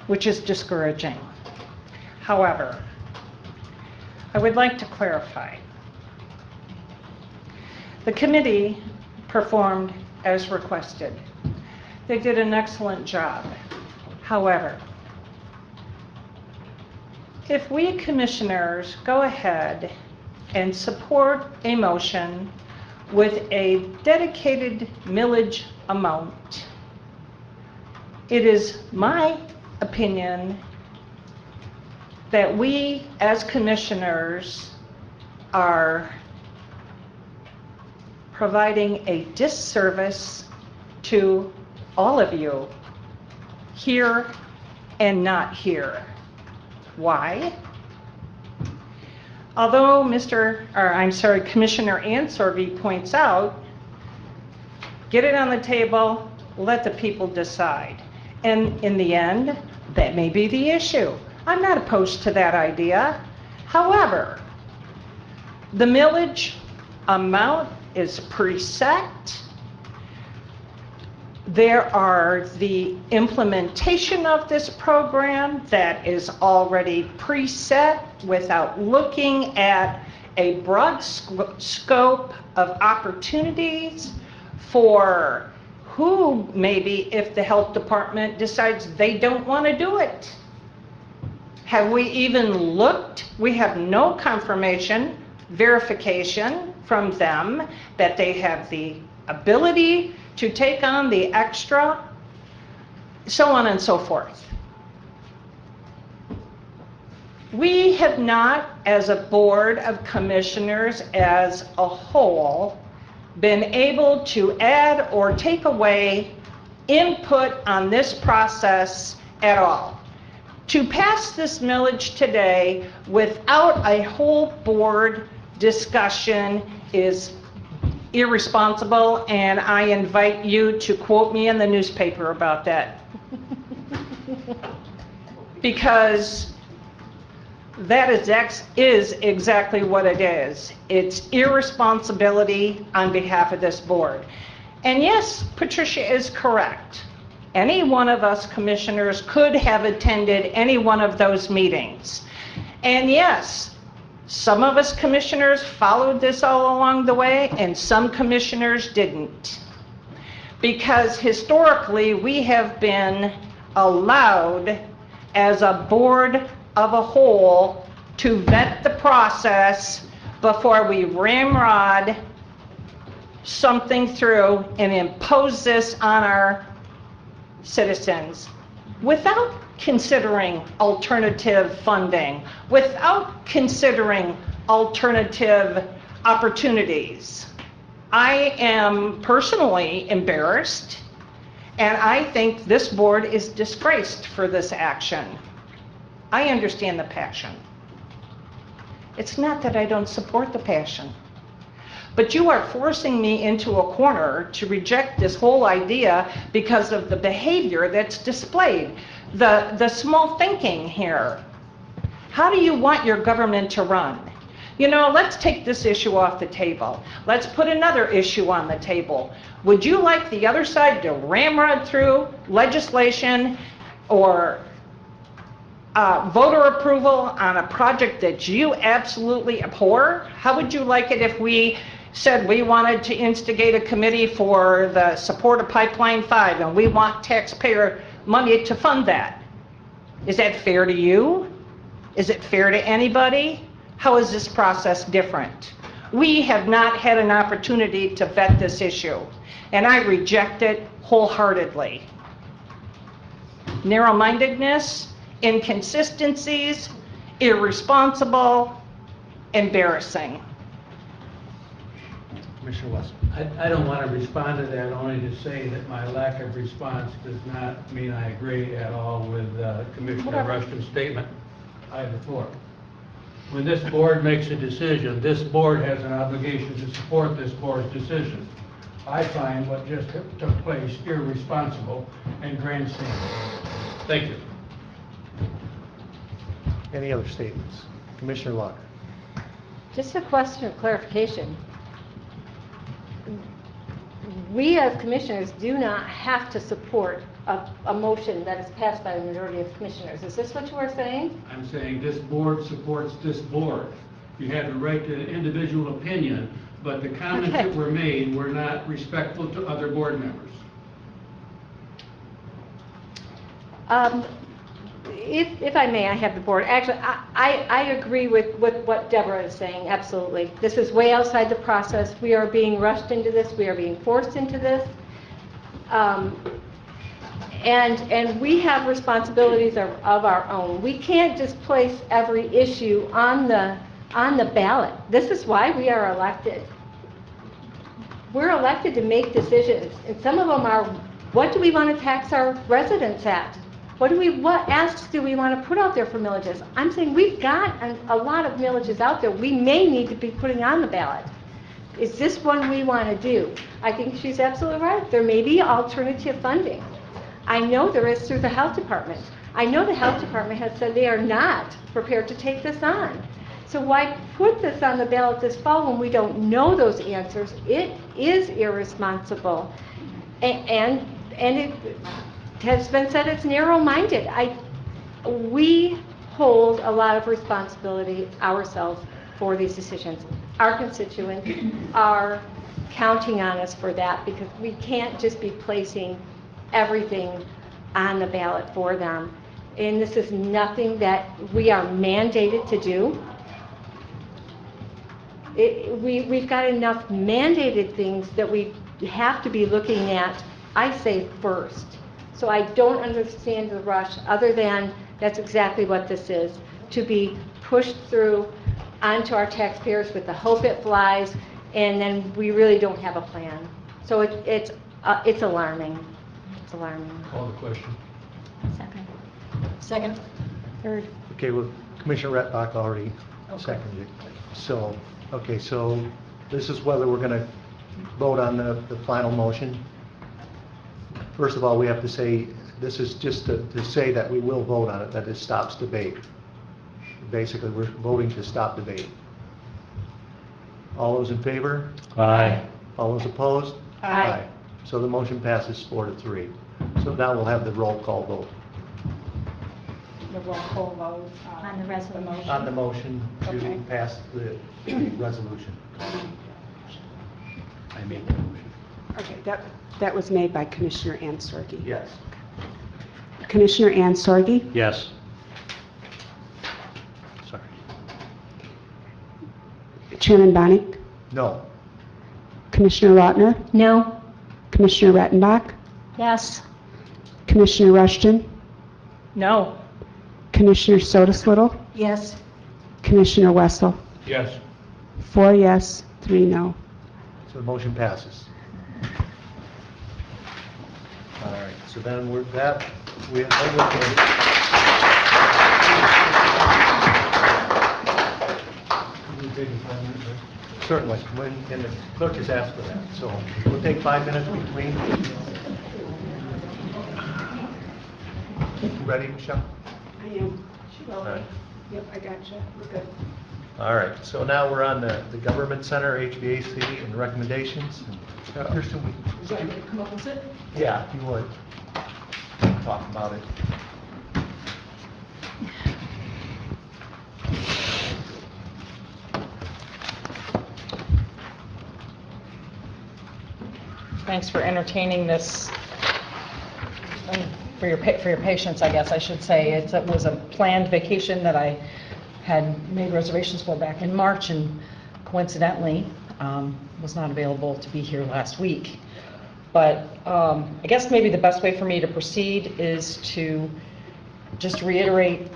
which is discouraging. However, I would like to clarify. The committee performed as requested. They did an excellent job. However, if we commissioners go ahead and support a motion with a dedicated millage amount, it is my opinion that we as commissioners are providing a disservice to all of you here and not here. Why? Although Commissioner Ansorgi points out, get it on the table, let the people decide. And in the end, that may be the issue. I'm not opposed to that idea. However, the millage amount is preset. There are the implementation of this program that is already preset without looking at a broad scope of opportunities for who maybe if the health department decides they don't want to do it. Have we even looked? We have no confirmation, verification from them that they have the ability to take on the extra, so on and so forth. We have not, as a board of commissioners as a whole, been able to add or take away input on this process at all. To pass this millage today without a whole board discussion is irresponsible, and I invite you to quote me in the newspaper about that. Because that is exactly what it is. It's irresponsibility on behalf of this board. And yes, Patricia is correct. Any one of us commissioners could have attended any one of those meetings. And yes, some of us commissioners followed this all along the way, and some commissioners didn't. Because historically, we have been allowed as a board of a whole to vet the process before we ramrod something through and impose this on our citizens without considering alternative funding, without considering alternative opportunities. I am personally embarrassed, and I think this board is disgraced for this action. I understand the passion. It's not that I don't support the passion, but you are forcing me into a corner to reject this whole idea because of the behavior that's displayed. The small thinking here. How do you want your government to run? You know, let's take this issue off the table. Let's put another issue on the table. Would you like the other side to ramrod through legislation or voter approval on a project that you absolutely abhor? How would you like it if we said we wanted to instigate a committee for the support of Pipeline 5 and we want taxpayer money to fund that? Is that fair to you? Is it fair to anybody? How is this process different? We have not had an opportunity to vet this issue, and I reject it wholeheartedly. Narrow-mindedness, inconsistencies, irresponsible, embarrassing. Commissioner West. I don't want to respond to that, only to say that my lack of response does not mean I agree at all with Commissioner Rushton's statement. I have the floor. When this board makes a decision, this board has an obligation to support this board's decision. I find what just took place irresponsible and grandstanding. Thank you. Any other statements? Commissioner Locker. Just a question of clarification. We as commissioners do not have to support a motion that is passed by a majority of commissioners. Is this what you are saying? I'm saying this board supports this board. You have the right to individual opinion, but the comments that were made were not respectful to other board members. If I may, I have the board. Actually, I agree with what Deborah is saying, absolutely. This is way outside the process. We are being rushed into this. We are being forced into this. And we have responsibilities of our own. We can't just place every issue on the ballot. This is why we are elected. We're elected to make decisions, and some of them are, what do we want to tax our residents at? What asks do we want to put out there for millages? I'm saying we've got a lot of millages out there we may need to be putting on the ballot. Is this one we want to do? I think she's absolutely right. There may be alternative funding. I know there is through the health department. I know the health department has said they are not prepared to take this on. So why put this on the ballot this fall when we don't know those answers? It is irresponsible. And it has been said it's narrow-minded. We hold a lot of responsibility ourselves for these decisions. Our constituents are counting on us for that because we can't just be placing everything on the ballot for them. And this is nothing that we are mandated to do. We've got enough mandated things that we have to be looking at, I say, first. So I don't understand the rush, other than that's exactly what this is, to be pushed through onto our taxpayers with the hope it flies, and then we really don't have a plan. So it's alarming. It's alarming. Call the question. Second. Third. Okay, well, Commissioner Rettbach already seconded it. So, okay, so this is whether we're going to vote on the final motion. First of all, we have to say, this is just to say that we will vote on it, that it stops debate. Basically, we're voting to stop debate. All those in favor? Aye. All those opposed? Aye. So the motion passes 4-3. So now we'll have the roll call vote. The roll call vote On the resolution. On the motion to Okay. pass the resolution. I made that motion. Okay, that was made by Commissioner Ansorgi. Yes. Commissioner Ansorgi, Yes. Sorry. Chairman Bonnick, No. Commissioner Lautner, No. Commissioner Rettenbach, Yes. Commissioner Rushton, No. Commissioner Sotis-Little, Yes. Commissioner Wessel. Yes. 4 yes, 3 no. So the motion passes. All right, so then we have certainly, and the clerk has asked for that, so we'll take 5 minutes between. You ready, Michelle? I am. All right. Yep, I got you. We're good. All right, so now we're on the Government Center, HVAC, and recommendations. Kirsten, Is that going to come up with it? yeah, if you would, talk about it. Thanks for entertaining this, for your patience, I guess I should say. It was a planned vacation that I had made reservations for back in March, and coincidentally was not available to be here last week. But I guess maybe the best way for me to proceed is to just reiterate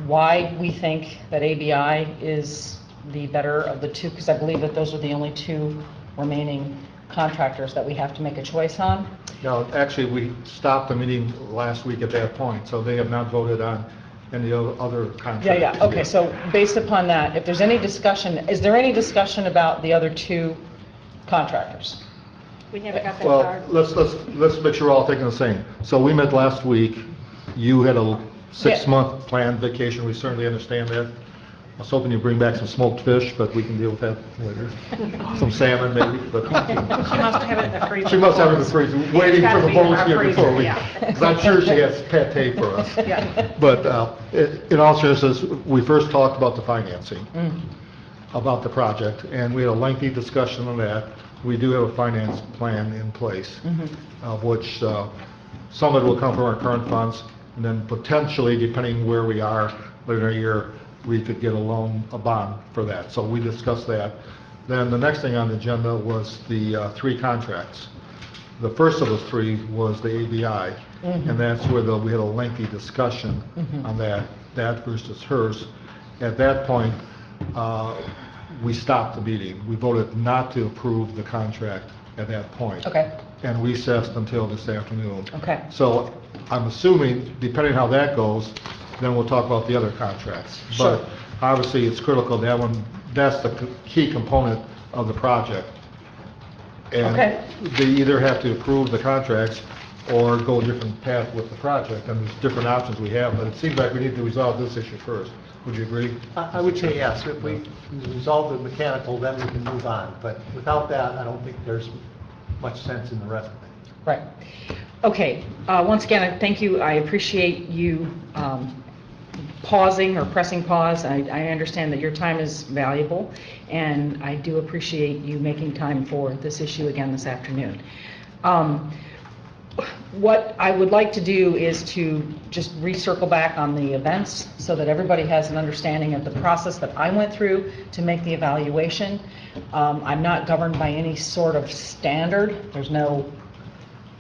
why we think that ABI is the better of the two, because I believe that those are the only two remaining contractors that we have to make a choice on. No, actually, we stopped the meeting last week at that point, so they have not voted on any other contractors. Yeah, okay, so based upon that, if there's any discussion, is there any discussion about the other two contractors? We never got that Well, far. let's make sure we're all thinking the same. So we met last week. You had a 6-month planned vacation. We certainly understand that. I was hoping you'd bring back some smoked fish, but we can deal with that later. Some salmon, maybe, but. She must have it in the freezer. She must have it in the freezer, waiting for the votes here before we, yeah. because I'm sure she has pate for us. Yeah. But in all seriousness, we first talked about the financing, about the project, and we had a lengthy discussion on that. We do have a finance plan in place, of which some of it will come from our current funds, and then potentially, depending where we are later in the year, we could get a bond for that. So we discussed that. Then the next thing on the agenda was the 3 contracts. The first of the 3 was the ABI, and that's where we had a lengthy discussion on that versus hers. At that point, we stopped the meeting. We voted not to approve the contract at that point. Okay. and recessed until this afternoon. Okay. So I'm assuming, depending how that goes, then we'll talk about the other contracts. Sure. But obviously, it's critical that one, that's the key component of the project. And Okay. they either have to approve the contracts or go a different path with the project, and there's different options we have, but it seems like we need to resolve this issue first. Would you agree? I would say yes. If we resolve the mechanical, then we can move on. But without that, I don't think there's much sense in the rest of it. Right. Okay, once again, I thank you. I appreciate you pausing or pressing pause. I understand that your time is valuable, and I do appreciate you making time for this issue again this afternoon. What I would like to do is to just recircle back on the events so that everybody has an understanding of the process that I went through to make the evaluation. I'm not governed by any sort of standard. There's no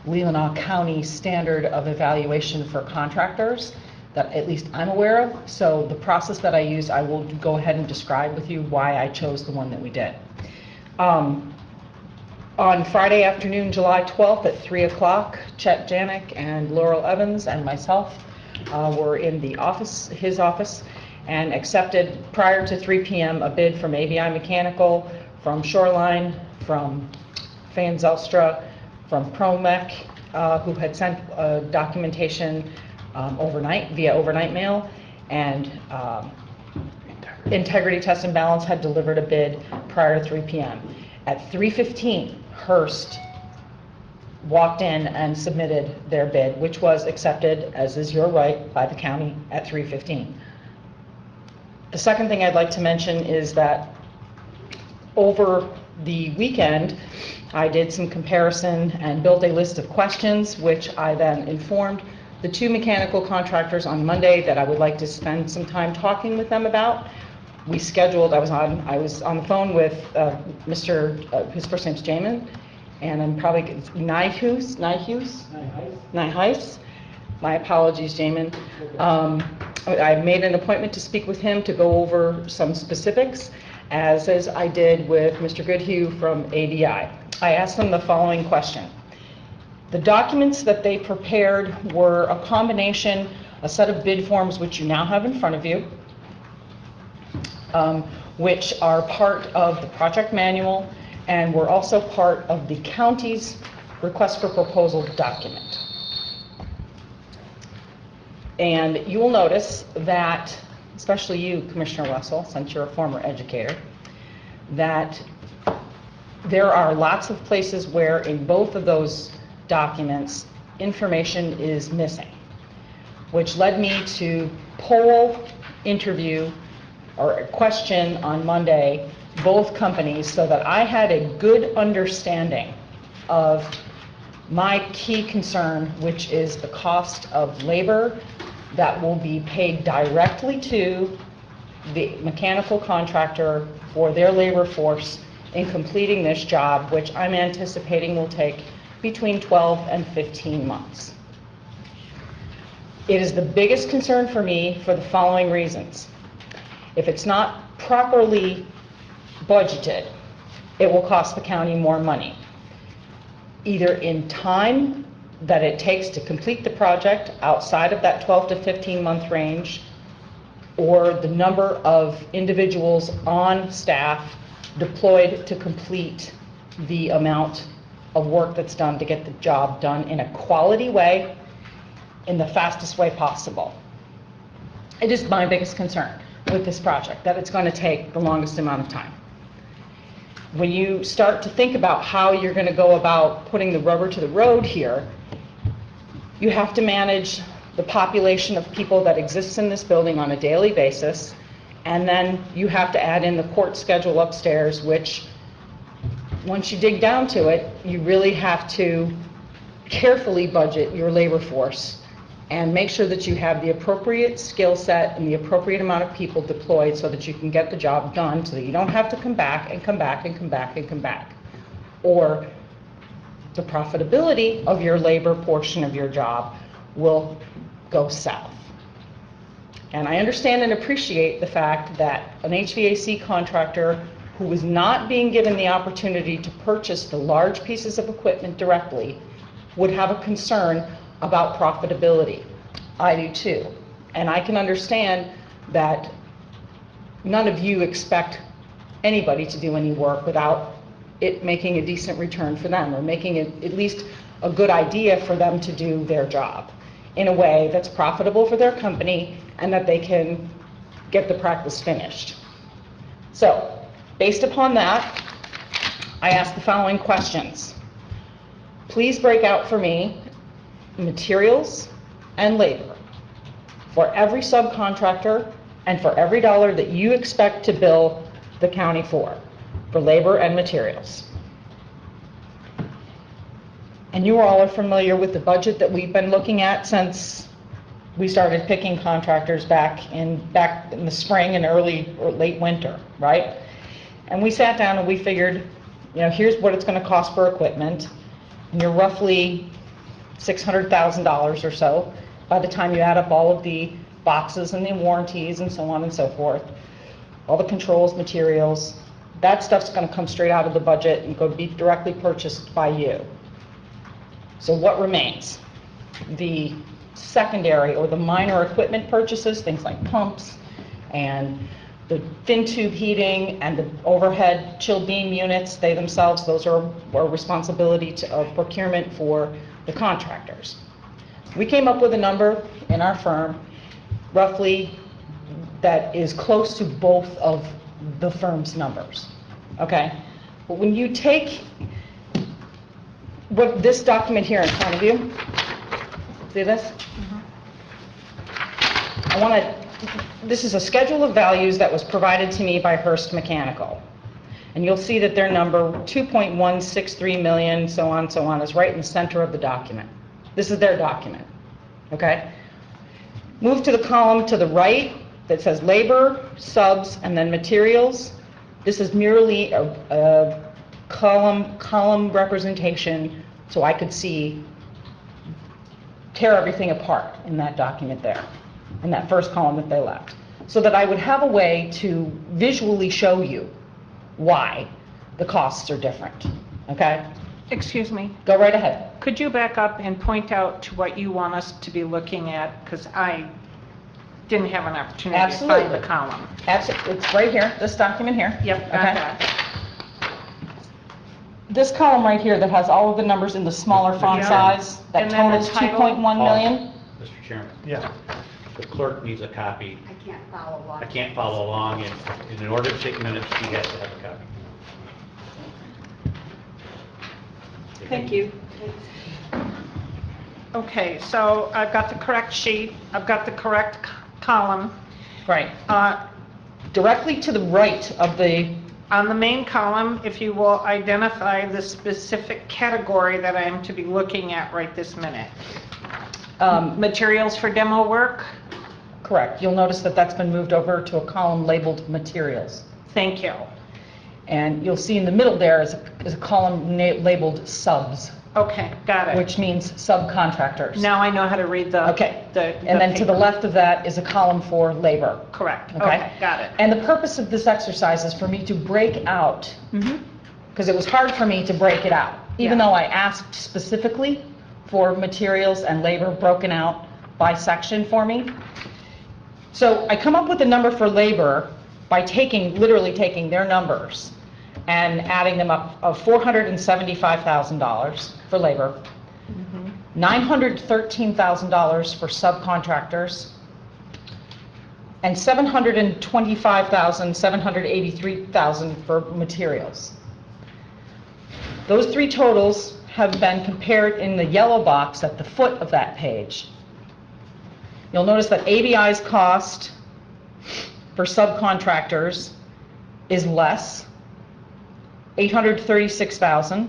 Leelanau County standard of evaluation for contractors that at least I'm aware of. So the process that I use, I will go ahead and describe with you why I chose the one that we did. On Friday afternoon, July 12th at 3 o'clock, Chet Janik and Laurel Evans and myself were in the office, his office, and accepted prior to 3 p.m. a bid from ABI Mechanical, from Shoreline, from Fan Zelstra, from Promec, who had sent documentation overnight, via overnight mail, and Integrity Test and Balance had delivered a bid prior to 3 p.m. At 3:15, Hearst walked in and submitted their bid, which was accepted, as is your right, by the county at 3:15. The second thing I'd like to mention is that over the weekend, I did some comparison and built a list of questions, which I then informed the two mechanical contractors on Monday that I would like to spend some time talking with them about. We scheduled, I was on the phone with his first name's Jamin, and I'm probably, Nyhuis? My apologies, Jamin. I made an appointment to speak with him to go over some specifics, as I did with Mr. Goodhue from ADI. I asked them the following question. The documents that they prepared were a combination, a set of bid forms which you now have in front of you, which are part of the project manual and were also part of the county's request for proposal document. And you will notice that, especially you, Commissioner Wessel, since you're a former educator, that there are lots of places where in both of those documents information is missing, which led me to interview or question on Monday both companies so that I had a good understanding of my key concern, which is the cost of labor that will be paid directly to the mechanical contractor for their labor force in completing this job, which I'm anticipating will take between 12 and 15 months. It is the biggest concern for me for the following reasons. If it's not properly budgeted, it will cost the county more money, either in time that it takes to complete the project outside of that 12 to 15 month range, or the number of individuals on staff deployed to complete the amount of work that's done to get the job done in a quality way, in the fastest way possible. It is my biggest concern with this project, that it's going to take the longest amount of time. When you start to think about how you're going to go about putting the rubber to the road here, you have to manage the population of people that exists in this building on a daily basis, and then you have to add in the court schedule upstairs, which once you dig down to it, you really have to carefully budget your labor force and make sure that you have the appropriate skill set and the appropriate amount of people deployed so that you can get the job done, so that you don't have to come back and come back and come back and come back. Or the profitability of your labor portion of your job will go south. And I understand and appreciate the fact that an HVAC contractor who is not being given the opportunity to purchase the large pieces of equipment directly would have a concern about profitability. I do too. And I can understand that none of you expect anybody to do any work without it making a decent return for them, or making it at least a good idea for them to do their job in a way that's profitable for their company and that they can get the practice finished. So, based upon that, I ask the following questions. Please break out for me materials and labor for every subcontractor and for every dollar that you expect to bill the county for labor and materials. And you all are familiar with the budget that we've been looking at since we started picking contractors back in the spring and early or late winter, right? And we sat down and we figured, here's what it's going to cost for equipment, and you're roughly $600,000 or so by the time you add up all of the boxes and the warranties and so on and so forth, all the controls, materials. That stuff's going to come straight out of the budget and go be directly purchased by you. So what remains? The secondary or the minor equipment purchases, things like pumps and the thin tube heating and the overhead chill beam units, they themselves, those are a responsibility of procurement for the contractors. We came up with a number in our firm, roughly, that is close to both of the firm's numbers, okay? But when you take what this document here in front of you, see this? This is a schedule of values that was provided to me by Hearst Mechanical. And you'll see that their number, 2.163 million, so on, is right in the center of the document. This is their document, okay? Move to the column to the right that says labor, subs, and then materials. This is merely a column representation so I could tear everything apart in that document there, in that first column that they left, so that I would have a way to visually show you why the costs are different, okay? Excuse me? Go right ahead. Could you back up and point out to what you want us to be looking at? Because I didn't have an opportunity to find the column. Absolutely. It's right here, this document here. Yep, got that. This column right here that has all of the numbers in the smaller font size, that And then the totals title? 2.1 million. Mr. Chairman. Yeah. The clerk needs a copy. I can't follow along. I can't follow along, and in order to take minutes, she has to have a copy. Thank you. Okay, so I've got the correct sheet, I've got the correct column. Right. Directly to the right of the... On the main column, if you will identify the specific category that I am to be looking at right this minute. Materials for demo work? Correct. You'll notice that that's been moved over to a column labeled materials. Thank you. And you'll see in the middle there is a column labeled subs. Okay, got it. Which means subcontractors. Now I know how to read the... Okay. And then to the left of that is a column for labor. Correct. Okay, got it. And the purpose of this exercise is for me to break out, because it was hard for me to break it out, even though I asked specifically for materials and labor broken out by section for me. So I come up with a number for labor by literally taking their numbers and adding them up of $475,000 for labor, $913,000 for subcontractors, and $725,783 for materials. Those three totals have been compared in the yellow box at the foot of that page. You'll notice that ABI's cost for subcontractors is less, $836,000.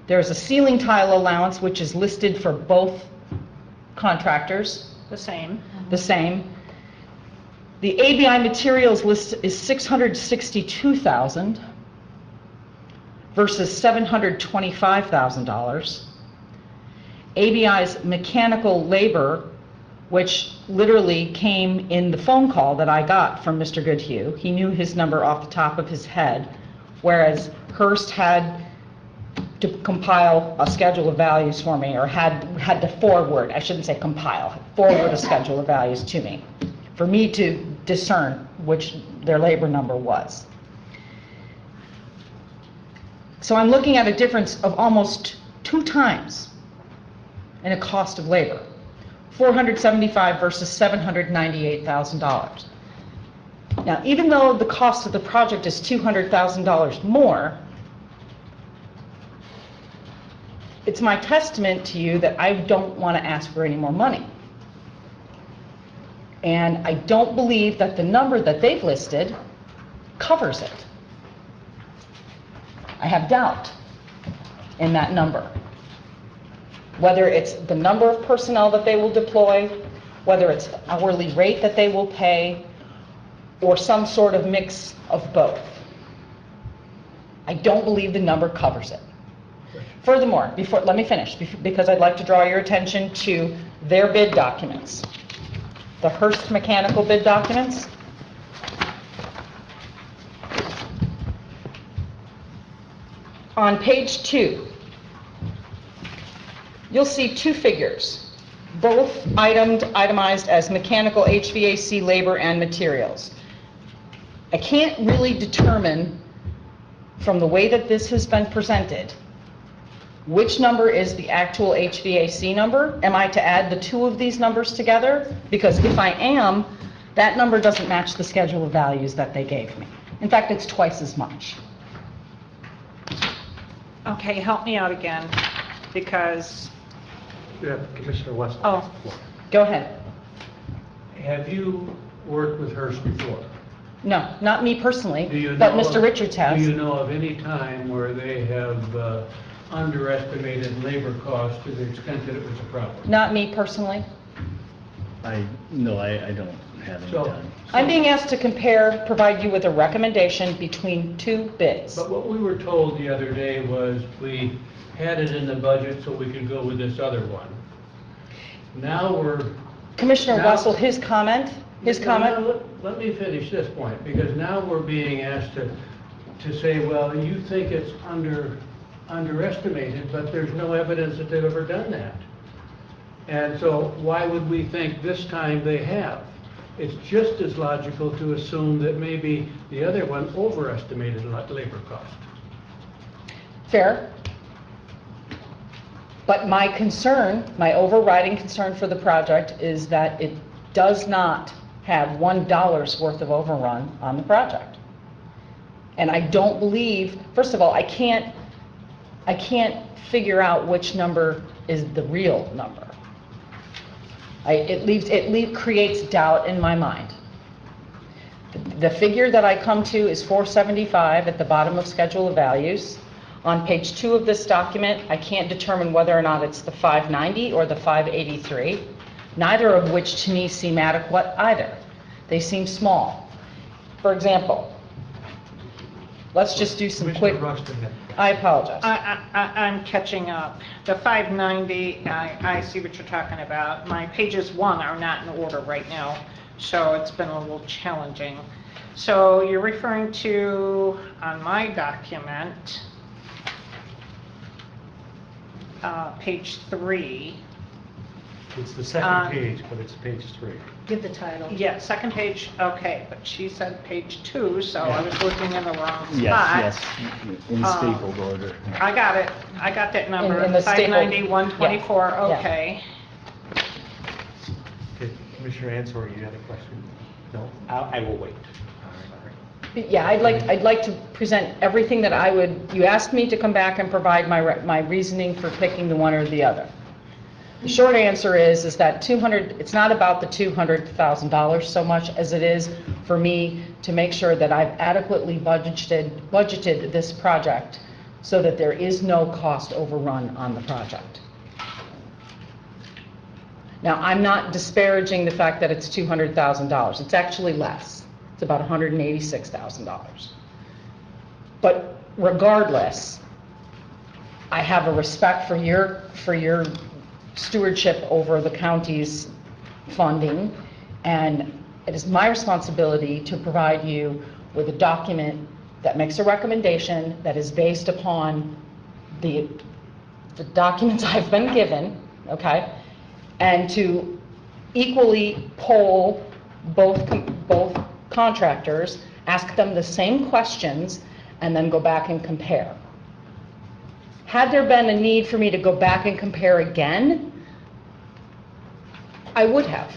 There's a ceiling tile allowance which is listed for both contractors. The same. The same. The ABI materials list is $662,000 versus $725,000. ABI's mechanical labor which literally came in the phone call that I got from Mr. Goodhue. He knew his number off the top of his head, whereas Hearst had to compile a schedule of values for me, or had to forward, I shouldn't say compile, forward a schedule of values to me, for me to discern which their labor number was. So I'm looking at a difference of almost 2 times in a cost of labor, $475,000 versus $798,000. Now, even though the cost of the project is $200,000 more, it's my testament to you that I don't want to ask for any more money. And I don't believe that the number that they've listed covers it. I have doubt in that number. Whether it's the number of personnel that they will deploy, whether it's hourly rate that they will pay, or some sort of mix of both. I don't believe the number covers it. Furthermore, let me finish, because I'd like to draw your attention to their bid documents. The Hearst Mechanical bid documents. On page 2, you'll see 2 figures, both itemized as mechanical HVAC labor and materials. I can't really determine from the way that this has been presented which number is the actual HVAC number. Am I to add the 2 of these numbers together? Because if I am, that number doesn't match the schedule of values that they gave me. In fact, it's twice as much. Okay, help me out again, because... Yeah, Commissioner West. Oh, go ahead. Have you worked with Hearst before? No, not me personally, Do you but know Mr. of- Richards has. Do you know of any time where they have underestimated labor costs to the extent that it was a problem? Not me personally. No, I don't have any time. I'm being asked to provide you with a recommendation between 2 bids. But what we were told the other day was we had it in the budget so we could go with this other one. Now we're... Commissioner now- Wessel, his comment? Let me finish this point, because now we're being asked to say, well, you think it's underestimated, but there's no evidence that they've ever done that. And so why would we think this time they have? It's just as logical to assume that maybe the other one overestimated labor cost. Fair. But my concern, my overriding concern for the project is that it does not have $1 worth of overrun on the project. And I don't believe, first of all, I can't figure out which number is the real number. It creates doubt in my mind. The figure that I come to is 475 at the bottom of schedule of values. On page 2 of this document, I can't determine whether or not it's the 590 or the 583, neither of which to me seem adequate either. They seem small. For example, let's just do some quick... I apologize. I'm catching up. The 590, I see what you're talking about. My pages 1 are not in order right now, so it's been a little challenging. So you're referring to, on my document, page 3. It's the second page, but it's page 3. Give the title. Yeah, second page, okay, but she said page 2, so I was looking in the wrong spot. Yes, in stapled order. I got it. I got that number. In the stapled- 590, 124, Yeah. okay. Okay, Commissioner Ansel, you had a question? No? I will wait. Yeah, I'd like to present everything that you asked me to come back and provide my reasoning for picking the one or the other. The short answer is that it's not about the $200,000 so much as it is for me to make sure that I've adequately budgeted this project so that there is no cost overrun on the project. Now, I'm not disparaging the fact that it's $200,000. It's actually less. It's about $186,000. But regardless, I have a respect for your stewardship over the county's funding, and it is my responsibility to provide you with a document that makes a recommendation that is based upon the documents I've been given, okay? And to equally poll both contractors, ask them the same questions, and then go back and compare. Had there been a need for me to go back and compare again, I would have.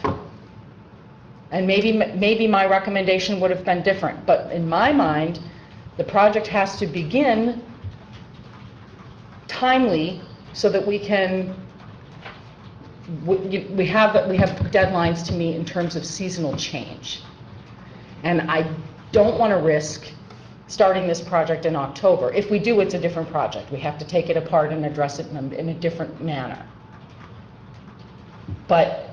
And maybe my recommendation would have been different. But in my mind, the project has to begin timely so that we can, we have deadlines to meet in terms of seasonal change. And I don't want to risk starting this project in October. If we do, it's a different project. We have to take it apart and address it in a different manner. But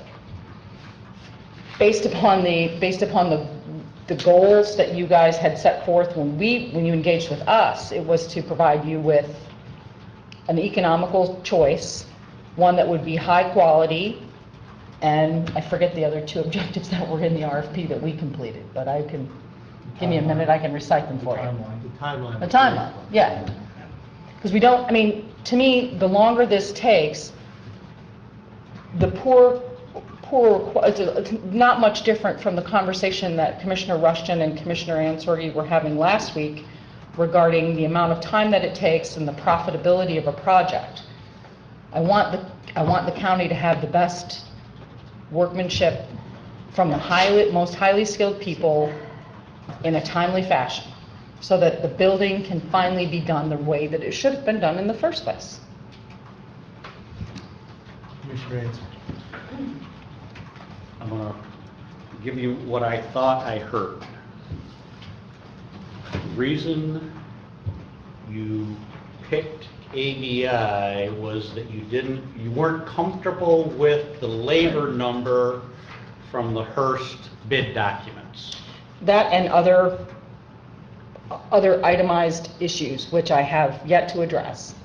based upon the goals that you guys had set forth when you engaged with us, it was to provide you with an economical choice, one that would be high quality, and I forget the other two objectives that were in the RFP that we completed, but I can, give me a minute, I can recite them for you. The timeline, yeah. Because we don't, I mean, to me, the longer this takes, the it's not much different from the conversation that Commissioner Rushton and Commissioner Ansori were having last week regarding the amount of time that it takes and the profitability of a project. I want the county to have the best workmanship from the most highly skilled people in a timely fashion, so that the building can finally be done the way that it should have been done in the first place. Commissioner Ansel. I'm going to give you what I thought I heard. The reason you picked ABI was that you weren't comfortable with the labor number from the Hearst bid documents. That and other itemized issues, which I have yet to address.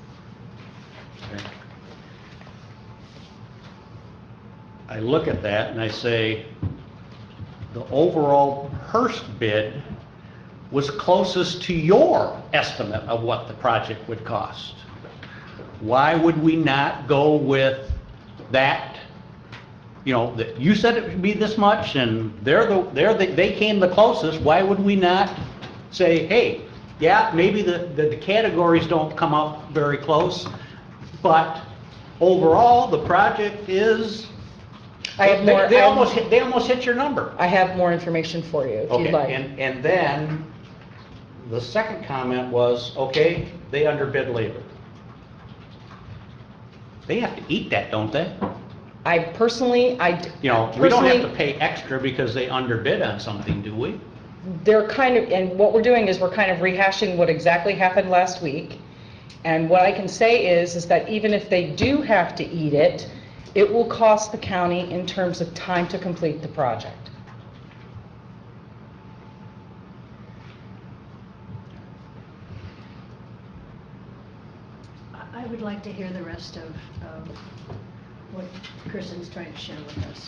Okay. I look at that and I say, the overall Hearst bid was closest to your estimate of what the project would cost. Why would we not go with that? You know, that you said it would be this much, and they came the closest. Why would we not say, hey, yeah, maybe the categories don't come up very close, but overall the project is. They almost hit your number. I have more information for you if you'd like. And then the second comment was, okay, they underbid labor. They have to eat that, don't they? We don't have to pay extra because they underbid on something, do we? They're and what we're doing is we're kind of rehashing what exactly happened last week. And what I can say is that even if they do have to eat it, it will cost the county in terms of time to complete the project. I would like to hear the rest of what Kristen's trying to share with us.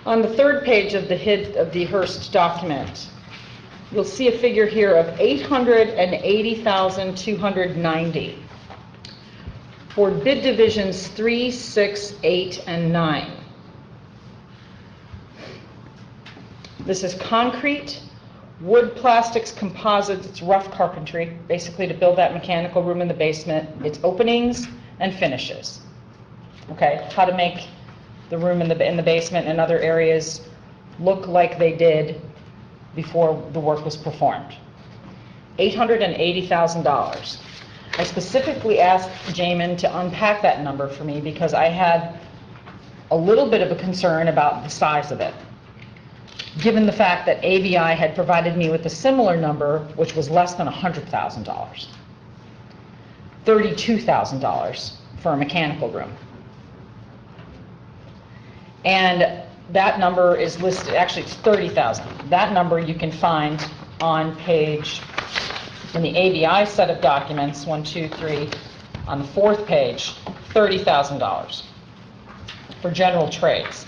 On the third page of the Hearst document, you'll see a figure here of $880,290 for bid divisions 3, 6, 8, and 9. This is concrete, wood, plastics, composites, it's rough carpentry, basically to build that mechanical room in the basement. It's openings and finishes. Okay, how to make the room in the basement and other areas look like they did before the work was performed. $880,000. I specifically asked Jamin to unpack that number for me because I had a little bit of a concern about the size of it, given the fact that ABI had provided me with a similar number, which was less than $100,000. $32,000 for a mechanical room. And that number is listed, actually it's $30,000. That number you can find on page, in the ABI set of documents, 1, 2, 3, on the fourth page, $30,000 for general trades.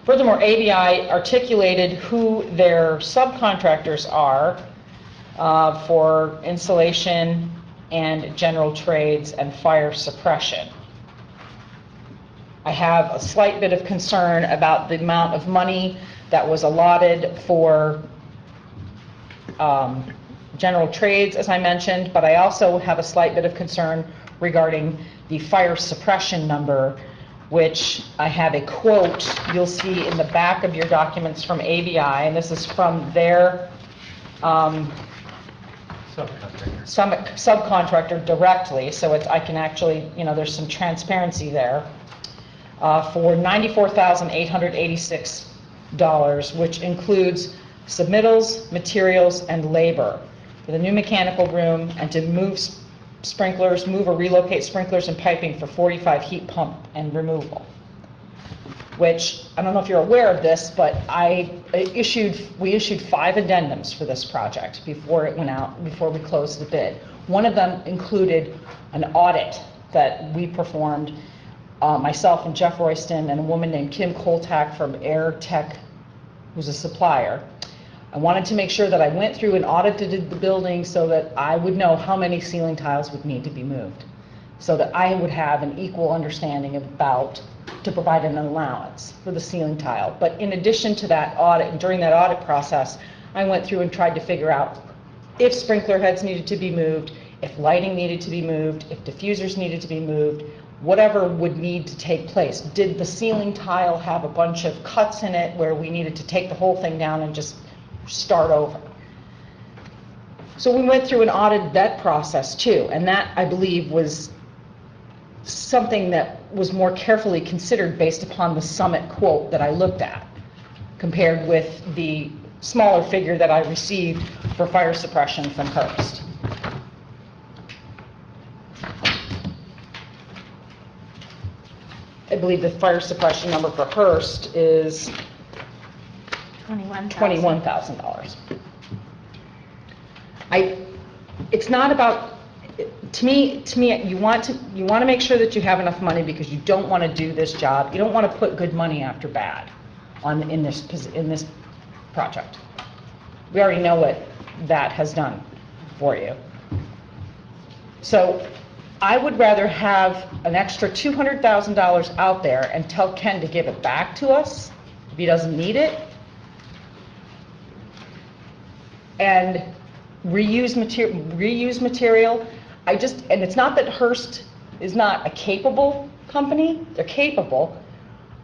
Furthermore, ABI articulated who their subcontractors are for insulation and general trades and fire suppression. I have a slight bit of concern about the amount of money that was allotted for general trades, as I mentioned, but I also have a slight bit of concern regarding the fire suppression number, which I have a quote you'll see in the back of your documents from ABI, and this is from their subcontractor directly, so I can actually, there's some transparency there, for $94,886, which includes submittals, materials, and labor for the new mechanical room, and to move or relocate sprinklers and piping for 45 heat pump and removal. Which, I don't know if you're aware of this, but we issued 5 addendums for this project before it went out, before we closed the bid. One of them included an audit that we performed, myself and Jeff Royston and a woman named Kim Koltak from Air Tech, who's a supplier. I wanted to make sure that I went through and audited the building so that I would know how many ceiling tiles would need to be moved, so that I would have an equal understanding to provide an allowance for the ceiling tile. But in addition to that audit, during that audit process, I went through and tried to figure out if sprinkler heads needed to be moved, if lighting needed to be moved, if diffusers needed to be moved, whatever would need to take place. Did the ceiling tile have a bunch of cuts in it where we needed to take the whole thing down and just start over? So we went through and audited that process too, and that, I believe, was something that was more carefully considered based upon the Summit quote that I looked at, compared with the smaller figure that I received for fire suppression from Hearst. I believe the fire suppression number for Hearst is $21,000. It's not about, to me, you want to make sure that you have enough money, because you don't want to do this job. You don't want to put good money after bad in this project. We already know what that has done for you. So I would rather have an extra $200,000 out there and tell Ken to give it back to us if he doesn't need it, and reuse material. And it's not that Hearst is not a capable company, they're capable.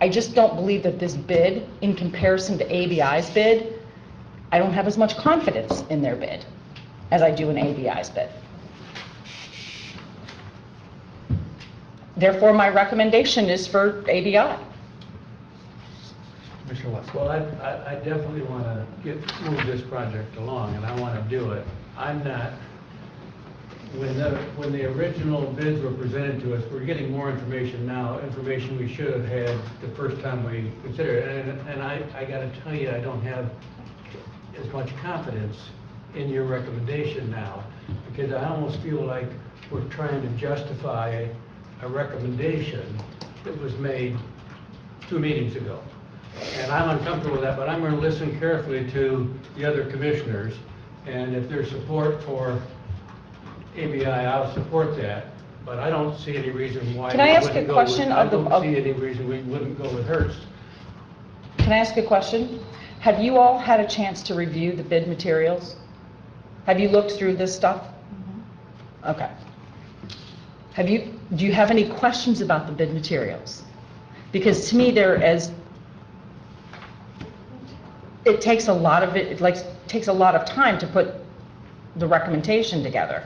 I just don't believe that this bid, in comparison to ABI's bid, I don't have as much confidence in their bid as I do in ABI's bid. Therefore, my recommendation is for ABI. Commissioner West. Well, I definitely want to move this project along, and I want to do it. I'm not, when the original bids were presented to us, we're getting more information now, information we should have had the first time we considered it. And I got to tell you, I don't have as much confidence in your recommendation now, because I almost feel like we're trying to justify a recommendation that was made 2 meetings ago. And I'm uncomfortable with that, but I'm going to listen carefully to the other commissioners, and if there's support for ABI, I'll support that. But I don't see any reason why. Can I ask a question? I don't see any reason we wouldn't go with Hearst. Can I ask a question? Have you all had a chance to review the bid materials? Have you looked through this stuff? Mm-hmm. Okay. Do you have any questions about the bid materials? Because to me, it takes a lot of takes a lot of time to put the recommendation together.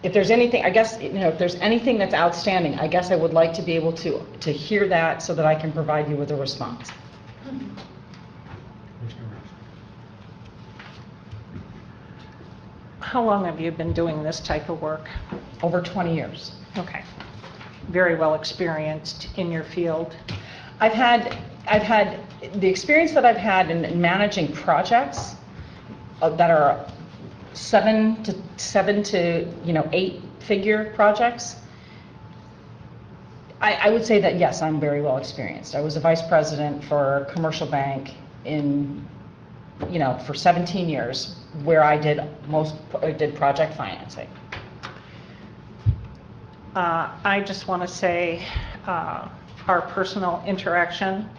If there's anything, I guess, if there's anything that's outstanding, I guess I would like to be able to hear that so that I can provide you with a response. How long have you been doing this type of work? Over 20 years. Okay. Very well experienced in your field. I've had the experience that I've had in managing projects that are 7 to 8 figure projects I would say that, yes, I'm very well experienced. I was a vice president for a commercial bank for 17 years, where I did project financing. I just want to say our personal interaction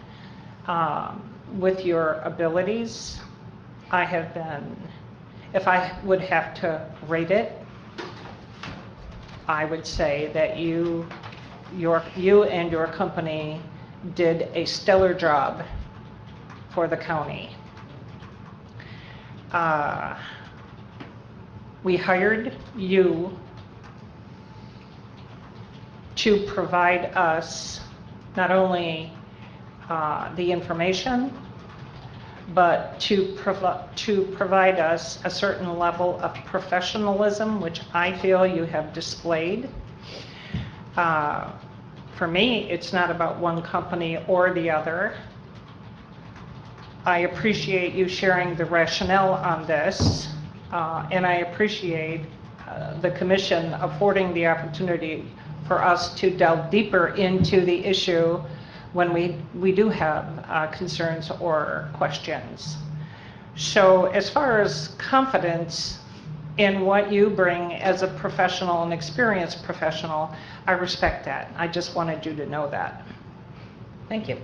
with your abilities, I have been, if I would have to rate it, I would say that you and your company did a stellar job for the county. We hired you to provide us not only the information, but to provide us a certain level of professionalism, which I feel you have displayed. For me, it's not about one company or the other. I appreciate you sharing the rationale on this, and I appreciate the commission affording the opportunity for us to delve deeper into the issue when we do have concerns or questions. So as far as confidence in what you bring as a professional, an experienced professional, I respect that. I just wanted you to know that. Thank you.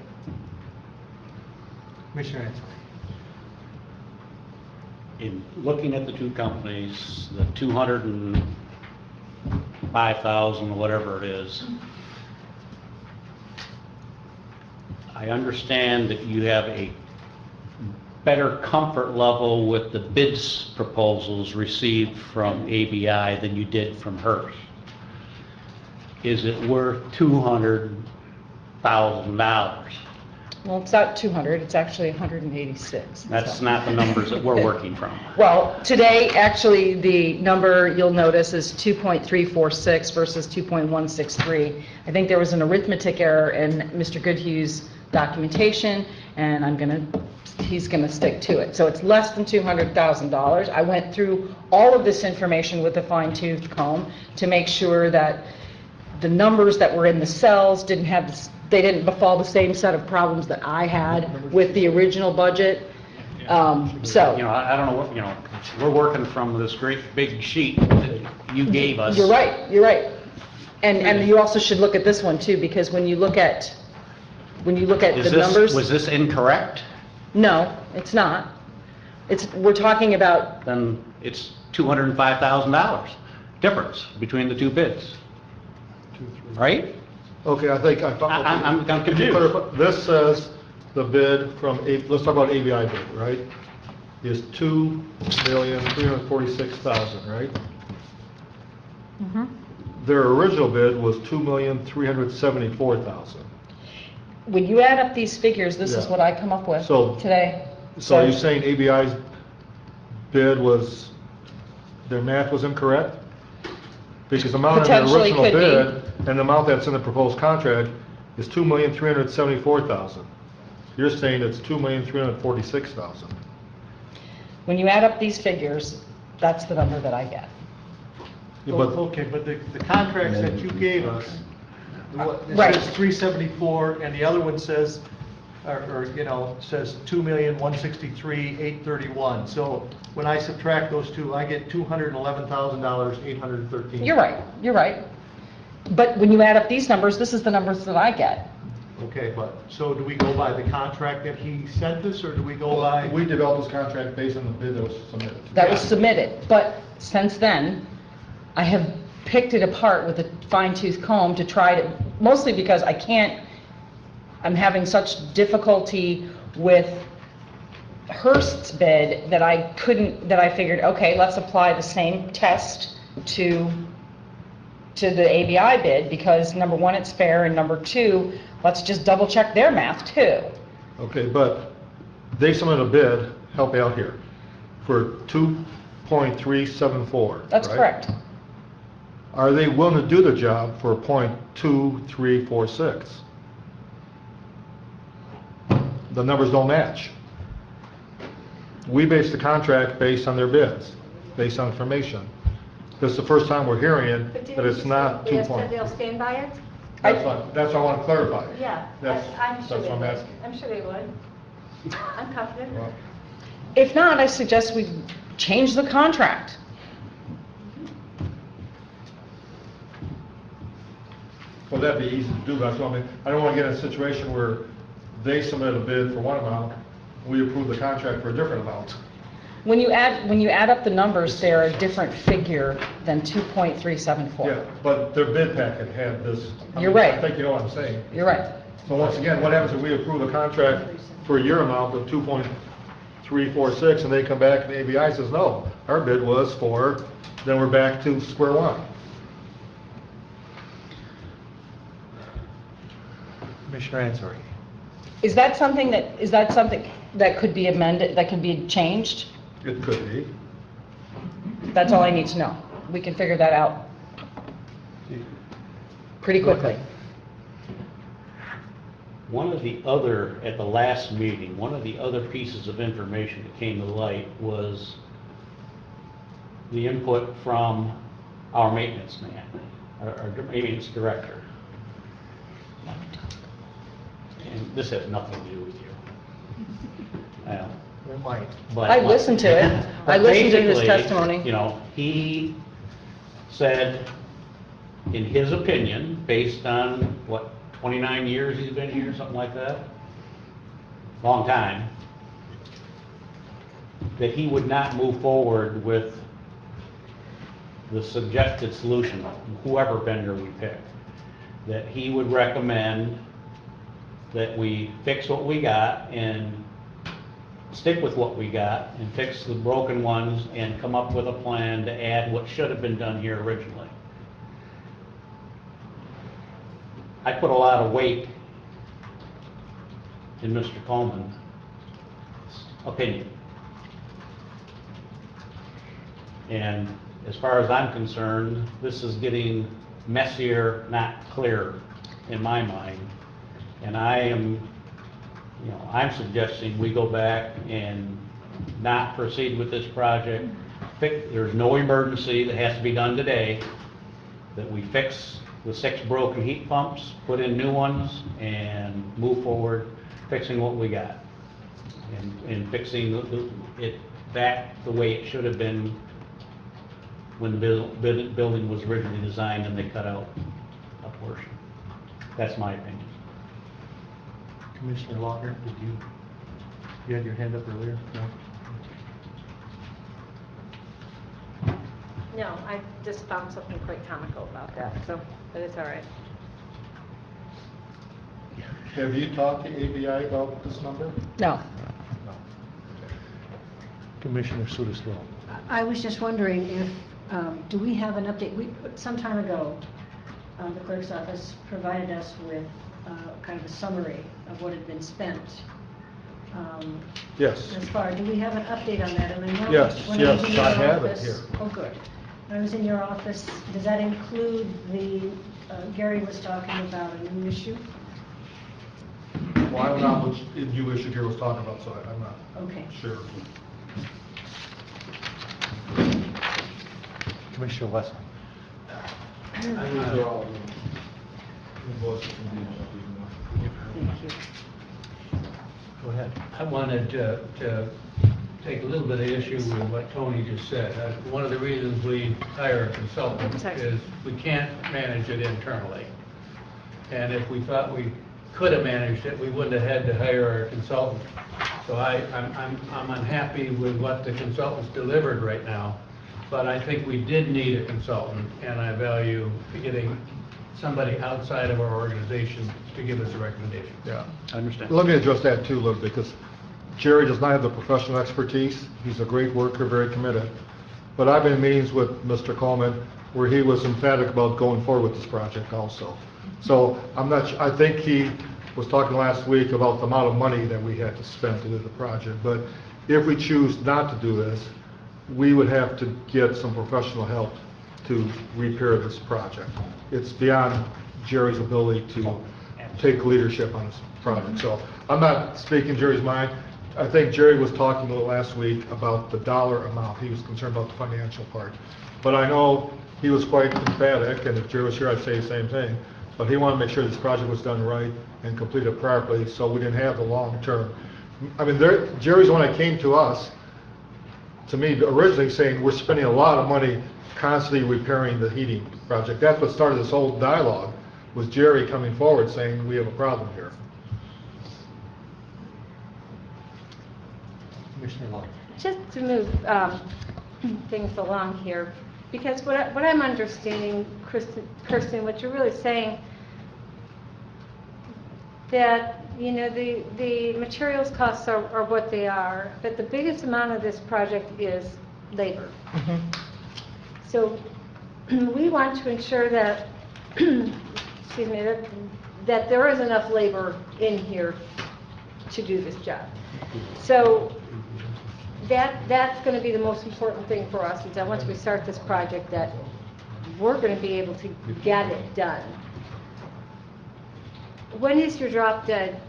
Commissioner Ansel. In looking at the two companies, the 205,000, whatever it is, I understand that you have a better comfort level with the bids proposals received from ABI than you did from HERS. Is it worth $200,000? Well, it's not 200, it's actually 186. That's not the numbers that we're working from. Well, today, actually, the number you'll notice is 2.346 versus 2.163. I think there was an arithmetic error in Mr. Goodhue's documentation, and he's gonna stick to it. So it's less than $200,000. I went through all of this information with a fine-tooth comb to make sure that the numbers that were in the cells didn't befall the same set of problems that I had with the original budget. So. I don't know what, we're working from this great big sheet that you gave us. You're right. And you also should look at this one too, because when you look at the numbers. Was this incorrect? No, it's not. We're talking about. Then it's $205,000 difference between the two bids. Right? Okay, I think I found. I'm confused. This says the bid from, let's talk about ABI bid, right? Is $2,346,000, right? Mm-hmm. Their original bid was $2,374,000. When you add up these figures, this is what I come up with today. So are you saying ABI's bid their math was incorrect? Because the amount in the original bid and the amount that's in the proposed contract is $2,374,000. You're saying it's $2,346,000. When you add up these figures, that's the number that I get. Yeah, but the contracts that you gave us, it says 374, and the other one says, says 2,163,831. So when I subtract those two, I get $211,813. You're right. But when you add up these numbers, this is the numbers that I get. Okay, so do we go by the contract that he sent us, or do we go by? We developed this contract based on the bid that was submitted. That was submitted, but since then, I have picked it apart with a fine-tooth comb to try to, mostly because I'm having such difficulty with Hearst's bid that I figured, okay, let's apply the same test to the ABI bid, because number one, it's fair, and number two, let's just double check their math too. Okay, but they submitted a bid, help me out here, for 2.374. That's right? correct. Are they willing to do the job for 0.2346? The numbers don't match. We base the contract based on their bids, based on information. This is the first time we're hearing it, that it's not 2 They said they'll stand by it? That's what I want to clarify. Yeah, That's I'm sure what they I'm would. asking. I'm sure they would. I'm confident. Well, If not, I suggest we change the contract. Well, that'd be easy to do, but I don't want to get in a situation where they submit a bid for one amount, we approve the contract for a different amount. When you add up the numbers, they're a different figure than 2.374. Yeah, but their bid packet had this. You're right. I think you know what I'm saying. You're right. So once again, what happens if we approve a contract for a year amount of 2.346 and they come back and ABI says, no, our bid was for, then we're back to square one. Commissioner Ansari. Is that something that could be amended, that can be changed? It could be. That's all I need to know. We can figure that out pretty quickly. At the last meeting, one of the other pieces of information that came to light was the input from our maintenance man, our maintenance director. And this has nothing to do with you. It might. But I listened to it. I listened to his basically, testimony. You know, he said, in his opinion, based on, what, 29 years he's been here, something like that? Long time. That he would not move forward with the suggested solution, whoever vendor we pick. That he would recommend that we fix what we got and stick with what we got and fix the broken ones and come up with a plan to add what should have been done here originally. I put a lot of weight in Mr. Coleman's opinion. And as far as I'm concerned, this is getting messier, not clearer in my mind. And I'm suggesting we go back and not proceed with this project. There's no emergency that has to be done today, that we fix the 6 broken heat pumps, put in new ones, and move forward fixing what we got. And fixing it back the way it should have been when the building was originally designed and they cut out a portion. That's my opinion. Commissioner Lager, you had your hand up earlier? No? No, I just found something quite comical about that, so, but it's all right. Have you talked to ABI about this number? No. No. Commissioner Sudislo. I was just wondering if, do we have an update? Some time ago, the clerk's office provided us with kind of a summary of what had been spent. Yes. As far, do we have an update on that? And I know Yes, when I was in your I have it office- here. Oh, good. When I was in your office, does that include Gary was talking about a new issue? Well, I don't know which new issue Gary was talking about, so I'm not Okay. sure. Commissioner Wesson. Go ahead. I wanted to take a little bit of issue with what Tony just said. One of the reasons we hire a consultant is we can't manage it internally. And if we thought we could have managed it, we wouldn't have had to hire a consultant. So I'm unhappy with what the consultant's delivered right now, but I think we did need a consultant, and I value getting somebody outside of our organization to give us a recommendation. Yeah. I understand. Let me address that too a little bit, because Jerry does not have the professional expertise. He's a great worker, very committed. But I've been in meetings with Mr. Coleman where he was emphatic about going forward with this project also. So I think he was talking last week about the amount of money that we had to spend to do the project. But if we choose not to do this, we would have to get some professional help to repair this project. It's beyond Jerry's ability to take leadership on this project. So I'm not speaking Jerry's mind. I think Jerry was talking a little last week about the dollar amount. He was concerned about the financial part. But I know he was quite emphatic, and if Jerry was here, I'd say the same thing, but he wanted to make sure this project was done right and completed properly, so we didn't have the long term. I mean, Jerry's the one that came to us, to me, originally saying, we're spending a lot of money constantly repairing the heating project. That's what started this whole dialogue, was Jerry coming forward saying, we have a problem here. Commissioner Long. Just to move things along here, because what I'm understanding, Kirsten, what you're really saying, that, you know, the materials costs are what they are, but the biggest amount of this project is labor. So we want to ensure that, excuse me, that there is enough labor in here to do this job. So that's going to be the most important thing for us, is that once we start this project, that we're going to be able to get it done. When is your drop dead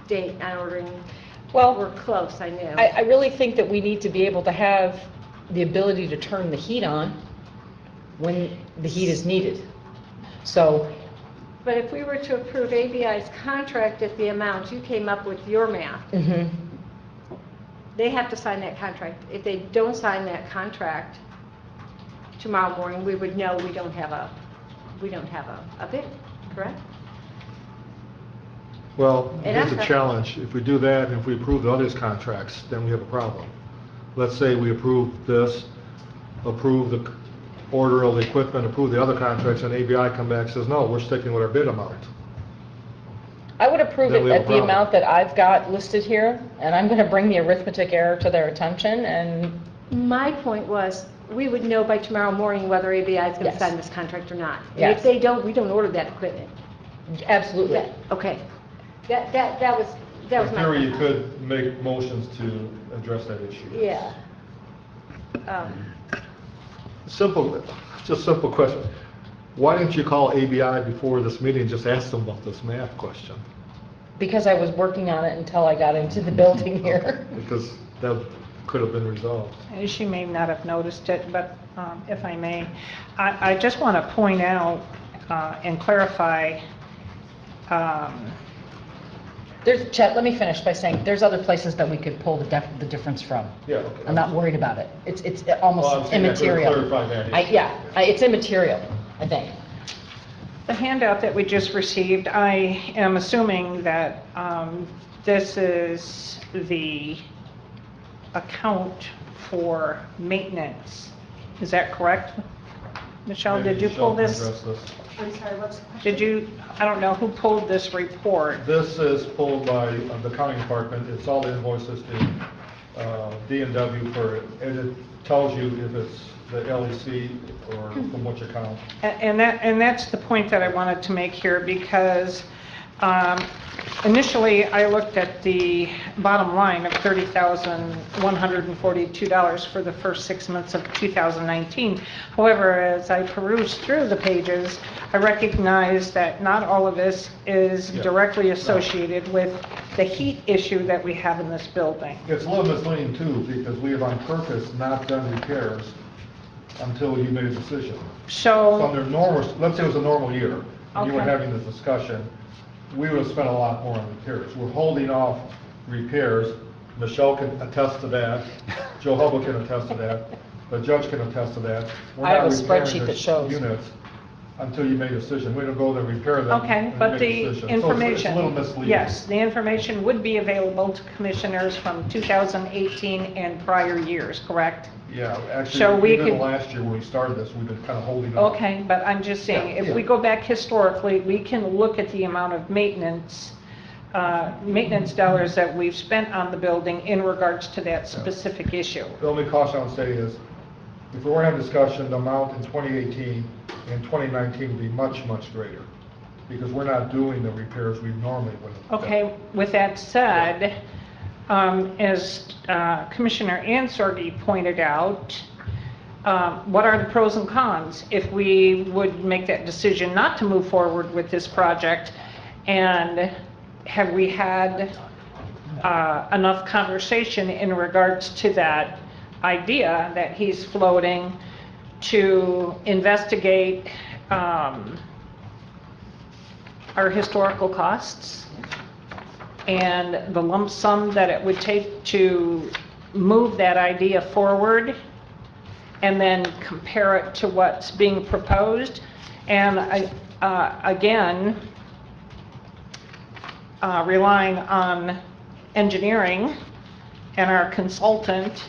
date on ordering? Well, we're close, I know. I really think that we need to be able to have the ability to turn the heat on when the heat is needed. So, but if we were to approve ABI's contract at the amount you came up with your math, they have to sign that contract. If they don't sign that contract tomorrow morning, we would know we don't have a bid, correct? Well, here's the challenge. If we do that, and if we approve the others' contracts, then we have a problem. Let's say we approve this, approve the order of the equipment, approve the other contracts, and ABI come back and says, no, we're sticking with our bid amount. I would approve Then it we have at a the problem. amount that I've got listed here, and I'm going to bring the arithmetic error to their attention, and My point was, we would know by tomorrow morning whether ABI is going to Yes. sign this contract or not. And Yes. if they don't, we don't order that equipment. absolutely. Okay. That was In my theory, you point. could make motions to address that issue. Yeah. Simple question. Why didn't you call ABI before this meeting and just ask them about this math question? Because I was working on it until I got into the building here. Because that could have been resolved. And she may not have noticed it, but if I may, I just want to point out and clarify. Chet, let me finish by saying, there's other places that we could pull the difference from. Yeah, okay. I'm not worried about it. It's Well, I'm almost saying that to immaterial. clarify that issue. It's immaterial, I think. The handout that we just received, I am assuming that this is the account for maintenance. Is that correct? Michelle, Maybe did you Michelle pull can this? address this. I'm sorry, what's the question? Did you, I don't know who pulled this report. This is pulled by the accounting department. It's all the invoices to D&W for it, and it tells you if it's the LEC or from which account. And that's the point that I wanted to make here, because initially I looked at the bottom line of $30,142 for the first 6 months of 2019. However, as I perused through the pages, I recognized that not all of this is directly associated with the heat issue that we have in this building. It's a little misleading too, because we have on purpose not done repairs until you made a decision. So under normal, let's say it was a normal year, and you were Okay. having this discussion, we would have spent a lot more on repairs. We're holding off repairs. Michelle can attest to that. Joe Hubble can attest to that. The judge can attest to that. We're I have not a repairing spreadsheet the that shows. Units until you made a decision. We don't go there and repair them. Okay, and but make a the decision. So information. it's a little misleading. Yes, the information would be available to commissioners from 2018 and prior years, correct? Yeah, So actually, we even could- last year when we started this, we've been kind of holding off. Okay, but I'm just saying, Yeah, if yeah. we go back historically, we can look at the amount of maintenance dollars that we've spent on the building in regards to that specific issue. The only caution I would say is, if we were having a discussion, the amount in 2018 and 2019 would be much, much greater, because we're not doing the repairs we normally would have done. Okay, with that said, as Commissioner Ansorgi pointed out, what are the pros and cons if we would make that decision not to move forward with this project? And have we had enough conversation in regards to that idea that he's floating to investigate our historical costs and the lump sum that it would take to move that idea forward, and then compare it to what's being proposed. And again, relying on engineering and our consultant,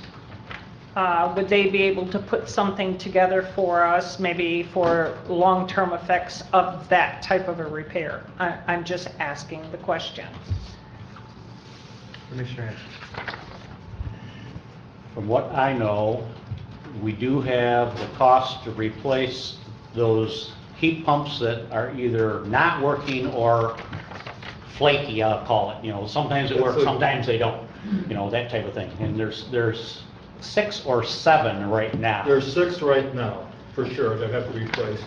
would they be able to put something together for us, maybe for long-term effects of that type of a repair? I'm just asking the question. Commissioner Ansel. From what I know, we do have the cost to replace those heat pumps that are either not working or flaky, I'll call it. You know, sometimes it works, sometimes they don't. You know, that type of thing. And there's 6 or 7 right now. There's 6 right now, for sure, that have to be replaced.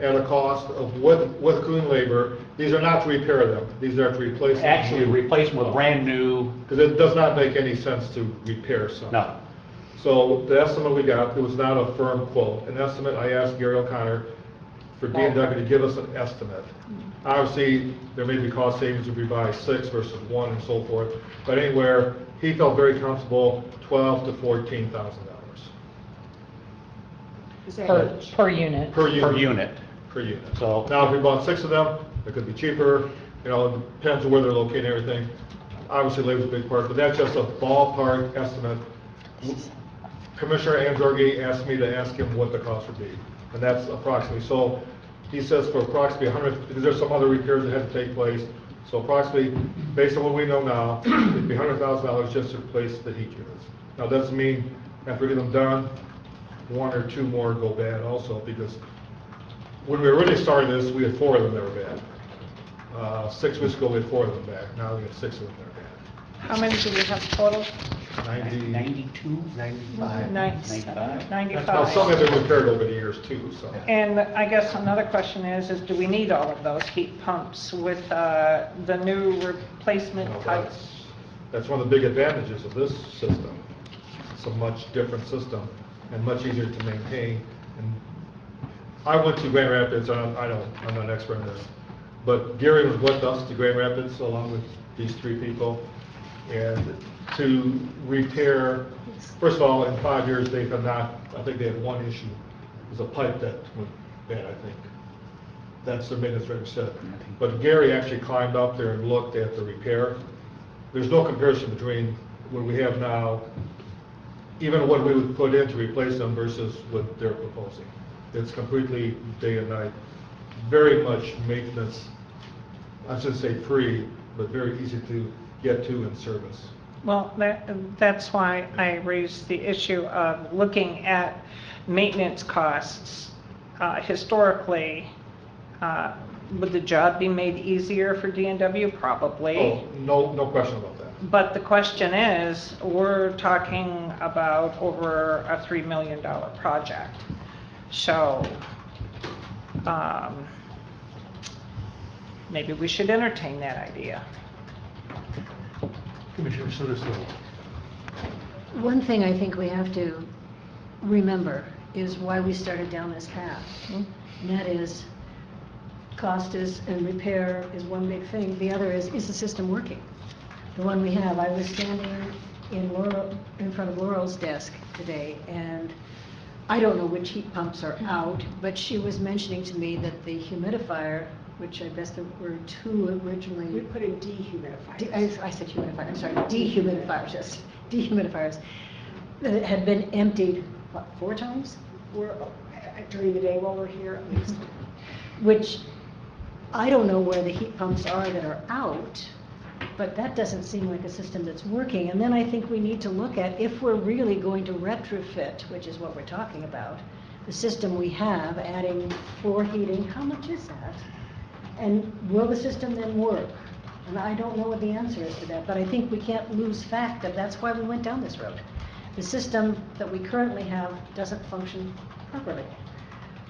At a cost of, with cooling labor, these are not to repair them, these are to replace them. Actually, replace them with brand new. Because it does not make any sense to repair something. No. So the estimate we got, it was not a firm quote. An estimate, I asked Gary O'Connor for D&W to give us an estimate. Obviously, there may be cost savings if we buy 6 versus 1 and so forth, but anywhere, he felt very comfortable, $12,000 to $14,000. Per unit. Per unit. Per unit. Per unit. So now, if we bought 6 of them, it could be cheaper. You know, it depends on where they're located and everything. Obviously, labor's a big part, but that's just a ballpark estimate. Commissioner Anzorgi asked me to ask him what the cost would be, and that's approximately. So he says for approximately 100, because there's some other repairs that have to take place. So approximately, based on what we know now, it'd be $100,000 just to replace the heat units. Now, that doesn't mean after we get them done, 1 or 2 more go bad also, because when we originally started this, we had 4 of them that were bad. 6 weeks ago, we had 4 of them back. Now we have 6 of them that are bad. How many do we have total? 92? 95. 95. Now, some have been repaired over the years too, so. And I guess another question is do we need all of those heat pumps with the new replacement No, types? that's one of the big advantages of this system. It's a much different system and much easier to maintain. And I went to Grand Rapids, I'm not an expert in this, but Gary was with us to Grand Rapids along with these 3 people. And to repair, first of all, in 5 years, they have not, I think they had 1 issue. It was a pipe that went bad, I think. That's the maintenance director said. But Gary actually climbed up there and looked at the repair. There's no comparison between what we have now, even what we would put in to replace them versus what they're proposing. It's completely day and night. Very much maintenance, I shouldn't say free, but very easy to get to and service. Well, that's why I raised the issue of looking at maintenance costs. Historically, would the job be made easier for D&W? Probably. Oh, no question about that. But the question is, we're talking about over a $3 million project. So maybe we should entertain that idea. Commissioner Sotosville. One thing I think we have to remember is why we started down this path. And that is, cost is, and repair is one big thing. The other is the system working? The one we have, I was standing in front of Laurel's desk today, and I don't know which heat pumps are out, but she was mentioning to me that the humidifier, which I guess there were 2 originally. We put in dehumidifiers. I said humidifier, I'm sorry, dehumidifiers, yes, dehumidifiers, that had been emptied, what, 4 times? During the day while we're here, at least. Which, I don't know where the heat pumps are that are out, but that doesn't seem like a system that's working. And then I think we need to look at, if we're really going to retrofit, which is what we're talking about, the system we have, adding floor heating, how much is that? And will the system then work? And I don't know what the answer is to that, but I think we can't lose fact that that's why we went down this road. The system that we currently have doesn't function properly.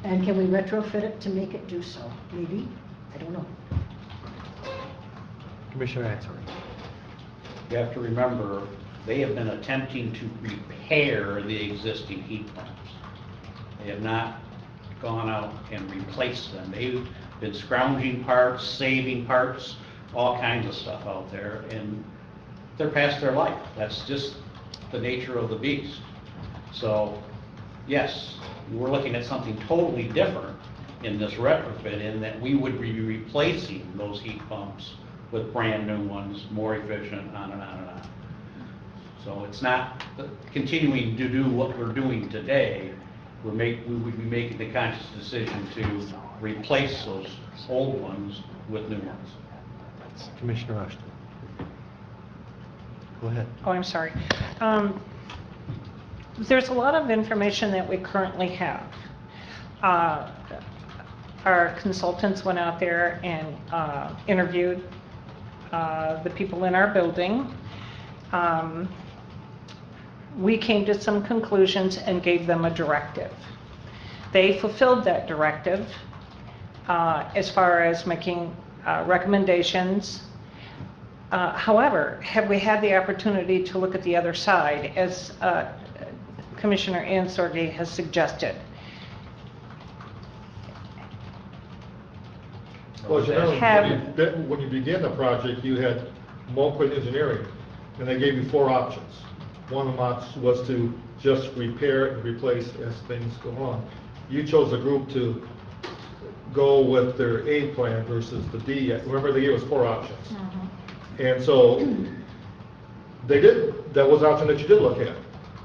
And can we retrofit it to make it do so? Maybe, I don't know. Commissioner Ansel. You have to remember, they have been attempting to repair the existing heat pumps. They have not gone out and replaced them. been scrounging parts, saving parts, all kinds of stuff out there, and they're past their life. That's just the nature of the beast. So, yes, we're looking at something totally different in this retrofit, in that we would be replacing those heat pumps with brand new ones, more efficient, on and on and on. So it's not continuing to do what we're doing today. We would be making the conscious decision to replace those old ones with new ones. Commissioner Rushton. Go ahead. Oh, I'm sorry. There's a lot of information that we currently have. Our consultants went out there and interviewed the people in our building. We came to some conclusions and gave them a directive. They fulfilled that directive as far as making recommendations. However, have we had the opportunity to look at the other side, as Commissioner Ansorgi has suggested? Well, you know, when you began the project, you had Mulquin Engineering, and they gave you 4 options. One of them was to just repair and replace as things go on. You chose a group to go with their A plan versus the D. Remember, they gave us 4 options. And so they did, that was the option that you did look at.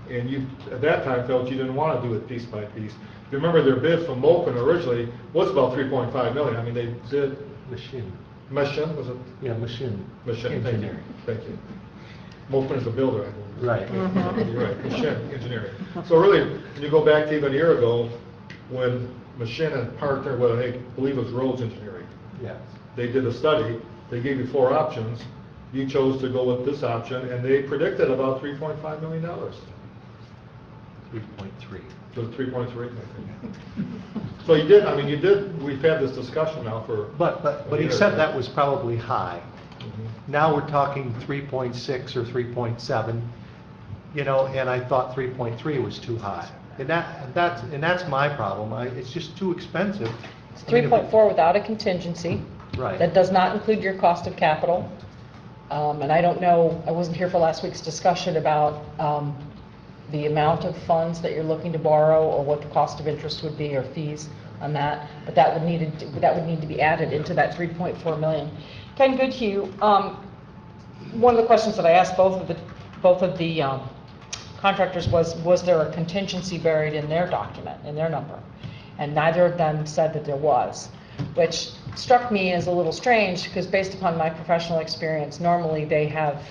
And you, at that time, felt you didn't want to do it piece by piece. You remember their bid from Mulquin originally was about 3.5 million. I mean, they did. Machine, was it? Yeah, Machine. Engineering. Thank you. Mulquin is a builder, I believe. Right. You're right, Machine Engineering. So really, when you go back to even a year ago, when Machine and partner with, I believe it was Rhodes Engineering. Yes. They did a study, they gave you 4 options. You chose to go with this option, and they predicted about $3.5 million. 3.3. So 3.3, I think. So you did, I mean, you did, we've had this discussion now for. But he said that was probably high. Now we're talking 3.6 or 3.7, you know, and I thought 3.3 was too high. And that's my problem. It's just too expensive. It's 3.4 without a contingency. Right. That does not include your cost of capital. And I don't know, I wasn't here for last week's discussion about the amount of funds that you're looking to borrow, or what the cost of interest would be, or fees on that. But that would need to be added into that 3.4 million. Ken Goodhue, one of the questions that I asked both of the contractors was there a contingency buried in their document, in their number? And neither of them said that there was, which struck me as a little strange, because based upon my professional experience, normally they have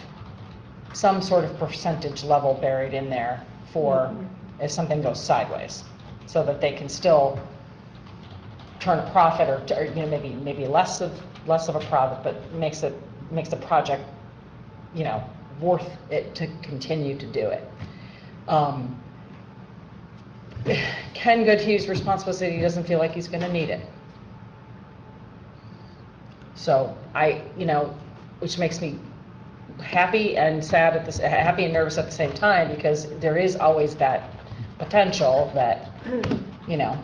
some sort of percentage level buried in there for if something goes sideways, so that they can still turn a profit, or you know, maybe less of a profit, but makes the project, you know, worth it to continue to do it. Ken Goodhue's response was that he doesn't feel like he's going to need it. So you know, which makes me happy and sad happy and nervous at the same time, because there is always that potential that, you know,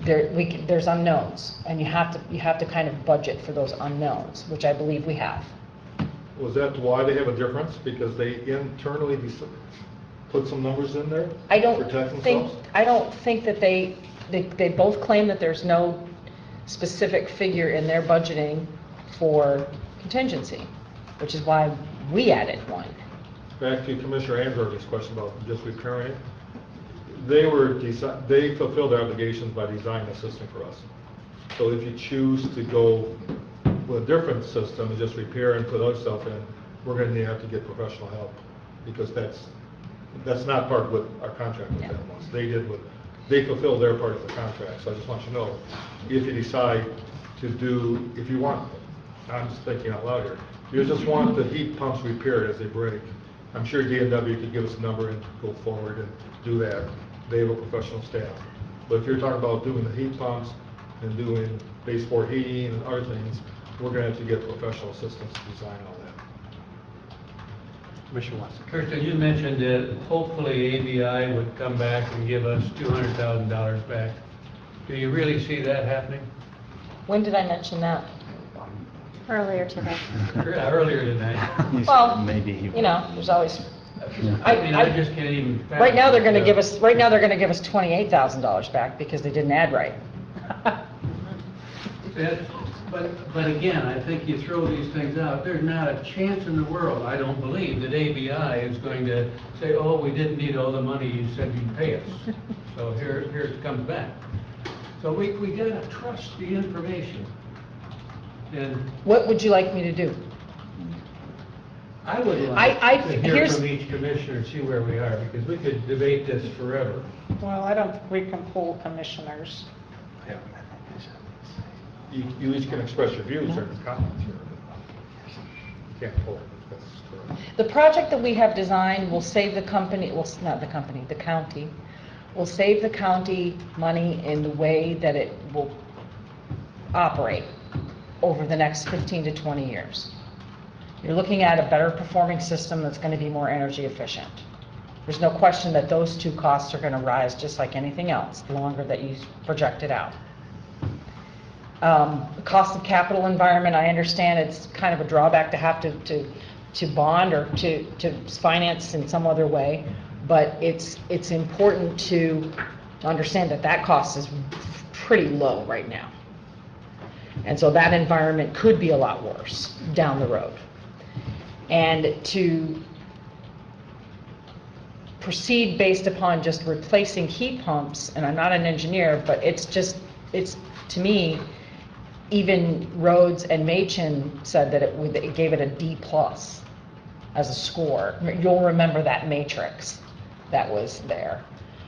there's unknowns, and you have to kind of budget for those unknowns, which I believe we have. Was that why they have a difference? Because they internally put some numbers in there? I don't protect think themselves? that they both claim that there's no specific figure in their budgeting for contingency, which is why we added one. Back to Commissioner Ansorgi's question about just repairing it. They fulfilled their obligations by designing a system for us. So if you choose to go with a different system and just repair and put other stuff in, we're going to have to get professional help, because that's not part of what our contract with them was. They fulfilled their part of the contract. So I just want you to know, if you decide to do, if you want, I'm just thinking out loud here, you just want the heat pumps repaired as they break, I'm sure D&W could give us a number and go forward and do that. They have a professional staff. But if you're talking about doing the heat pumps and doing baseboard heating and other things, we're going to have to get professional assistance to design all that. Commissioner Watson. Kirsten, you mentioned that hopefully ABI would come back and give us $200,000 back Do you really see that happening? When did I mention that? Earlier today. Earlier tonight. Well, Maybe you know, there's always, I mean, I just can't even fathom. right now they're gonna give us, right now they're gonna give us $28,000 back because they didn't add right. But again, I think you throw these things out, there's not a chance in the world, I don't believe, that ABI is going to say, oh, we didn't need all the money you said you'd pay us. So here it comes back. So we gotta trust the information. And What would you like me to do? I would I- like to hear here's- from each commissioner and see where we are, because we could debate this forever. Well, I don't think we can poll commissioners. You at least can express your views during comments here. You can't pull it. That's correct. The project that we have designed will save the company, well, not the company, the county, will save the county money in the way that it will operate over the next 15 to 20 years. You're looking at a better performing system that's going to be more energy efficient. There's no question that those two costs are going to rise just like anything else, the longer that you project it out. The cost of capital environment, I understand it's kind of a drawback to have to bond or to finance in some other way, but it's important to understand that that cost is pretty low right now. And so that environment could be a lot worse down the road. And to proceed based upon just replacing heat pumps, and I'm not an engineer, but it's to me, even Rhodes and Machin said that it gave it a D+ as a score. You'll remember that matrix that was there.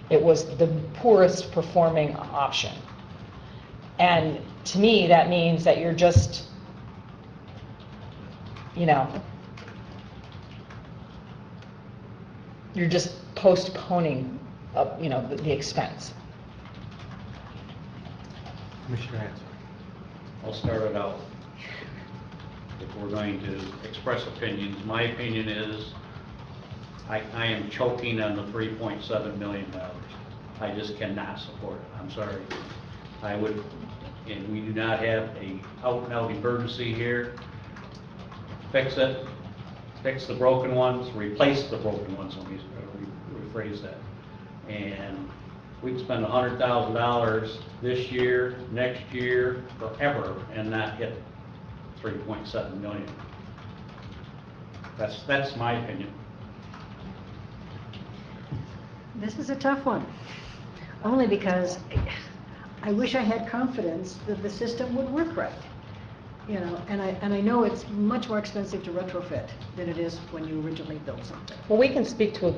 It was the poorest performing option. And to me, that means that you're just, you're just postponing, the expense. Commissioner Ansel. I'll start it out. If we're going to express opinions, my opinion is I am choking on the $3.7 million. I just cannot support it. I'm sorry. I would, and we do not have a out-and-out emergency here. Fix it, fix the broken ones, replace the broken ones, let me rephrase that. And we'd spend $100,000 this year, next year, forever, and not hit 3.7 million. That's my opinion. This is a tough one, only because I wish I had confidence that the system would work right. And I know it's much more expensive to retrofit than it is when you originally built something. Well, we can speak to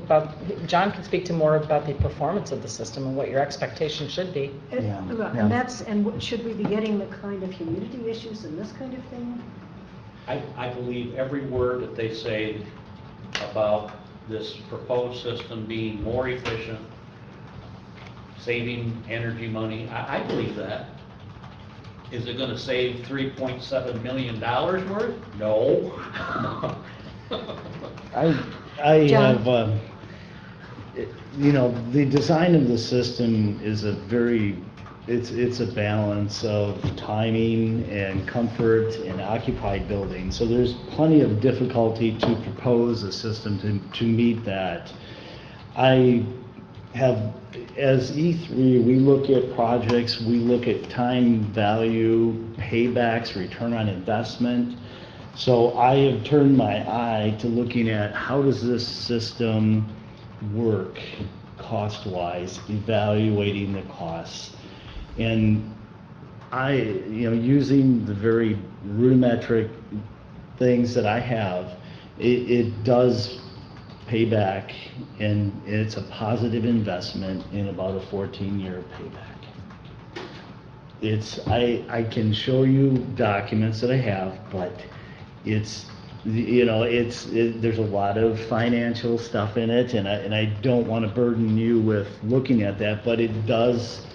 John can speak to more about the performance of the system and what your expectation should be. And should we be getting the kind of humidity issues and this kind of thing? I believe every word that they say about this proposed system being more efficient, saving energy money. I believe that. Is it going to save $3.7 million worth? No. I have, the design of the system is it's a balance of timing and comfort and occupied buildings. So there's plenty of difficulty to propose a system to meet that. I have, as E3, we look at projects, we look at time value, paybacks, return on investment. So I have turned my eye to looking at how does this system work cost-wise, evaluating the costs. And using the very rudimentary things that I have, it does pay back, and it's a positive investment in about a 14-year payback. I can show you documents that I have, but there's a lot of financial stuff in it, and I don't want to burden you with looking at that, but it does.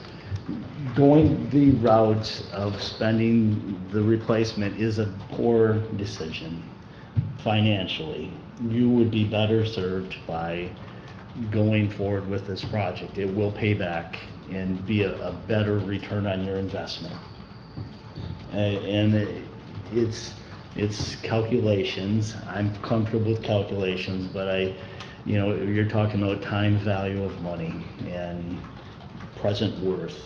Going the route of spending the replacement is a poor decision financially. You would be better served by going forward with this project. It will pay back and be a better return on your investment. And it's calculations. I'm comfortable with calculations, but you're talking about time value of money and present worth.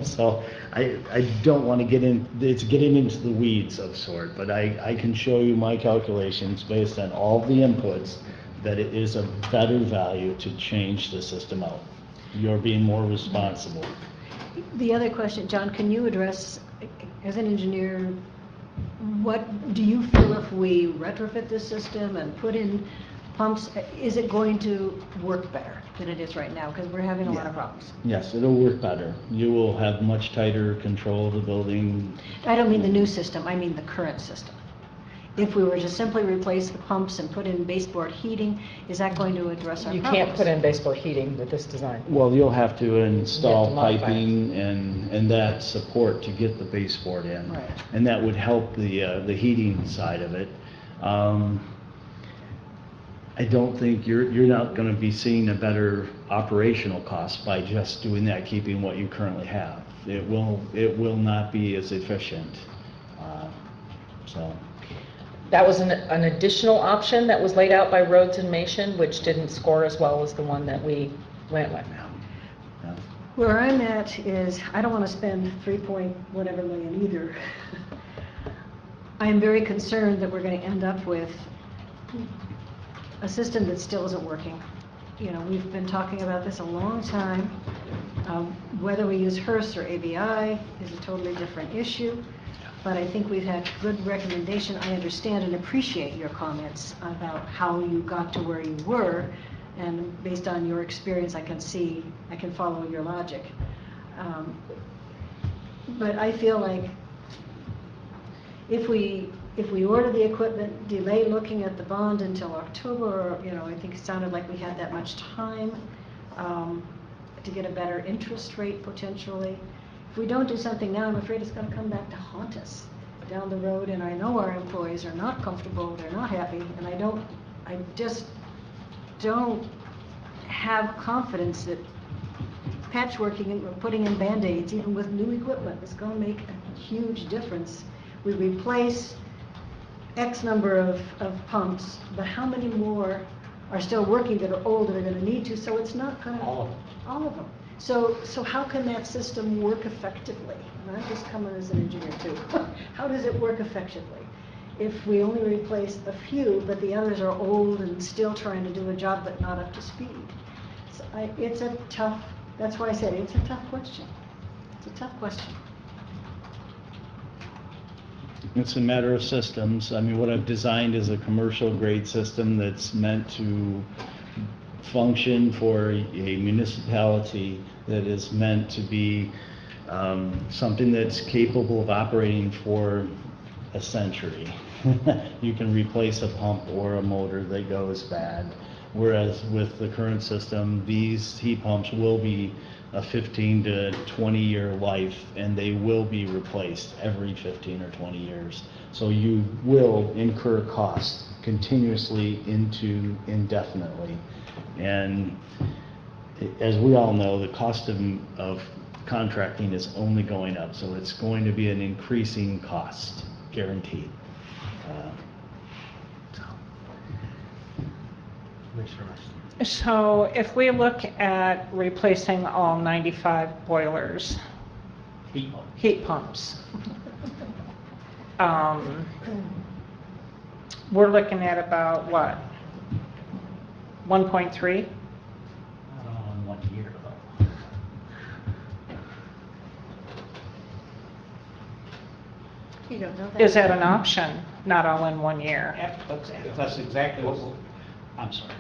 So I don't want to get in, it's getting into the weeds of sort, but I can show you my calculations based on all the inputs that it is a better value to change the system out. You're being more responsible. The other question, John, can you address, as an engineer, what do you feel if we retrofit this system and put in pumps, is it going to work better than it is right now? Because we're having a lot of problems. Yes, it'll work better. You will have much tighter control of the building. I don't mean the new system, I mean the current system. If we were to simply replace the pumps and put in baseboard heating, is that going to address our You problems? can't put in baseboard heating with this design. Well, you'll have to install modify it. piping and that support to get the baseboard in. Right. And that would help the heating side of it. I don't think you're not going to be seeing a better operational cost by just doing that, keeping what you currently have. It will not be as efficient. So. That was an additional option that was laid out by Roads and Mation, which didn't score as well as the one that we went with. Where I'm at is, I don't want to spend 3-point-whatever million either. I am very concerned that we're going to end up with a system that still isn't working. You know, we've been talking about this a long time. Whether we use HRSA or ABI is a totally different issue. But I think we've had good recommendation. I understand and appreciate your comments about how you got to where you were, and based on your experience, I can follow your logic. But I feel like if we order the equipment, delay looking at the bond until October, or, I think it sounded like we had that much time to get a better interest rate potentially. If we don't do something now, I'm afraid it's going to come back to haunt us down the road, and I know our employees are not comfortable, they're not happy, and I just don't have confidence that patchworking and putting in Band-Aids, even with new equipment, is going to make a huge difference. We replace X number of pumps, but how many more are still working that are old that are going to need to, so it's not going to... All of them. So how can that system work effectively? And I'm just coming as an engineer too. How does it work effectively? If we only replace a few, but the others are old and still trying to do a job but not up to speed. So it's a tough, that's why I said it's a tough question. It's a tough question. It's a matter of systems. I mean, what I've designed is a commercial grade system that's meant to function for a municipality, that is meant to be something that's capable of operating for a century. You can replace a pump or a motor that goes bad. Whereas with the current system, these heat pumps will be a 15 to 20 year life, and they will be replaced every 15 or 20 years. So you will incur costs continuously into indefinitely. And as we all know, the cost of contracting is only going up, so it's going to be an increasing cost, guaranteed. So if we look at replacing all 95 boilers, heat pumps, we're looking at about what? 1.3? 1 year though. You don't know that. Is that an option? Not all in 1 year? That's exactly what, I'm sorry.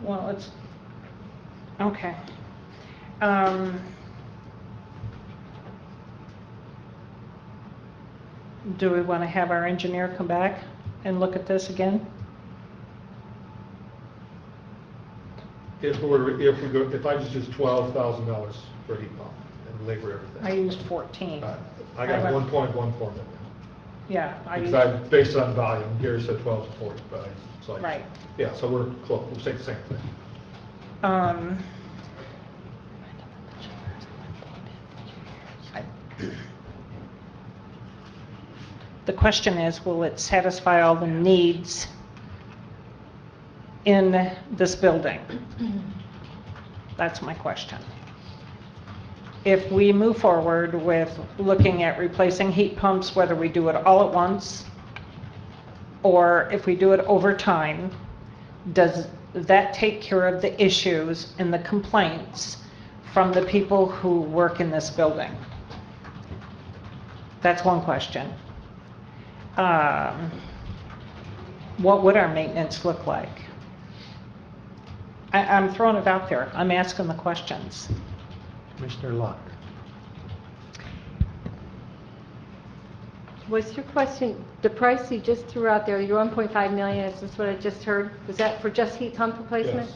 Well, it's, okay. Do we want to have our engineer come back and look at this again? If I just use $12,000 for a heat pump and labor everything. I used 14. I got 1.14 million. Yeah. Because I based it on volume. Gary said 12 to 45. So Right. Yeah, so we're close. We'll say the same thing. The question is, will it satisfy all the needs in this building? That's my question. If we move forward with looking at replacing heat pumps, whether we do it all at once or if we do it over time, does that take care of the issues and the complaints from the people who work in this building? That's one question. What would our maintenance look like? I'm throwing it out there. I'm asking the questions. Commissioner Locke. Was your question, the price you just threw out there, your 1.5 million, is this what I just heard? Was that for just heat pump replacement?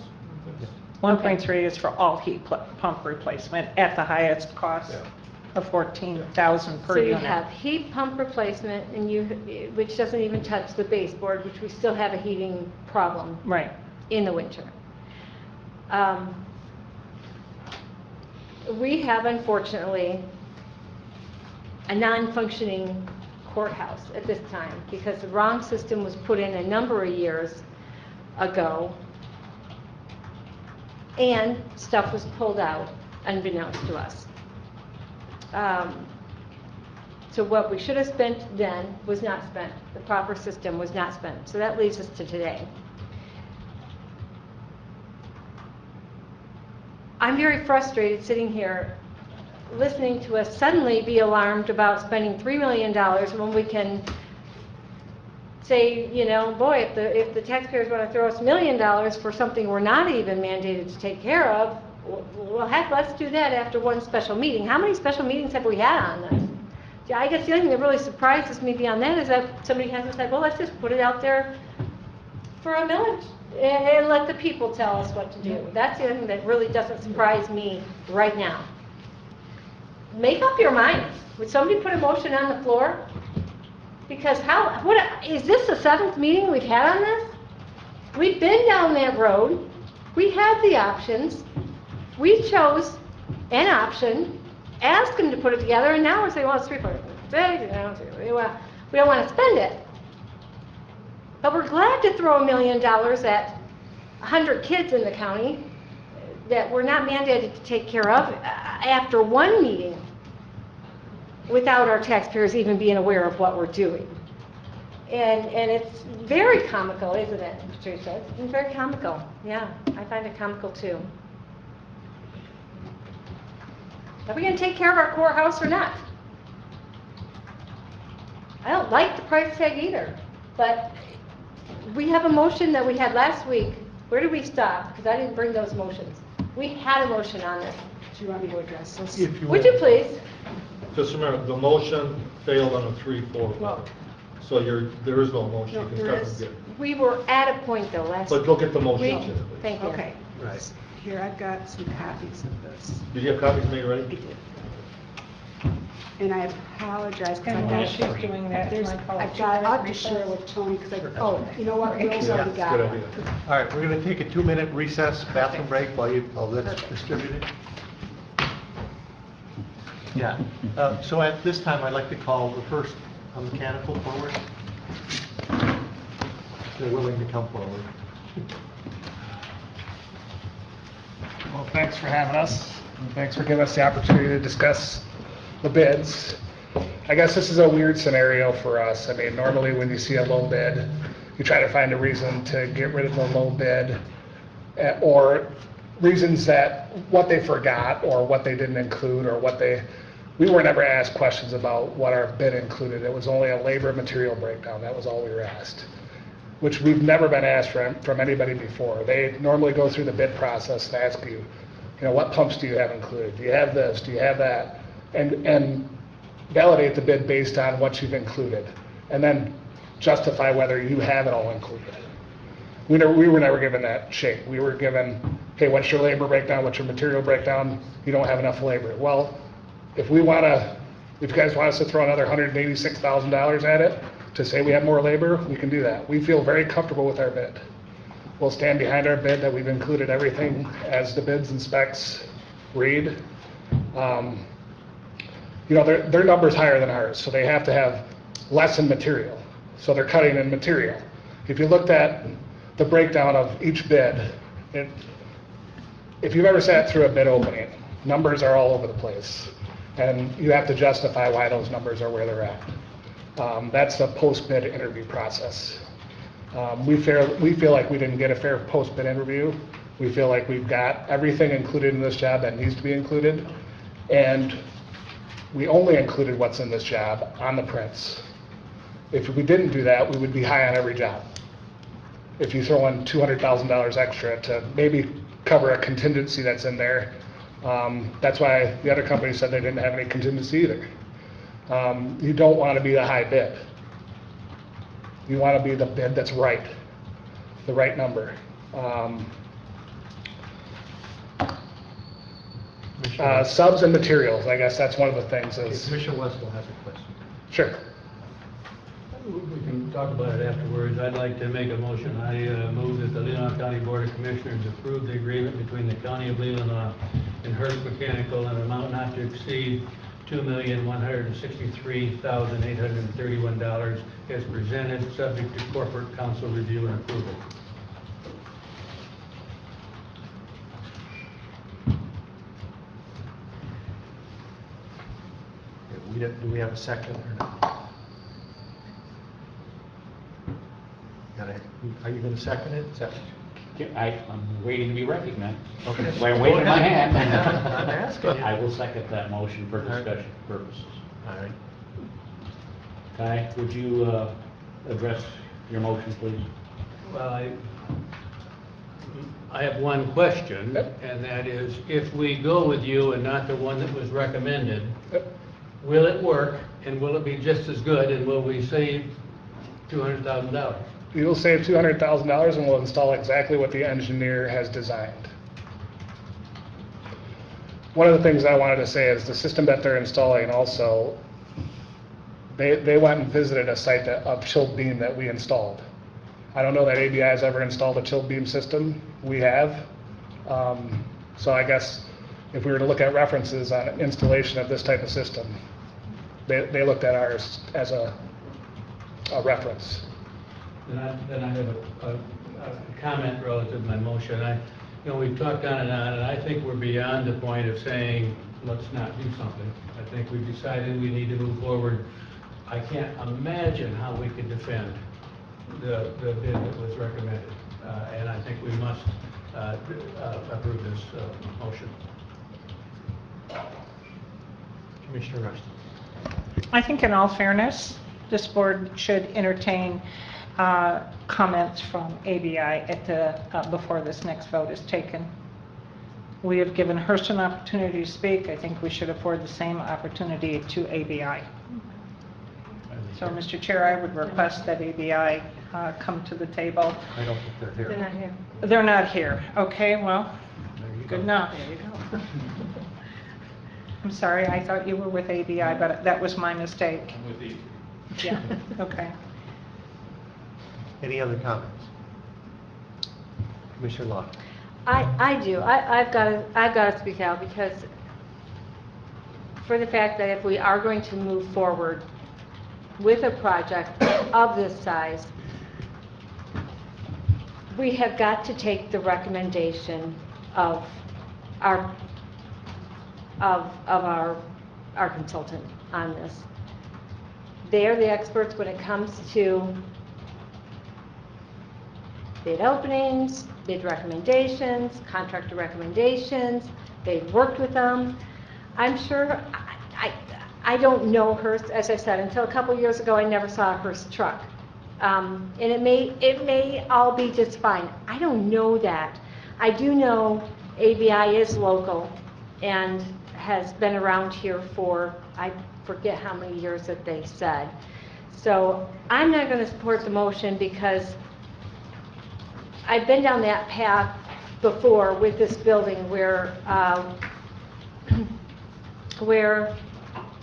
Yes. 1.3 is for all heat pump replacement at the highest cost of $14,000 per So you unit. have heat pump replacement, and which doesn't even touch the baseboard, which we still have a heating problem Right. in the winter. We have, unfortunately, a non-functioning courthouse at this time because the wrong system was put in a number of years ago, and stuff was pulled out unbeknownst to us. So what we should have spent then was not spent. The proper system was not spent. So that leads us to today. I'm very frustrated sitting here listening to us suddenly be alarmed about spending $3 million when we can say, you know, boy, if the taxpayers want to throw us $1 million for something we're not even mandated to take care of, well, heck, let's do that after one special meeting. How many special meetings have we had on this? Yeah, I guess the only thing that really surprises me beyond that is that somebody hasn't said, well, let's just put it out there for a millage and let the people tell us what to do. That's the other thing that really doesn't surprise me right now. Make up your minds. Would somebody put a motion on the floor? Because is this the 7th meeting we've had on this? We've been down that road. We had the options. We chose an option, asked them to put it together, and now we're saying, well, it's 3.5. We don't want to spend it. But we're glad to throw $1 million at 100 kids in the county that we're not mandated to take care of after one meeting without our taxpayers even being aware of what we're doing. And it's very comical, isn't it, Patricia? It's very comical. Yeah, I find it comical too. Are we going to take care of our courthouse or not? I don't like the price tag either, but we have a motion that we had last week. Where did we stop? Because I didn't bring those motions. We had a motion on this. Do you want me to address this? Would you please? Just remember, the motion failed on a 3-4 vote. So there is no motion. No, You can there start is. again. We were at a point though last But go get the motion. week. Thank you. Okay. Right. Here, I've got some copies of this. Did you have copies made I ready? did. And I apologize. 'cause And I've while got- she's doing that, there's- my I've got to share with Tony because you know what, Bill's Yeah, already got Good it. idea. All right, we're going to take a 2-minute recess, bathroom break while that's distributed. Yeah, so at this time, I'd like to call the first mechanical forward. They're willing to come forward. Well, thanks for having us, and thanks for giving us the opportunity to discuss the bids. I guess this is a weird scenario for us. I mean, normally when you see a low bid, you try to find a reason to get rid of the low bid, or reasons that what they forgot, or what they didn't include, or we were never asked questions about what our bid included. It was only a labor material breakdown. That was all we were asked, which we've never been asked from anybody before. They normally go through the bid process and ask you, what pumps do you have included? Do you have this? Do you have that? And validate the bid based on what you've included, and then justify whether you have it all included. We were never given that shape. We were given, hey, what's your labor breakdown? What's your material breakdown? You don't have enough labor. Well, if you guys want us to throw another $186,000 at it to say we have more labor, we can do that. We feel very comfortable with our bid. We'll stand behind our bid that we've included everything as the bids and specs read. Their number's higher than ours, so they have to have less in material. So they're cutting in material. If you looked at the breakdown of each bid, if you've ever sat through a bid opening, numbers are all over the place. And you have to justify why those numbers are where they're at. That's the post-bid interview process. We feel like we didn't get a fair post-bid interview. We feel like we've got everything included in this job that needs to be included. And we only included what's in this job on the prints. If we didn't do that, we would be high on every job. If you throw in $200,000 extra to maybe cover a contingency that's in there, that's why the other company said they didn't have any contingency either. You don't want to be the high bid. You want to be the bid that's right, the right number. Subs and materials, I guess that's one of the things is. Commissioner Westall has a question. Sure. We can talk about it afterwards. I'd like to make a motion. I move that the Leelanau County Board of Commissioners approve the agreement between the County of Leelanau and Hearst Mechanical in an amount not to exceed $2,163,831 as presented, subject to corporate council review and approval. Do we have a second or not? Are you going to second it? I'm waiting to be recognized. Okay. I'm waving my hand. I'm asking you. I will second that motion for discussion purposes. All right. Ty, would you address your motion, please? Well, I have one question, and that is, if we go with you and not the one that was recommended, will it work, and will it be just as good, and will we save $200,000? You'll save $200,000 and we'll install exactly what the engineer has designed. One of the things I wanted to say is the system that they're installing also, they went and visited a site of chilled beam that we installed. I don't know that ABI has ever installed a chilled beam system. We have. So I guess if we were to look at references on installation of this type of system, they looked at ours as a reference. Then I have a comment relative to my motion. We've talked on, and I think we're beyond the point of saying, let's not do something. I think we've decided we need to move forward. I can't imagine how we could defend the bid that was recommended, and I think we must approve this motion. Commissioner Rushton. I think in all fairness, this board should entertain comments from ABI at the, before this next vote is taken. We have given Hearst an opportunity to speak. I think we should afford the same opportunity to ABI. So, Mr. Chair, I would request that ABI come to the table. I don't think they're here. They're not here. They're not here. Okay, well, good enough. There you go. I'm sorry, I thought you were with ABI, but that was my mistake. I'm with you. Yeah, okay. Any other comments? Commissioner Locke. I do. I've got to speak out because for the fact that if we are going to move forward with a project of this size, we have got to take the recommendation of our consultant on this. They are the experts when it comes to bid openings, bid recommendations, contractor recommendations. They've worked with them. I'm sure, I don't know Hearst, as I said, until a couple years ago I never saw a Hearst truck. And it may all be just fine. I don't know that. I do know ABI is local and has been around here for, I forget how many years that they said. So I'm not going to support the motion because I've been down that path before with this building where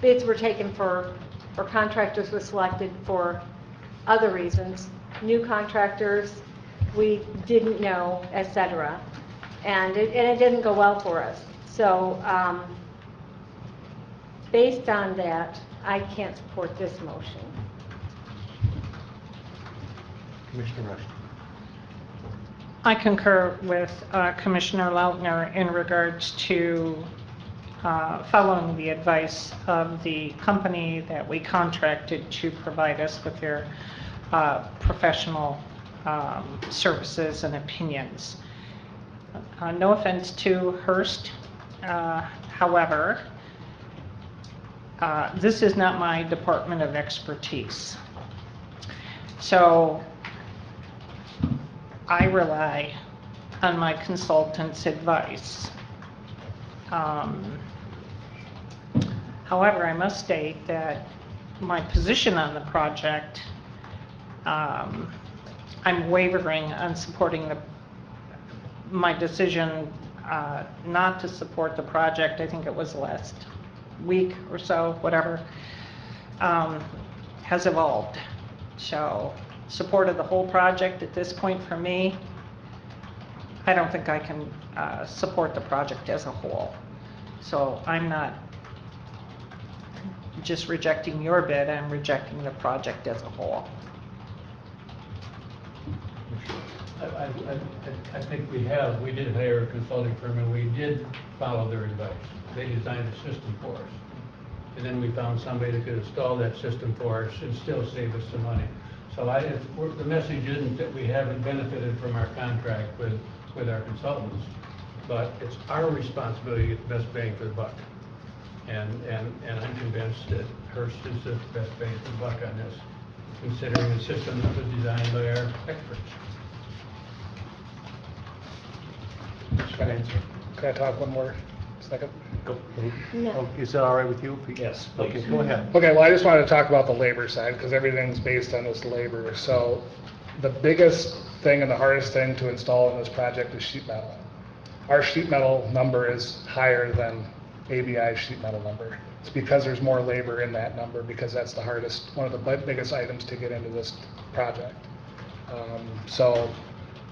bids were taken for, or contractors were selected for other reasons, new contractors we didn't know, etc. And it didn't go well for us. So based on that, I can't support this motion. Commissioner Rush. I concur with Commissioner Lautner in regards to following the advice of the company that we contracted to provide us with their professional services and opinions. No offense to Hearst, however, this is not my department of expertise. So I rely on my consultant's advice. However, I must state that my position on the project, I'm wavering on supporting my decision not to support the project. I think it was last week or so, whatever, has evolved. So support of the whole project at this point for me, I don't think I can support the project as a whole. So I'm not just rejecting your bid, I'm rejecting the project as a whole. I think we did hire a consulting firm and we did follow their advice. They designed a system for us. And then we found somebody that could install that system for us and still save us some money. So the message isn't that we haven't benefited from our contract with our consultants, but it's our responsibility to get the best bang for the buck. And I'm convinced that Hearst is the best bang for the buck on this, considering the system that was designed by our experts. Can I talk one more second? Go. No. Oh, is that all right with you? Yes, Okay, please. go ahead. Okay, well, I just wanted to talk about the labor side, because everything's based on this labor. So the biggest thing and the hardest thing to install in this project is sheet metal. Our sheet metal number is higher than ABI's sheet metal number. It's because there's more labor in that number, because that's the hardest, one of the biggest items to get into this project. So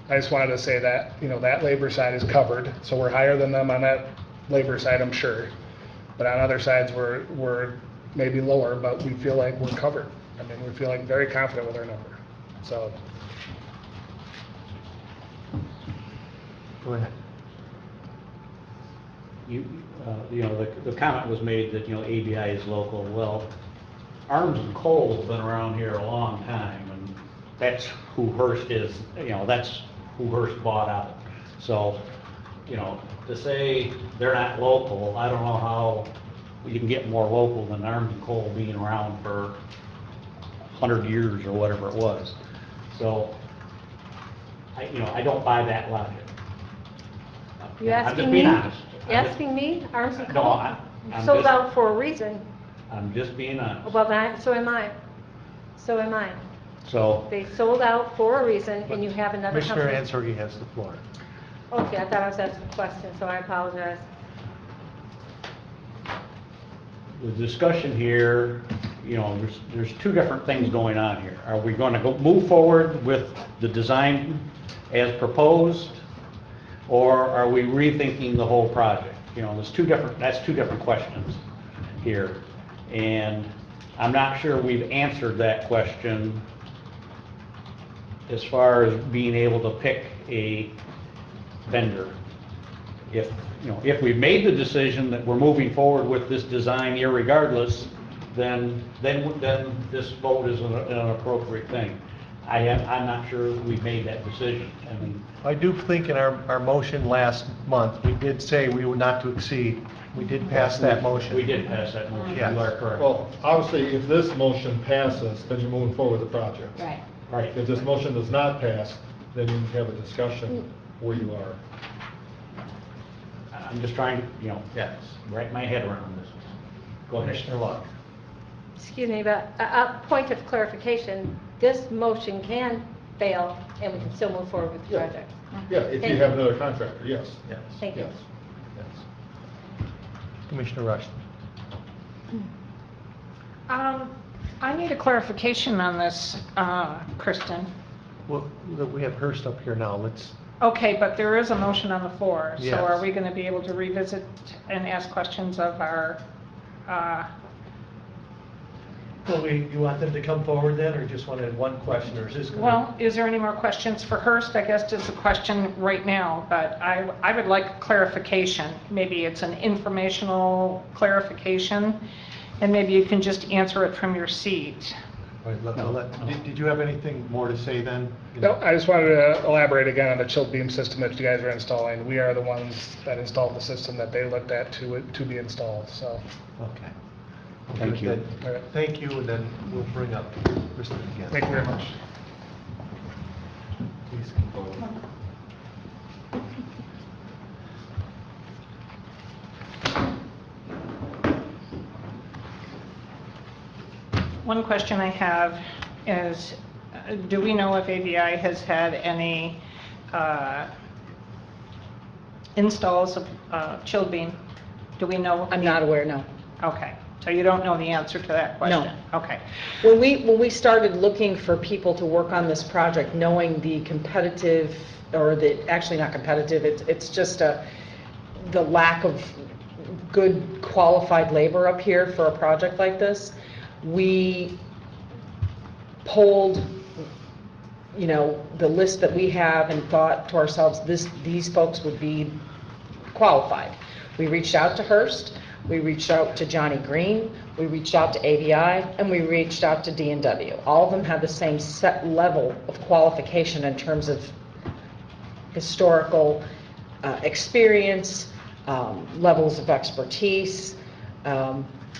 I just wanted to say that, you know, that labor side is covered, so we're higher than them on that labor side, I'm sure. But on other sides, we're maybe lower, but we feel like we're covered. I mean, we feel like very confident with our number, so. Go ahead. The comment was made that, ABI is local. Well, Arms and Coal has been around here a long time, and that's who Hearst is, that's who Hearst bought out. So, to say they're not local, I don't know how you can get more local than Arms and Coal being around for 100 years or whatever it was. So, I don't buy that logic. You I'm asking just me? being honest. Asking me? Arms and No, Coal? I'm Sold just- out for a reason. I'm just being honest. Well, so am I. So am I. So, They sold out for a reason, and you have another Commissioner company. Answerge has the floor. Okay, I thought I was asking a question, so I apologize. the discussion here, there's two different things going on here. Are we going to move forward with the design as proposed, or are we rethinking the whole project? That's two different questions here. And I'm not sure we've answered that question as far as being able to pick a vendor. If we've made the decision that we're moving forward with this design irregardless, then this vote is an appropriate thing. I'm not sure we've made that decision. I do think in our motion last month, we did say we were not to exceed. We did pass that motion. We did pass that motion. Yes. You are correct. Well, obviously, if this motion passes, then you're moving forward with the project. Right. Right. If this motion does not pass, then you have a discussion where you are. I'm just trying to, wrap my head around this. Go ahead. Commissioner Locke. Excuse me, but a point of clarification, this motion can fail, and we can still move forward with the project. Yeah, if Thank you have another contractor, yes. Yes. Thank you. Yes. Commissioner Rush. I need a clarification on this, Kristen. Well, we have Hearst up here now. Let's. Okay, but there is a motion on the floor, Yes. so are we going to be able to revisit and ask questions of our Well, you want them to come forward then, or just wanted one question, or is this gonna? Well, is there any more questions for Hearst? I guess it's a question right now, but I would like clarification. Maybe it's an informational clarification, and maybe you can just answer it from your seat. All right, did you have anything more to say then? No, I just wanted to elaborate again on the chilled beam system that you guys are installing. We are the ones that installed the system that they looked at to be installed, so. Okay. Thank you. All right, thank you, and then we'll bring up Kristen again. Thank you very much. Please come forward. One question I have is, do we know if AVI has had any installs of chilled beam? Do we know? I'm not aware, no. Okay, so you don't know the answer to that question? No. Okay. When we started looking for people to work on this project, knowing the competitive, or the, actually not competitive, it's just the lack of good qualified labor up here for a project like this, we polled, you know, the list that we have and thought to ourselves, these folks would be qualified. We reached out to Hearst, we reached out to Johnny Green, we reached out to AVI, and we reached out to D&W. All of them have the same set level of qualification in terms of historical experience, levels of expertise,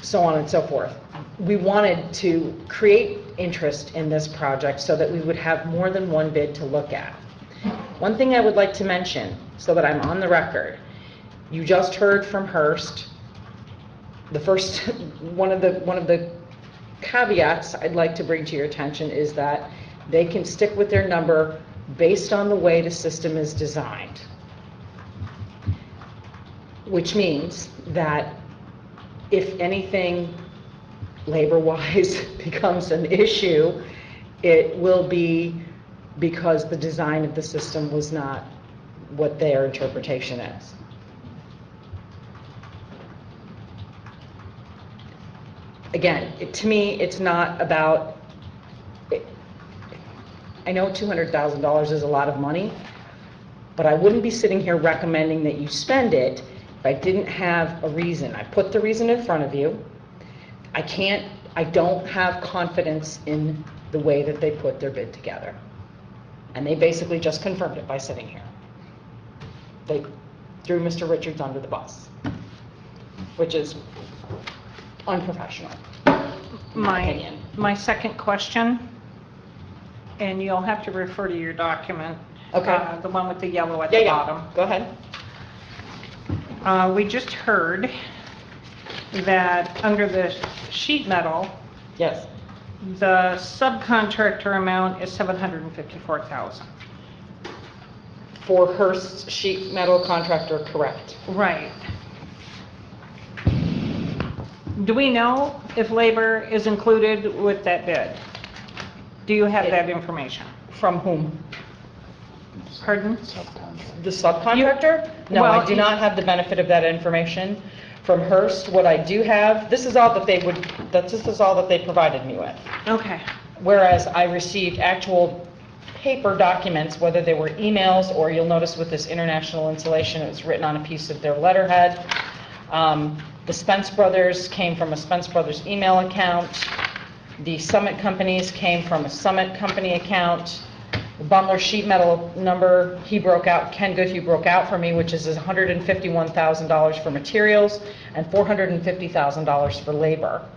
so on and so forth. We wanted to create interest in this project so that we would have more than one bid to look at. One thing I would like to mention, so that I'm on the record, you just heard from Hearst. The first, one of the caveats I'd like to bring to your attention is that they can stick with their number based on the way the system is designed. Which means that if anything labor-wise becomes an issue, it will be because the design of the system was not what their interpretation is. Again, to me, it's not about, I know $200,000 is a lot of money, but I wouldn't be sitting here recommending that you spend it if I didn't have a reason. I put the reason in front of you. I don't have confidence in the way that they put their bid together. And they basically just confirmed it by sitting here. They threw Mr. Richards under the bus, which is unprofessional, in my opinion. My second question, and you'll have to refer to your document. Okay. The one with the yellow at the bottom. Go ahead. We just heard that under the sheet metal, yes, the subcontractor amount is $754,000. For Hearst's sheet metal contractor, correct. Right. Do we know if labor is included with that bid? Do you have that information? From whom? Pardon? The subcontractor? No, well, I do not have the benefit of that information from Hearst. What I do have, this is all that they provided me with. Okay. Whereas I received actual paper documents, whether they were emails or you'll notice with this international insulation, it was written on a piece of their letterhead. The Spence Brothers came from a Spence Brothers email account. The Summit companies came from a Summit company account. The Bundler sheet metal number, Ken Goodhue broke out for me, which is $151,000 for materials and $450,000 for labor.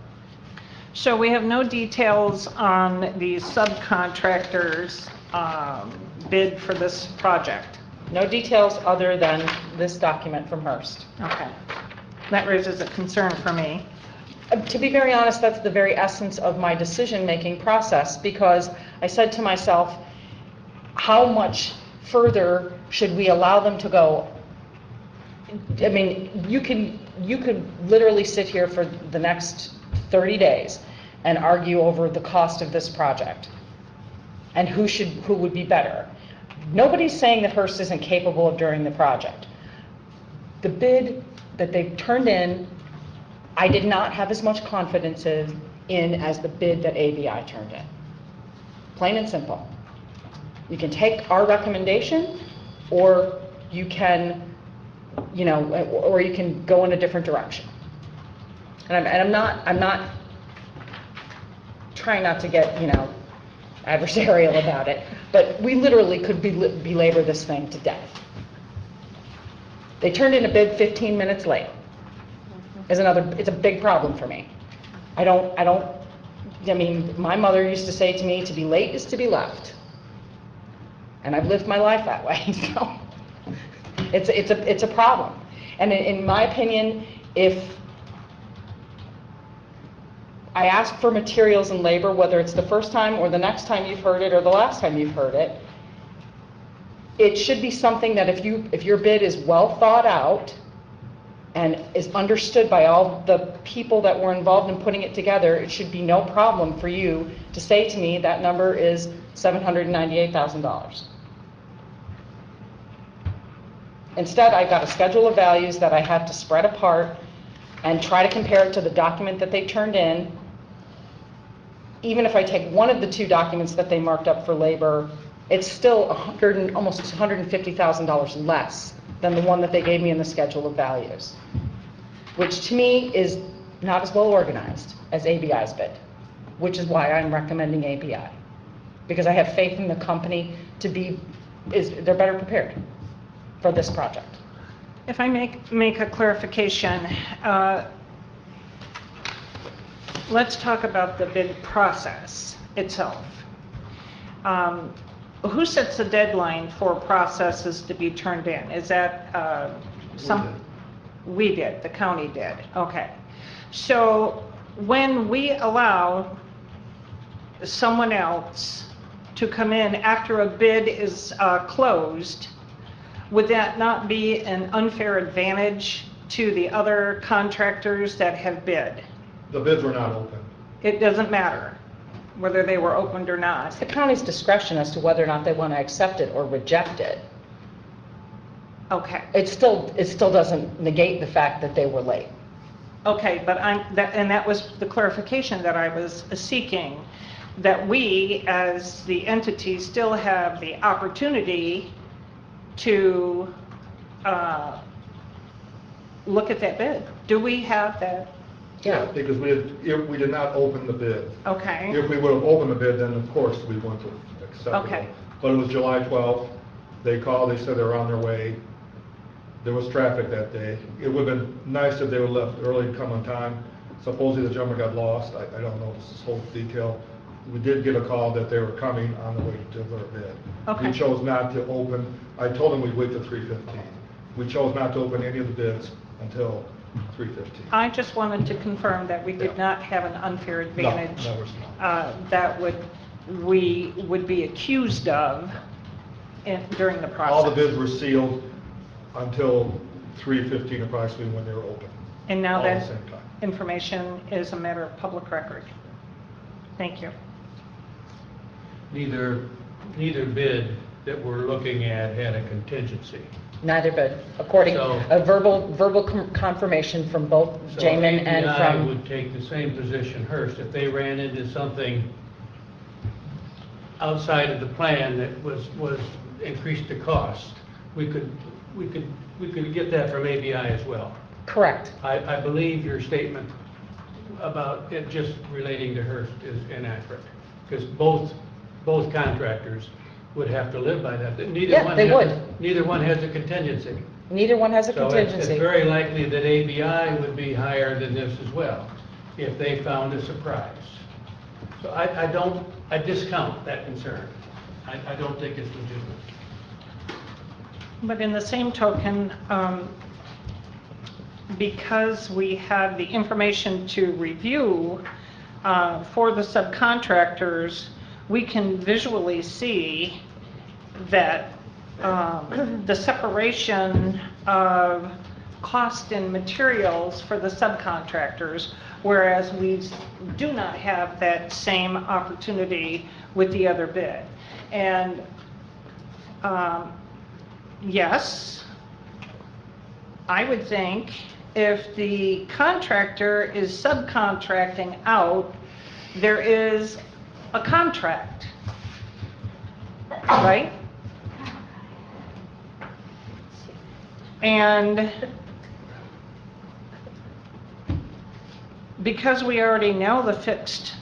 So we have no details on the subcontractor's bid for this project? No details other than this document from Hearst. Okay. That raises a concern for me. To be very honest, that's the very essence of my decision-making process, because I said to myself, how much further should we allow them to go? I mean, you could literally sit here for the next 30 days and argue over the cost of this project and who would be better. Nobody's saying that Hearst isn't capable of doing the project. The bid that they turned in, I did not have as much confidence in as the bid that ABI turned in. Plain and simple. You can take our recommendation, or you can, or you can go in a different direction. And I'm not trying not to get, adversarial about it, but we literally could belabor this thing to death. They turned in a bid 15 minutes late. It's a big problem for me. I mean, my mother used to say to me, to be late is to be left. And I've lived my life that way, so it's a problem. And in my opinion, if I ask for materials and labor, whether it's the first time or the next time you've heard it or the last time you've heard it, it should be something that if your bid is well thought out and is understood by all the people that were involved in putting it together, it should be no problem for you to say to me that number is $798,000. Instead, I've got a schedule of values that I had to spread apart and try to compare it to the document that they turned in. Even if I take one of the two documents that they marked up for labor, it's still almost $150,000 less than the one that they gave me in the schedule of values, which to me is not as well organized as ABI's bid, which is why I'm recommending ABI, because I have faith in the company they're better prepared for this project. If I make a clarification, let's talk about the bid process itself. Who sets the deadline for processes to be turned in? Is that we did, the county did. Okay. So when we allow someone else to come in after a bid is closed, would that not be an unfair advantage to the other contractors that have bid? The bids were not open. It doesn't matter whether they were opened or not. It's the county's discretion as to whether or not they want to accept it or reject it. Okay. It still doesn't negate the fact that they were late. Okay, but that was the clarification that I was seeking, that we as the entity still have the opportunity to look at that bid. Do we have that? Yeah, because we did not open the bid. Okay. If we would have opened the bid, then of course we wouldn't have accepted Okay. it. But it was July 12th. They called, they said they were on their way. There was traffic that day. It would have been nice if they would have left early and come on time. Supposedly the gentleman got lost. I don't know this whole detail. We did get a call that they were coming on the way to deliver a bid. Okay. We chose not to open. I told them we'd wait till 3:15. We chose not to open any of the bids until 3:15. I just wanted to confirm that we did not have an unfair advantage that we would be accused of during the process. All the bids were sealed until 3:15 approximately when they were open. And now all at that the same time. information is a matter of public record. Thank you. Neither bid that we're looking at had a contingency. Neither bid, according So- a verbal confirmation from both So Jamin and ABI from. would take the same position Hearst if they ran into something outside of the plan that was increased the cost. We could get that from ABI as well. Correct. I believe your statement about it just relating to Hearst is inaccurate, because both contractors would have to live by that. Neither one has a contingency. Neither one has a So contingency. it's very likely that ABI would be higher than this as well, if they found a surprise. So I discount that concern. I don't think it's legitimate. But in the same token, because we have the information to review for the subcontractors, we can visually see that the separation of cost and materials for the subcontractors, whereas we do not have that same opportunity with the other bid. And yes, I would think if the contractor is subcontracting out there is a contract, right? And because we already know the fixed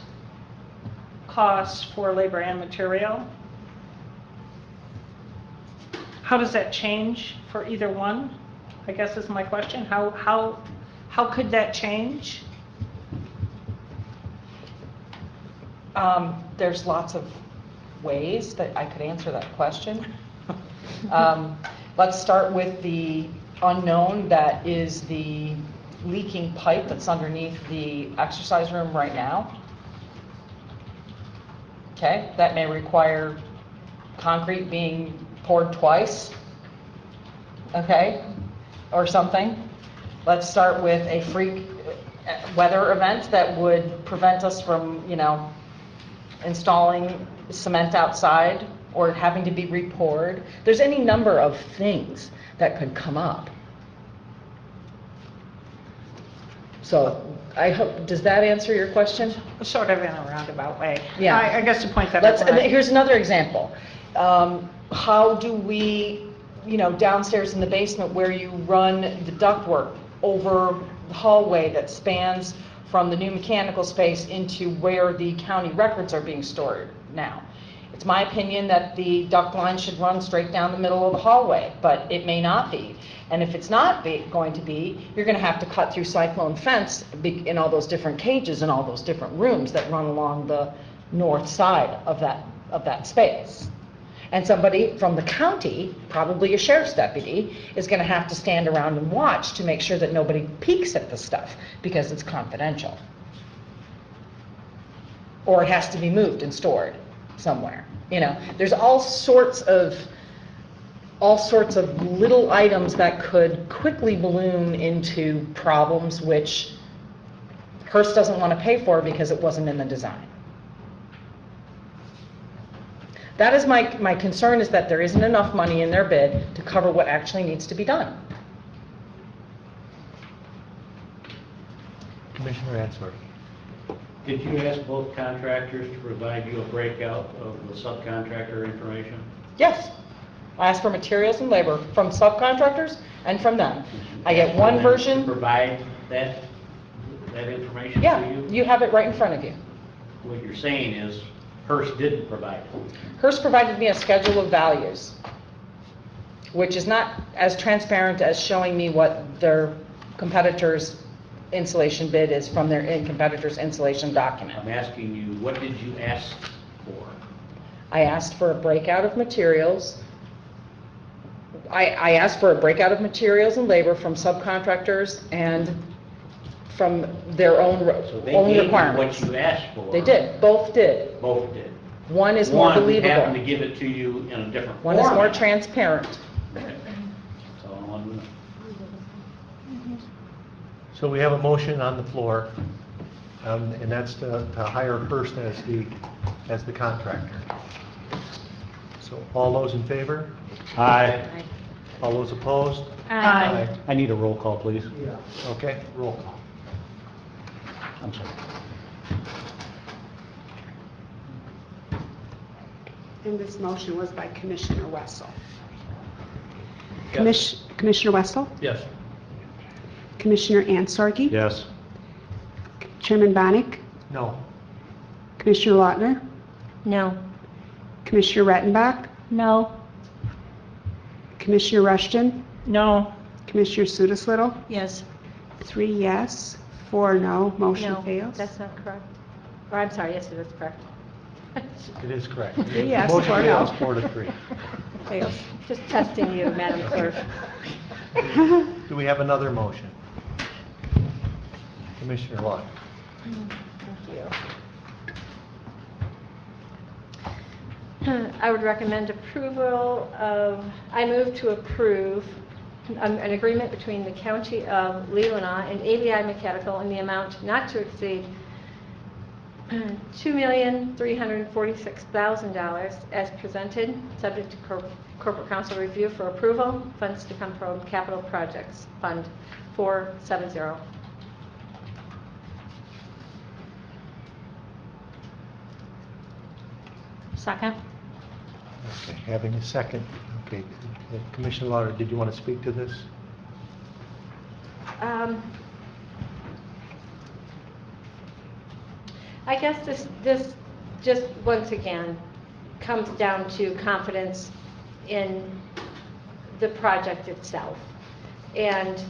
costs for labor and material, how does that change for either one? I guess is my question. How could that change? There's lots of ways that I could answer that question. Let's start with the unknown that is the leaking pipe that's underneath the exercise room right now. Okay, that may require concrete being poured twice, okay, or something. Let's start with a freak weather event that would prevent us from, installing cement outside or having to be repoured. There's any number of things that could come up. So I hope, does that answer your question? Sort of in a roundabout way. Yeah. I guess the point that Here's another example. How do we, downstairs in the basement where you run the ductwork over the hallway that spans from the new mechanical space into where the county records are being stored now. It's my opinion that the duct line should run straight down the middle of the hallway, but it may not be. And if it's not going to be, you're going to have to cut through cyclone fence in all those different cages and all those different rooms that run along the north side of that space. And somebody from the county, probably a sheriff's deputy, is going to have to stand around and watch to make sure that nobody peeks at the stuff because it's confidential. Or it has to be moved and stored somewhere. There's all sorts of little items that could quickly balloon into problems which Hearst doesn't want to pay for because it wasn't in the design. That is my concern, is that there isn't enough money in their bid to cover what actually needs to be done. Commissioner Answer. Did you ask both contractors to provide you a breakout of the subcontractor information? Yes. I asked for materials and labor from subcontractors and from them. I get one version. To provide that information to Yeah, you? you have it right in front of you. What you're saying is Hearst didn't provide it. Hearst provided me a schedule of values, which is not as transparent as showing me what their competitors' insulation bid is from their competitors' insulation document. I'm asking you, what did you ask for? I asked for a breakout of materials. I asked for a breakout of materials and labor from subcontractors and from their own requirements. So they gave you what you asked for. They did. Both did. Both did. One is more believable. One happened to give it to you in a different One format. is more transparent. So I wanted to know. So we have a motion on the floor, and that's to hire Hearst as the contractor. So all those in favor? Aye. All those opposed? Aye. I need a roll call, please. Okay, roll call. I'm sorry. And this motion was by Commissioner Wessel. Yes. Commissioner Wessel? Yes. Commissioner Ansargi? Yes. Chairman Bonick? No. Commissioner Lautner? No. Commissioner Rettenbach? No. Commissioner Rushton? No. Commissioner Sudas-Little? Yes. 3 yes, 4 no, motion No, fails. that's not correct. Or I'm sorry, yes, it is correct. It is correct. 3 yes, Motion 4 fails, no. 4-3. Fails. Just testing you, Madam Clerk. Do we have another motion? Commissioner Lott. Thank you. I would recommend approval of, I move to approve an agreement between the County of Leelanau and ABI Mechanical in the amount not to exceed $2,346,000 as presented, subject to Corporate Council review for approval. Funds to come from Capital Projects Fund 470. Second? Okay, having a second. Okay, Commissioner Lauder, did you want to speak to this? I guess this just once again comes down to confidence in the project itself. And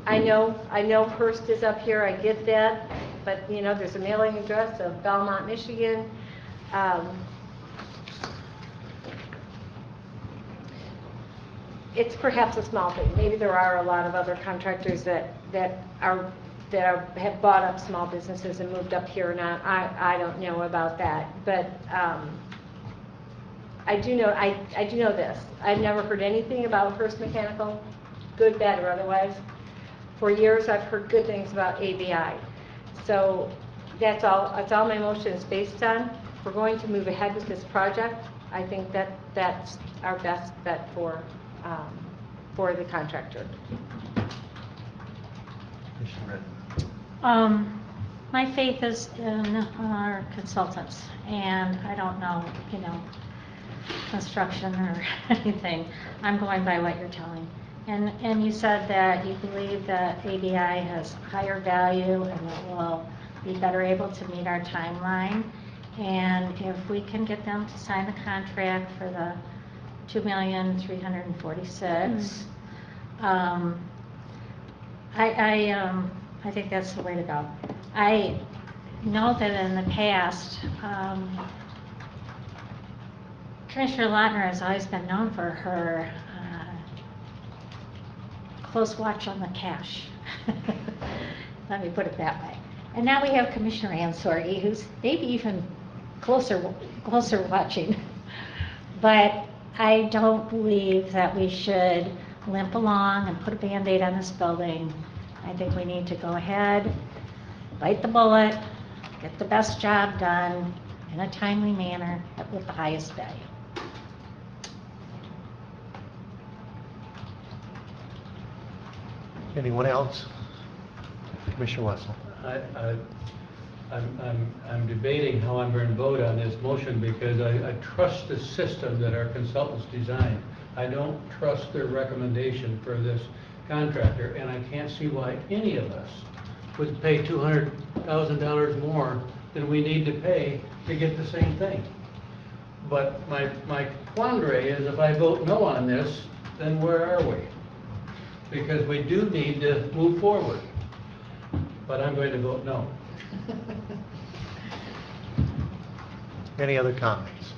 I know Hearst is up here, I get that, but you know, there's a mailing address of Belmont, Michigan. It's perhaps a small thing. Maybe there are a lot of other contractors that have bought up small businesses and moved up here or not. I don't know about that, but I do know this. I've never heard anything about Hearst Mechanical, good, bad, or otherwise. For years, I've heard good things about ABI. So that's all my motion is based on. If we're going to move ahead with this project, I think that's our best bet for the contractor. My faith is in our consultants, and I don't know, construction or anything. I'm going by what you're telling. And you said that you believe that ABI has higher value and it will be better able to meet our timeline. And if we can get them to sign the contract for the $2,346,000, I think that's the way to go. I know that in the past, Commissioner Lautner has always been known for her close watch on the cash. Let me put it that way. And now we have Commissioner Ansorgi, who's maybe even closer watching. But I don't believe that we should limp along and put a Band-Aid on this building. I think we need to go ahead, bite the bullet, get the best job done in a timely manner with the highest value. Anyone else? Commissioner Wessel. I'm debating how I'm going to vote on this motion because I trust the system that our consultants designed. I don't trust their recommendation for this contractor, and I can't see why any of us would pay $200,000 more than we need to pay to get the same thing. But my quandary is if I vote no on this, then where are we? Because we do need to move forward. But I'm going to vote no. Any other comments?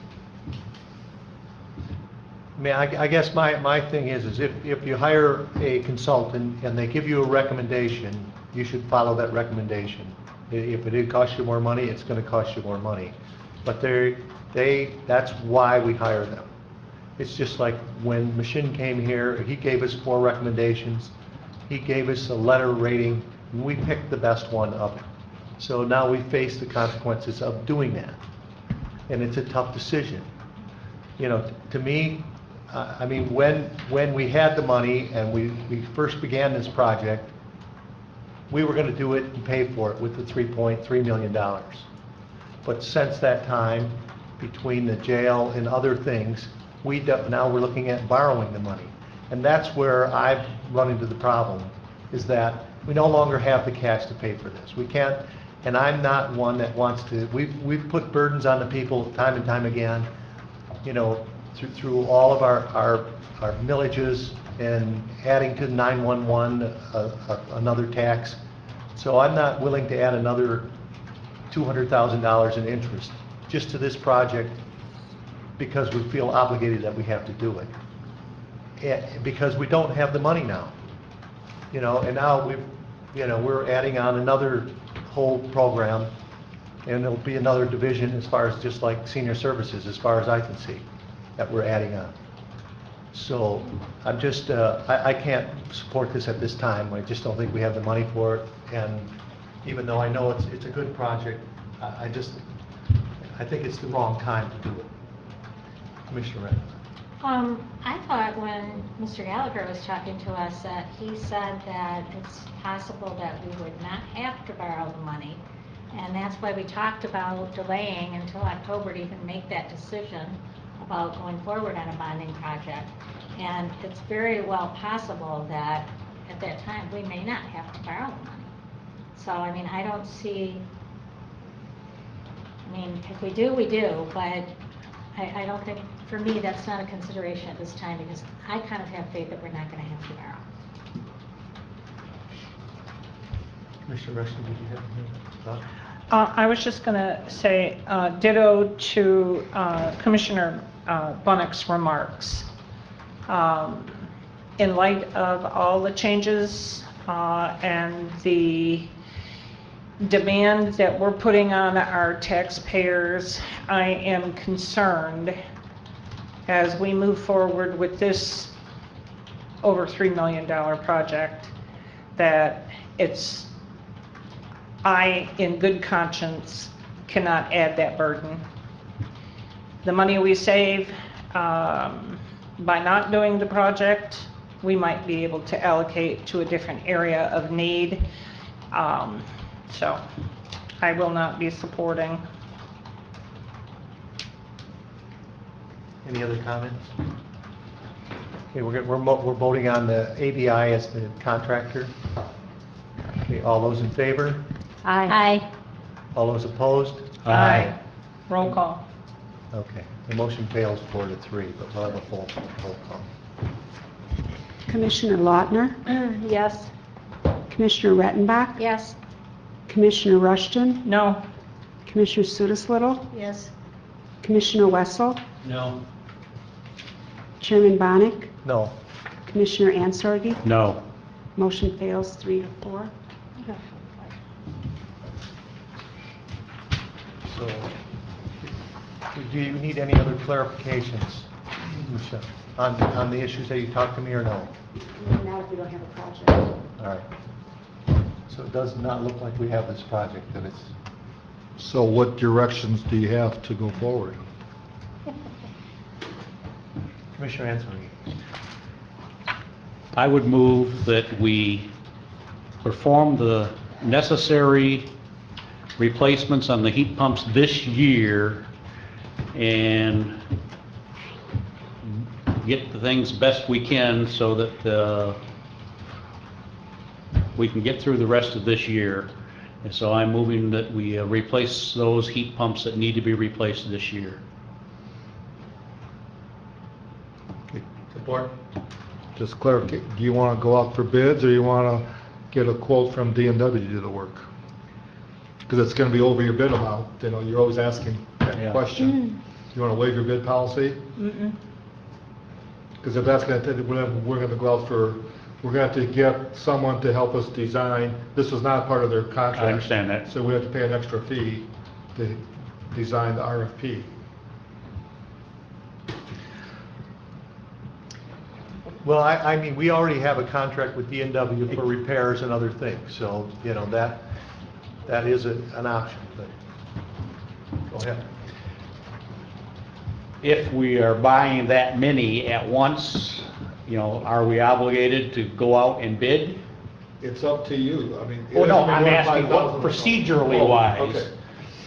I mean, I guess my thing is if you hire a consultant and they give you a recommendation, you should follow that recommendation. If it did cost you more money, it's going to cost you more money. But that's why we hire them. It's just like when Machin came here, he gave us 4 recommendations. He gave us a letter rating, and we picked the best one of it. So now we face the consequences of doing that. And it's a tough decision. To me, I mean, when we had the money and we first began this project, we were going to do it and pay for it with the $3.3 million. But since that time, between the jail and other things, now we're looking at borrowing the money. And that's where I've run into the problem, is that we no longer have the cash to pay for this. We can't, and I'm not one that wants to, we've put burdens on the people time and time again, through all of our millages and adding to 911 another tax. So I'm not willing to add another $200,000 in interest just to this project because we feel obligated that we have to do it. Because we don't have the money now. And now we're adding on another whole program, and it'll be another division as far as just like senior services, as far as I can see, that we're adding on. So I'm just, I can't support this at this time. I just don't think we have the money for it. And even though I know it's a good project, I think it's the wrong time to do it. Commissioner Wren. I thought when Mr. Gallagher was talking to us that he said that it's possible that we would not have to borrow the money And that's why we talked about delaying until October to even make that decision about going forward on a bonding project. And it's very well possible that at that time, we may not have to borrow the money. So, I mean, I don't see, I mean, if we do, we do, but I don't think, for me, that's not a consideration at this time, because I kind of have faith that we're not going to have to borrow. Commissioner Rushing, did you have a thought? I was just going to say ditto to Commissioner Bunnick's remarks. In light of all the changes and the demand that we're putting on our taxpayers, I am concerned as we move forward with this over $3 million project that I, in good conscience, cannot add that burden. The money we save by not doing the project, we might be able to allocate to a different area of need. So I will not be supporting. Any other comments? Okay, we're voting on the ABI as the contractor. Okay, all those in favor? Aye. All those opposed? Aye. Roll call. Okay, the motion fails 4-3, but we'll have a full roll call. Commissioner Lautner, Yes. Commissioner Rettenbach, Yes. Commissioner Rushton, No. Commissioner Sudas-Little, Yes. Commissioner Wessel, No. Chairman Bonnick, No. Commissioner Ansargi. No. Motion fails 3-4. So, do you need any other clarifications, Michelle, on the issues that you talked to me, or no? Now if we don't have a project. All right. So it does not look like we have this project, that it's... So what directions do you have to go forward? Commissioner Ansari. I would move that we perform the necessary replacements on the heat pumps this year and get the things best we can so that we can get through the rest of this year. And so I'm moving that we replace those heat pumps that need to be replaced this year. Support? Just clarify, do you want to go out for bids, or you want to get a quote from D&W to do the work? Because it's going to be over your bid amount, you know, you're always asking that question. You want to waive your bid policy? Because if that's going to, we're going to go out for, we're going to have to get someone to help us design. This was not part of their contract. I understand that. So we have to pay an extra fee to design the RFP. Well, I mean, we already have a contract with D&W for repairs and other things, so, you know, that is an option, but go ahead. If we are buying that many at once, you know, are we obligated to go out and bid? It's up to you, I mean. Oh, no, it has to be I'm more than asking what 5,000. procedurally Oh, wise. Okay.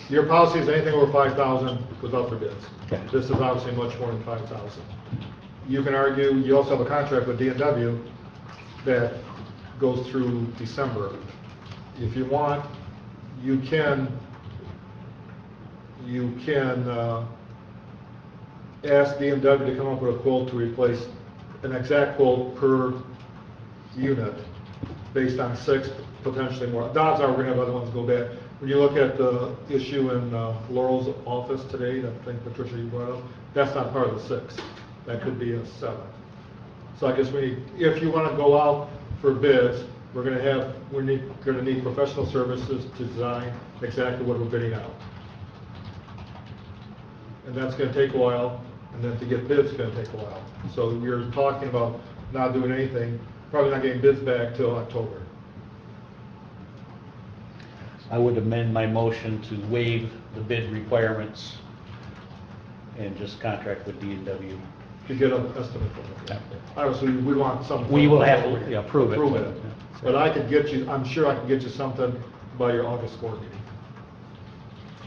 Your policy is anything over 5,000 goes out for bids. Okay. This is obviously much more than 5,000. You can argue, you also have a contract with D&W that goes through December. If you want, you can ask D&W to come up with a quote to replace an exact quote per unit based on 6, potentially more. The odds are we're going to have other ones go back. When you look at the issue in Laurel's office today, that thing Patricia you brought up, that's not part of the 6. That could be a 7. So I guess if you want to go out for bids, we're going to need professional services to design exactly what we're bidding out. And that's going to take a while, and then to get bids is going to take a while. So you're talking about not doing anything, probably not getting bids back till October. I would amend my motion to waive the bid requirements and just contract with D&W. To get an estimate from it. Obviously, we want something. We will have to approve it. But I could get you, I'm sure I can get you something by your August board meeting.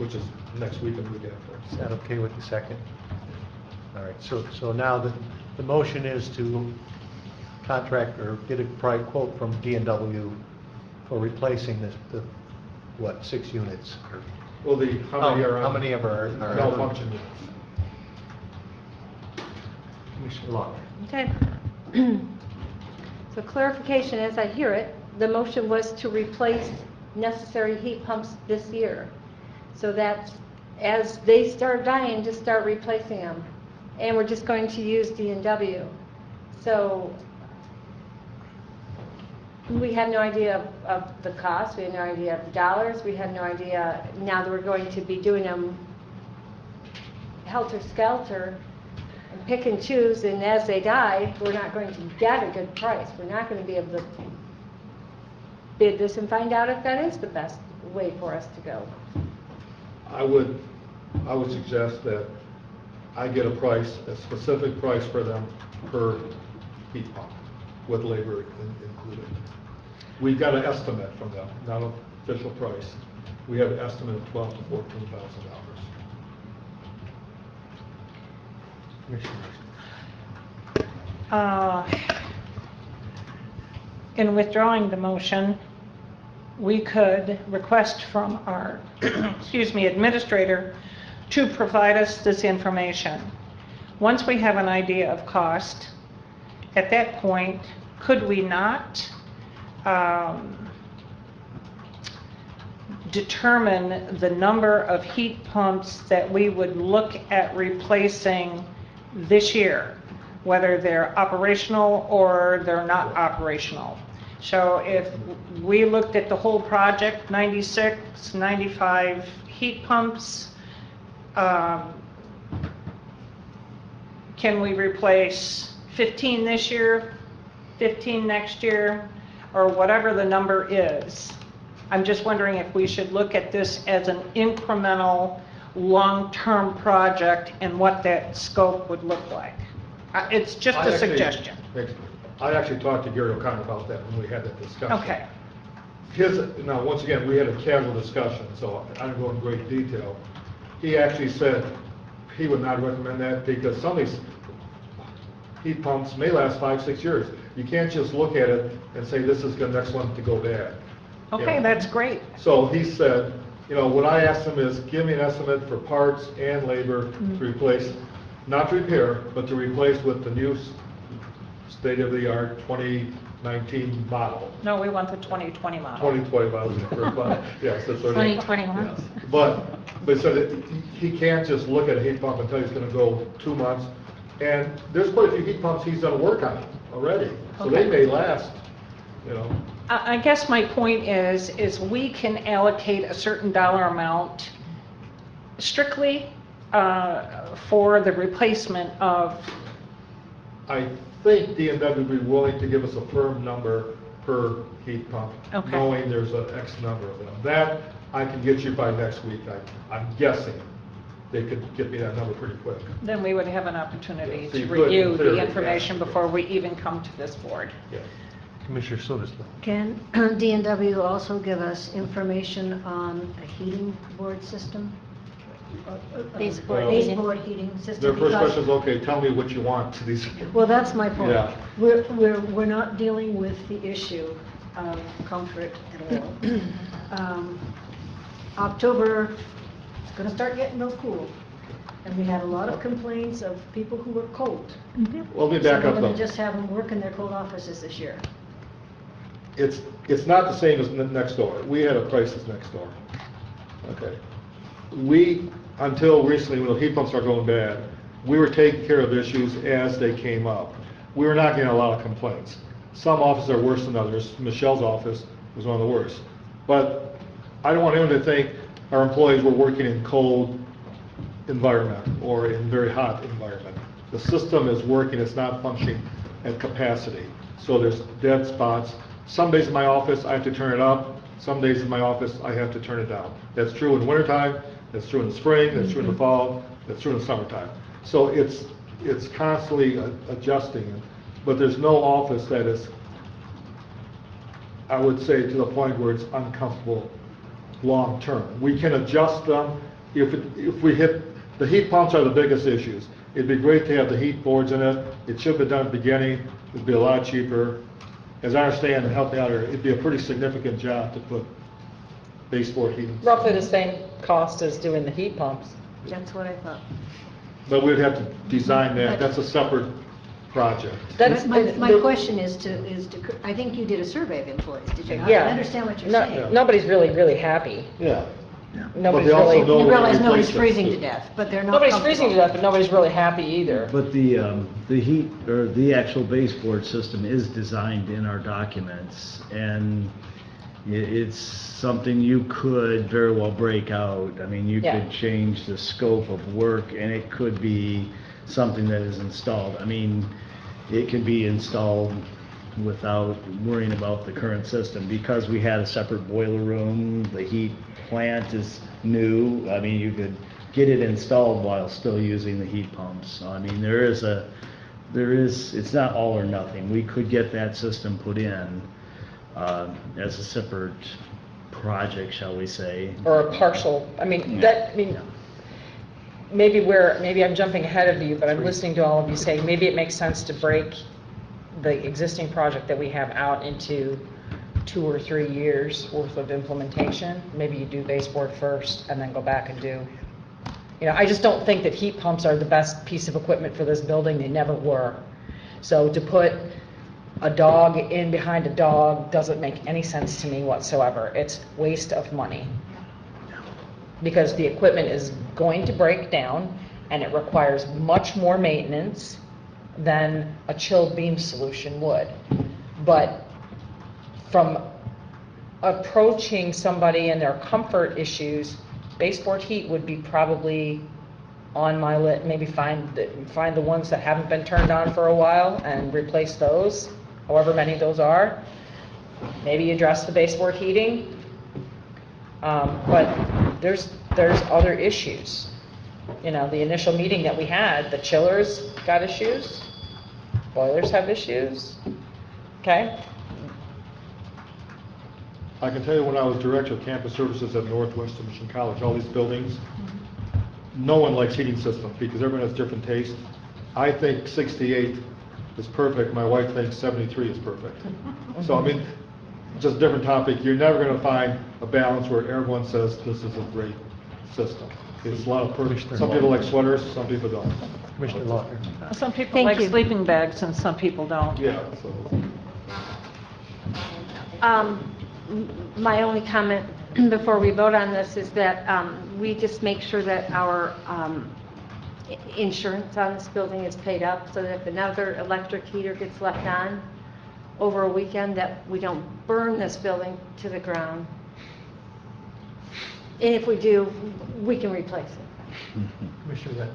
which is next week and the week after. Is that okay with the second? All right, so now the motion is to contract or get a price quote from D&W for replacing the 6 units? Well, how many are on? How many of are malfunction units? Commissioner Locke. Okay. So clarification, as I hear it, the motion was to replace necessary heat pumps this year. So that's, as they start dying, just start replacing them. And we're just going to use D&W. So we had no idea of the cost, we had no idea of the dollars, we had no idea now that we're going to be doing them helter-skelter and pick and choose, and as they die, we're not going to get a good price. We're not going to be able to bid this and find out if that is the best way for us to go. I would suggest that I get a price, a specific price for them per heat pump, with labor included. We've got an estimate from them, not an official price. We have an estimate of $12,000 to $14,000. In withdrawing the motion, we could request from our, administrator to provide us this information. Once we have an idea of cost, at that point, could we not determine the number of heat pumps that we would look at replacing this year, whether they're operational or they're not operational? So if we looked at the whole project, 96, 95 heat pumps, can we replace 15 this year, 15 next year, or whatever the number is? I'm just wondering if we should look at this as an incremental, long-term project and what that scope would look like. It's just a suggestion. I actually talked to Gary O'Connor about that when we had that discussion. Okay. Now, once again, we had a casual discussion, so I didn't go in great detail. He actually said he would not recommend that because some of these heat pumps may last 5-6 years. You can't just look at it and say this is the next one to go bad. Okay, that's great. So he said, what I asked him is give me an estimate for parts and labor to replace, not to repair, but to replace with the new state-of-the-art 2019 model. No, we want the 2020 model. 2020 model is the first model. Yes, that's what 2021. Yes. But so that he can't just look at a heat pump and tell you it's going to go 2 months. And there's quite a few heat pumps he's done work on already, so they may last. I guess my point is we can allocate a certain dollar amount strictly for the replacement of. I think D&W would be willing to give us a firm number per heat pump, knowing there's an X number of them. That I can get you by next week. I'm guessing they could get me that number pretty quick. Then we would have an opportunity So to you could review consider the it, information before we even come to this board. Yes. Commissioner Soderslund. Can D&W also give us information on a heating board system? Baseboard Baseboard heating system? Their first because- question is, okay, tell me what you want to these. Well, that's my point. Yeah. We're not dealing with the issue of comfort at all. October, it's going to start getting real cool. And we had a lot of complaints of people who were cold. Well, let me back So up we're going though. to just have them work in their cold offices this year. It's not the same as next door. We had a crisis next door. Okay. We, until recently, when the heat pumps started going bad, we were taking care of issues as they came up. We were not getting a lot of complaints. Some offices are worse than others. Michelle's office was one of the worst. But I don't want anyone to think our employees were working in cold environment or in very hot environment. The system is working, it's not functioning at capacity. So there's dead spots. Some days in my office I have to turn it up. Some days in my office I have to turn it down. That's true in wintertime, that's true in the spring, that's true in the fall, that's true in the summertime. So it's constantly adjusting, but there's no office that is, I would say, to the point where it's uncomfortable long-term. We can adjust them if we hit, the heat pumps are the biggest issues. It'd be great to have the heat boards in it. It should be done at the beginning. It'd be a lot cheaper. As I understand, and help me out here, it'd be a pretty significant job to put baseboard heating. Roughly the same cost as doing the heat pumps. That's what I thought. But we'd have to design that. That's a separate project. My question is to, I think you did a survey of employees, did you not? Yeah. I understand what you're saying. Nobody's really happy. Yeah. Nobody's But they also really. know You we're realize gonna nobody's replace it. freezing to death, but they're not Nobody's freezing to comfortable. death, but nobody's really happy either. But the heat, or the actual baseboard system is designed in our documents, and it's something you could very well break out. I mean, you Yeah. could change the scope of work, and it could be something that is installed. I mean, it could be installed without worrying about the current system, because we had a separate boiler room, the heat plant is new. I mean, you could get it installed while still using the heat pumps. So, I mean, it's not all or nothing. We could get that system put in as a separate project, shall we say. Or a partial, maybe I'm jumping ahead of you, but I'm listening to all of you say, maybe it makes sense to break the existing project that we have out into 2 or 3 years worth of implementation. Maybe you do baseboard first and then go back and do, I just don't think that heat pumps are the best piece of equipment for this building. They never were. So to put a dog in behind a dog doesn't make any sense to me whatsoever. It's waste of money. Because the equipment is going to break down and it requires much more maintenance than a chilled beam solution would. But from approaching somebody and their comfort issues, baseboard heat would be probably on my list. Maybe find the ones that haven't been turned on for a while and replace those, however many those are. Maybe address the baseboard heating. But there's other issues. The initial meeting that we had, the chillers got issues, boilers have issues. Okay? I can tell you when I was director of campus services at Northwestern Michigan College, all these buildings, no one likes heating systems because everyone has different tastes. I think 68 is perfect. My wife thinks 73 is perfect. So, I mean, just a different topic. You're never going to find a balance where everyone says this is a great system. It's a lot of perfect. Some people like sweaters, some people don't. Commissioner Lochner. Some people Thank like you. sleeping bags and some people don't. Yeah, so. My only comment before we vote on this is that we just make sure that our insurance on this building is paid up, so that if another electric heater gets left on over a weekend, that we don't burn this building to the ground. And if we do, we can replace it. Commissioner Red.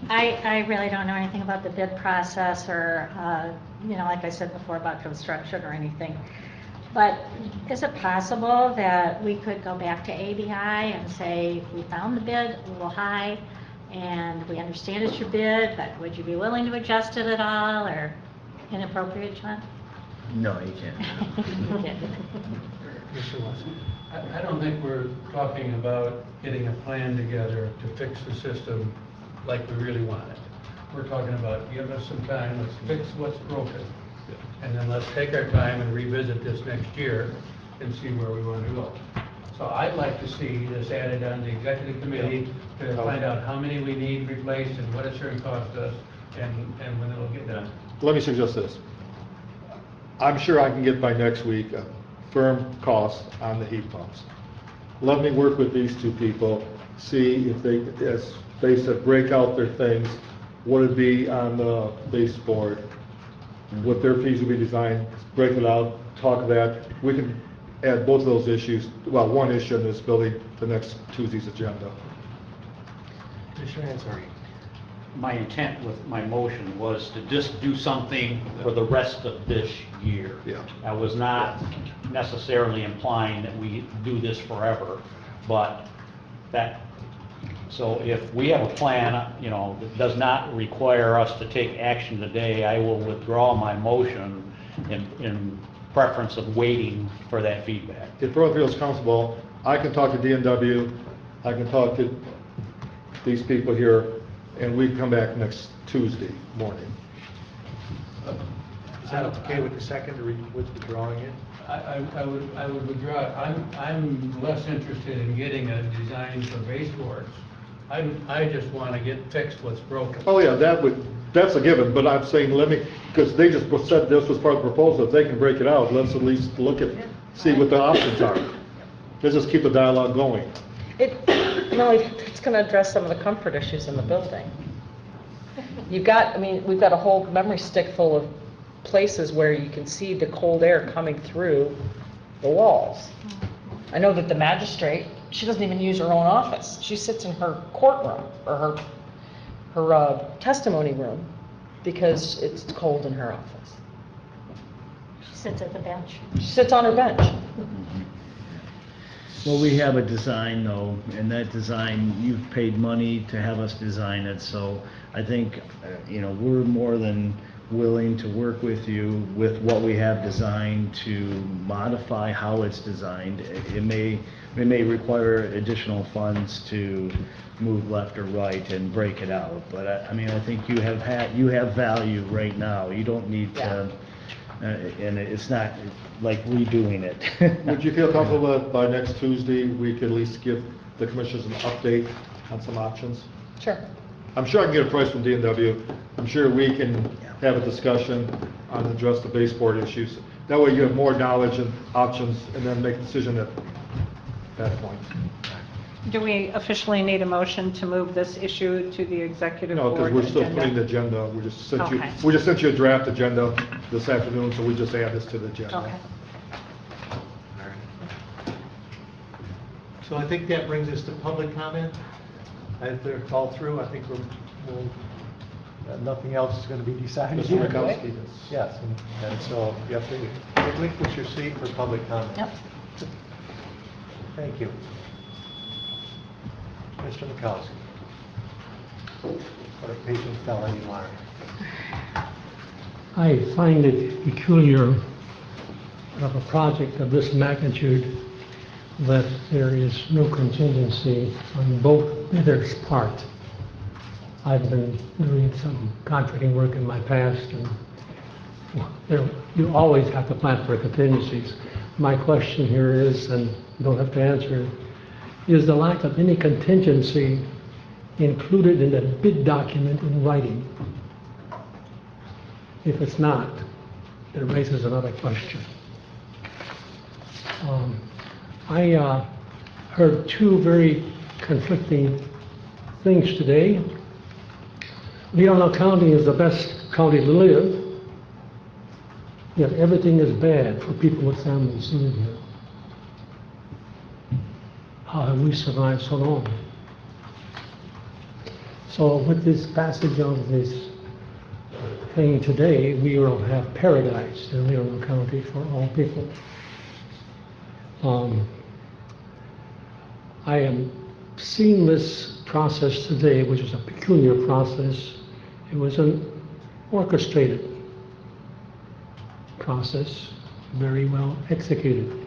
I really don't know anything about the bid process or, like I said before, about construction or anything. But is it possible that we could go back to ABI and say, we found the bid a little high, and we understand it's your bid, but would you be willing to adjust it at all, or inappropriate, John? No, you can't. Commissioner Watson. I don't think we're talking about getting a plan together to fix the system like we really want it. We're talking about, give us some time, let's fix what's broken. And then let's take our time and revisit this next year and see where we want to go. So I'd like to see this added on the executive committee to find out how many we need replaced and what it's going to cost us and when it'll get done. Let me suggest this. I'm sure I can get by next week a firm cost on the heat pumps. Let me work with these two people, see if they, as they said, break out their things, what it'd be on the baseboard, what their fees would be designed, break it out, talk that. We can add both of those issues, well, one issue in this building, to next Tuesday's agenda. Commissioner Ansari. My intent with my motion was to just do something for the rest of this year. Yeah. I was not necessarily implying that we do this forever, but so if we have a plan, that does not require us to take action today, I will withdraw my motion and preference of waiting for that feedback. If everyone feels comfortable, I can talk to DNW, I can talk to these people here, and we can come back next Tuesday morning. Is that okay with the second, or with withdrawing it? I would withdraw it. I'm less interested in getting a design for baseboards. I just want to get fixed what's broken. Oh, yeah, that's a given, but I'm saying, because they just said this was part of the proposal, if they can break it out, let's at least look at, see what the options are. Let's just keep the dialogue going. It's going to address some of the comfort issues in the building. We've got a whole memory stick full of places where you can see the cold air coming through the walls. I know that the magistrate, she doesn't even use her own office. She sits in her courtroom or her testimony room because it's cold in her office. She sits at the bench. She sits on her bench. Well, we have a design though, and that design, you've paid money to have us design it, so I think, we're more than willing to work with you with what we have designed to modify how it's designed. It may require additional funds to move left or right and break it out, but I think you have value right now. You don't need to, and it's not like redoing it. Would you feel comfortable that by next Tuesday, we could at least give the commissioners an update on some options? Sure. I'm sure I can get a price from D&W. I'm sure we can have a discussion on address the baseboard issues. That way you have more knowledge and options, and then make a decision at that point. Do we officially need a motion to move this issue to the executive No, board because we're still agenda? putting the agenda. We just sent you a draft agenda this afternoon, so we just add this to the agenda. Okay. So I think that brings us to public comment. If they're called through, I think nothing else is going to be decided. Mr. Mikowski. Yes, and so you have to relinquish your seat for public comment. Yep. Thank you. Mr. Mikowski. What a patient fellow you are. I find it peculiar of a project of this magnitude that there is no contingency on both bidders' part. I've been doing some contracting work in my past, and you always have to plan for contingencies. My question here is, and you don't have to answer it, is the lack of any contingency included in the bid document in writing? If it's not, it raises another question. I heard two very conflicting things today. Leelanau County is the best county to live, yet everything is bad for people with families living here. How have we survived so long? So with this passage of this thing today, we will have paradise in Leelanau County for all people. I am seeing this process today, which is a peculiar process. It was an orchestrated process, very well executed.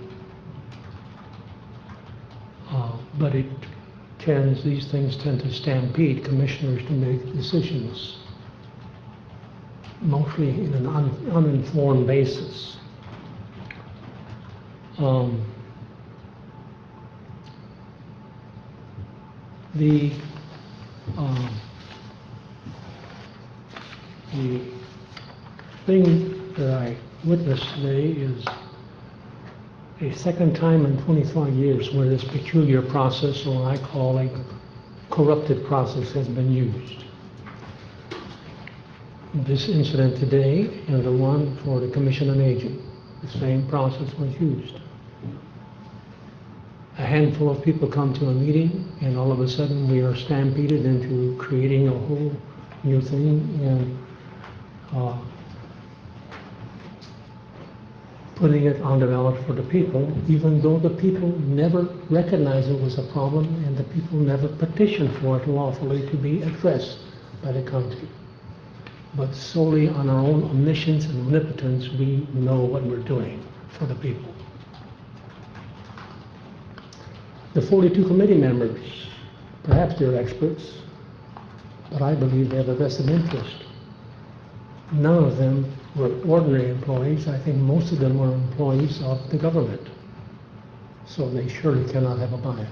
But these things tend to stampede commissioners to make decisions, mostly in an uninformed basis. The thing that I witnessed today is a second time in 25 years where this peculiar process, or I call a corrupted process, has been used. This incident today and the one for the Commission on Aging, the same process was used. A handful of people come to a meeting, and all of a sudden we are stampeded into creating a whole new thing and putting it on the ballot for the people, even though the people never recognized it was a problem and the people never petitioned for it lawfully to be addressed by the county. But solely on our own omniscience and omnipotence, we know what we're doing. for the people. The 42 committee members, perhaps they're experts, but I believe they have a vested interest. None of them were ordinary employees. I think most of them were employees of the government. So they surely cannot have a bias.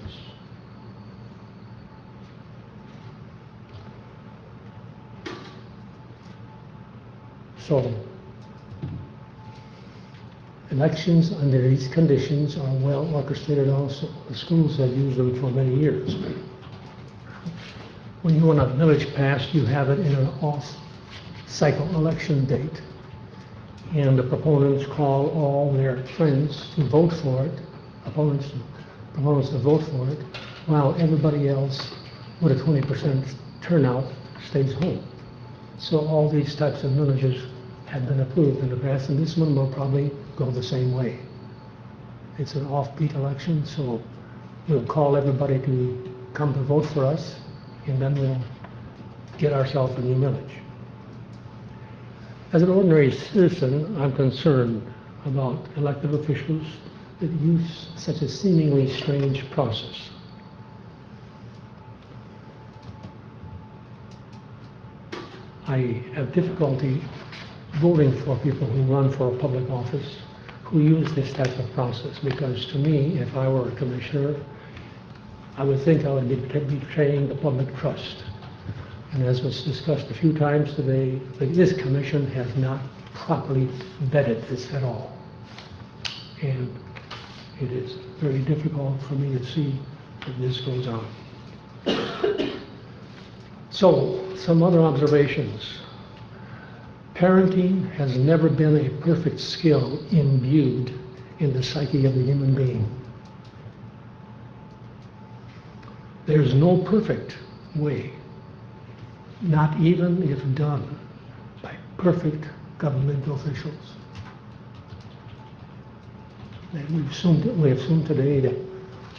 So, elections under these conditions are well orchestrated also. The schools have used them for many years. When you want a millage passed, you have it in an off-cycle election date. And the proponents call all their friends to vote for it, opponents to vote for it, while everybody else with a 20% turnout stays home. So all these types of millages have been approved in the past, and this one will probably go the same way. It's an offbeat election, so we'll call everybody to come to vote for us, and then we'll get ourselves a new millage. As an ordinary citizen, I'm concerned about elected officials that use such a seemingly strange process. I have difficulty voting for people who run for a public office who use this type of process, because to me, if I were a commissioner, I would think I would be betraying the public trust. And as was discussed a few times today, this commission has not properly vetted this at all. And it is very difficult for me to see that this goes on. So, some other observations. Parenting has never been a perfect skill imbued in the psyche of the human being. There's no perfect way, not even if done by perfect governmental officials. And we assume today that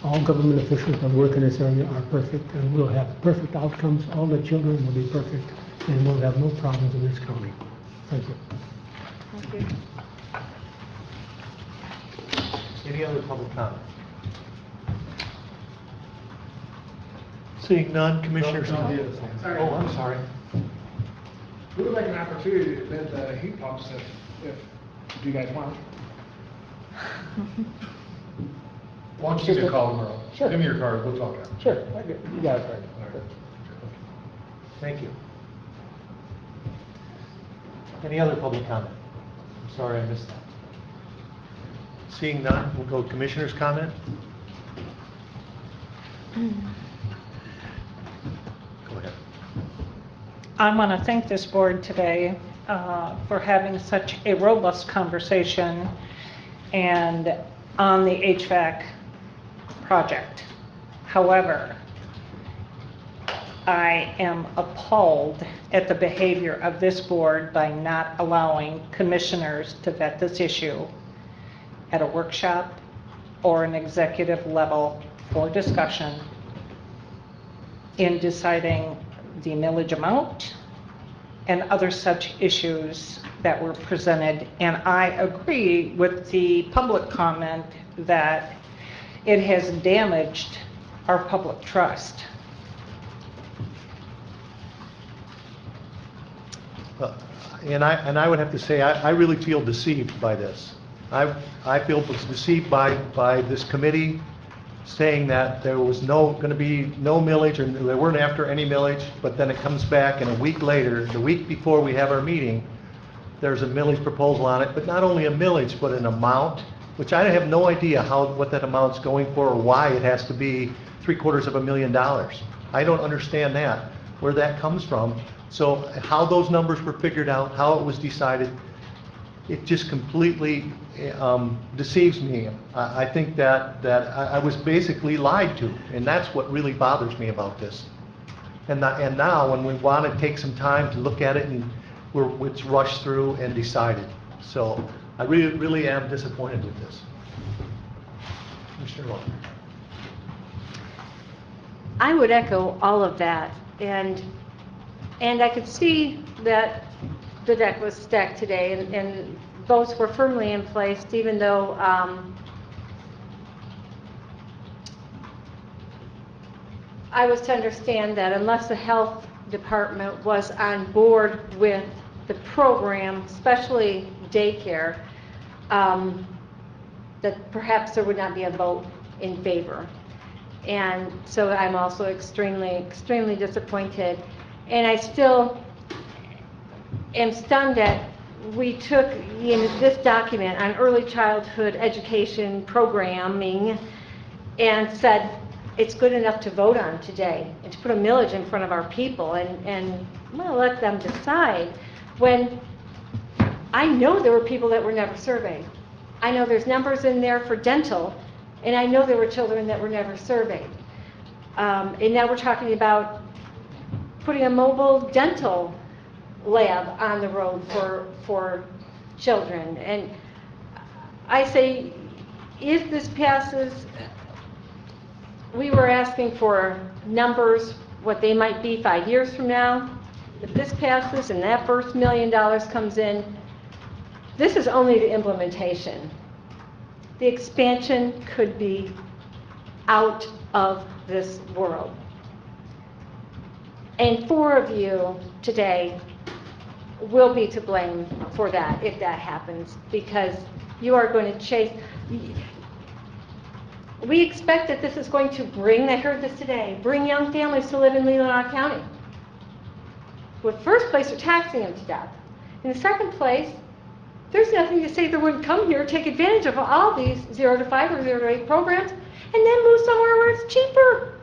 all government officials that work in this area are perfect, and we'll have perfect outcomes. All the children will be perfect, and we'll have no problems in this county. Thank you. Thank you. Any other public comment? Seeing none, Commissioners. Sorry. Oh, I'm sorry. We would like an opportunity to bid the heat pumps if you guys want. Why don't you give me a call tomorrow? Sure. Give me your card, we'll talk after. Sure, you got it right. Thank you. Any other public comment? I'm sorry I missed that. Seeing none, we'll go Commissioner's comment. Go ahead. I want to thank this board today for having such a robust conversation and on the HVAC project. However, I am appalled at the behavior of this board by not allowing commissioners to vet this issue at a workshop or an executive level for discussion in deciding the millage amount and other such issues that were presented. And I agree with the public comment that it has damaged our public trust. And I would have to say, I really feel deceived by this. I feel deceived by this committee saying that there was going to be no millage, or they weren't after any millage, but then it comes back, and a week later, the week before we have our meeting, there's a millage proposal on it, but not only a millage, but an amount, which I have no idea what that amount's going for, or why it has to be $750,000. I don't understand that, where that comes from. So how those numbers were figured out, how it was decided, it just completely deceives me. I think that I was basically lied to, and that's what really bothers me about this. And now, when we want to take some time to look at it, and it's rushed through and decided. So I really am disappointed with this. Mr. Long. I would echo all of that, and I could see that the deck was stacked today, and those were firmly in place, even though I was to understand that unless the health department was on board with the program, especially daycare, that perhaps there would not be a vote in favor. And so I'm also extremely, extremely disappointed. And I still am stunned that we took this document on early childhood education programming and said it's good enough to vote on today and to put a millage in front of our people and well, let them decide, when I know there were people that were never surveyed. I know there's numbers in there for dental, and I know there were children that were never surveyed. And now we're talking about putting a mobile dental lab on the road for children. And I say, if this passes, we were asking for numbers, what they might be 5 years from now. If this passes and that first $1 million comes in, this is only the implementation. The expansion could be out of this world. And 4 of you today will be to blame for that if that happens, because you are going to chase. We expect that this is going to bring, I heard this today, bring young families to live in Leelanau County. Well, first place, they're taxing them to death. In the second place, there's nothing to say they wouldn't come here, take advantage of all these 0 to 5 or 0 to 8 programs, and then move somewhere where it's cheaper.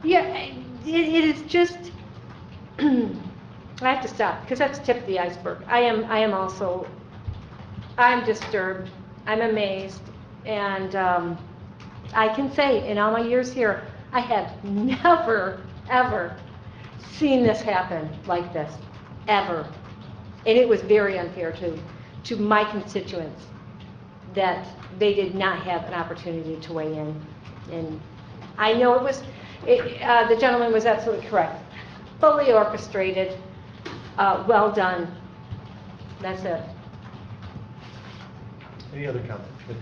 Yeah, it is just, I have to stop, because that's the tip of the iceberg. I'm disturbed, I'm amazed, and I can say, in all my years here, I have never, ever seen this happen like this, ever. And it was very unfair to my constituents that they did not have an opportunity to weigh in. And I know the gentleman was absolutely correct. Fully orchestrated, well done. That's it. Any other comments? Please.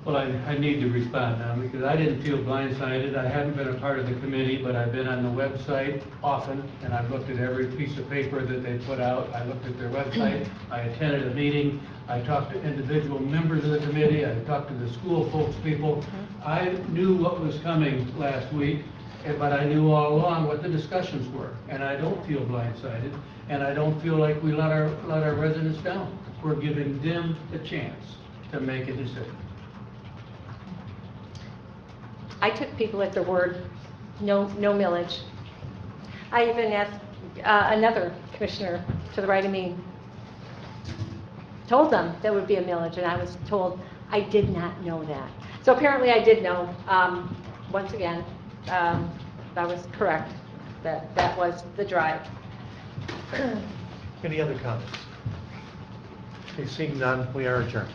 Well, I need to respond now, because I didn't feel blindsided. I haven't been a part of the committee, but I've been on the website often, and I've looked at every piece of paper that they put out. I looked at their website. I attended a meeting. I talked to individual members of the committee. I talked to the school folks people. I knew what was coming last week, but I knew all along what the discussions were. And I don't feel blindsided, and I don't feel like we let our residents down. We're giving them the chance to make a decision. I took people at their word, no millage. I even asked another commissioner to the right of me, told them there would be a millage, and I was told I did not know that. So apparently I did know. Once again, I was correct. That was the drive. Any other comments? Okay, seeing none, we are adjourned.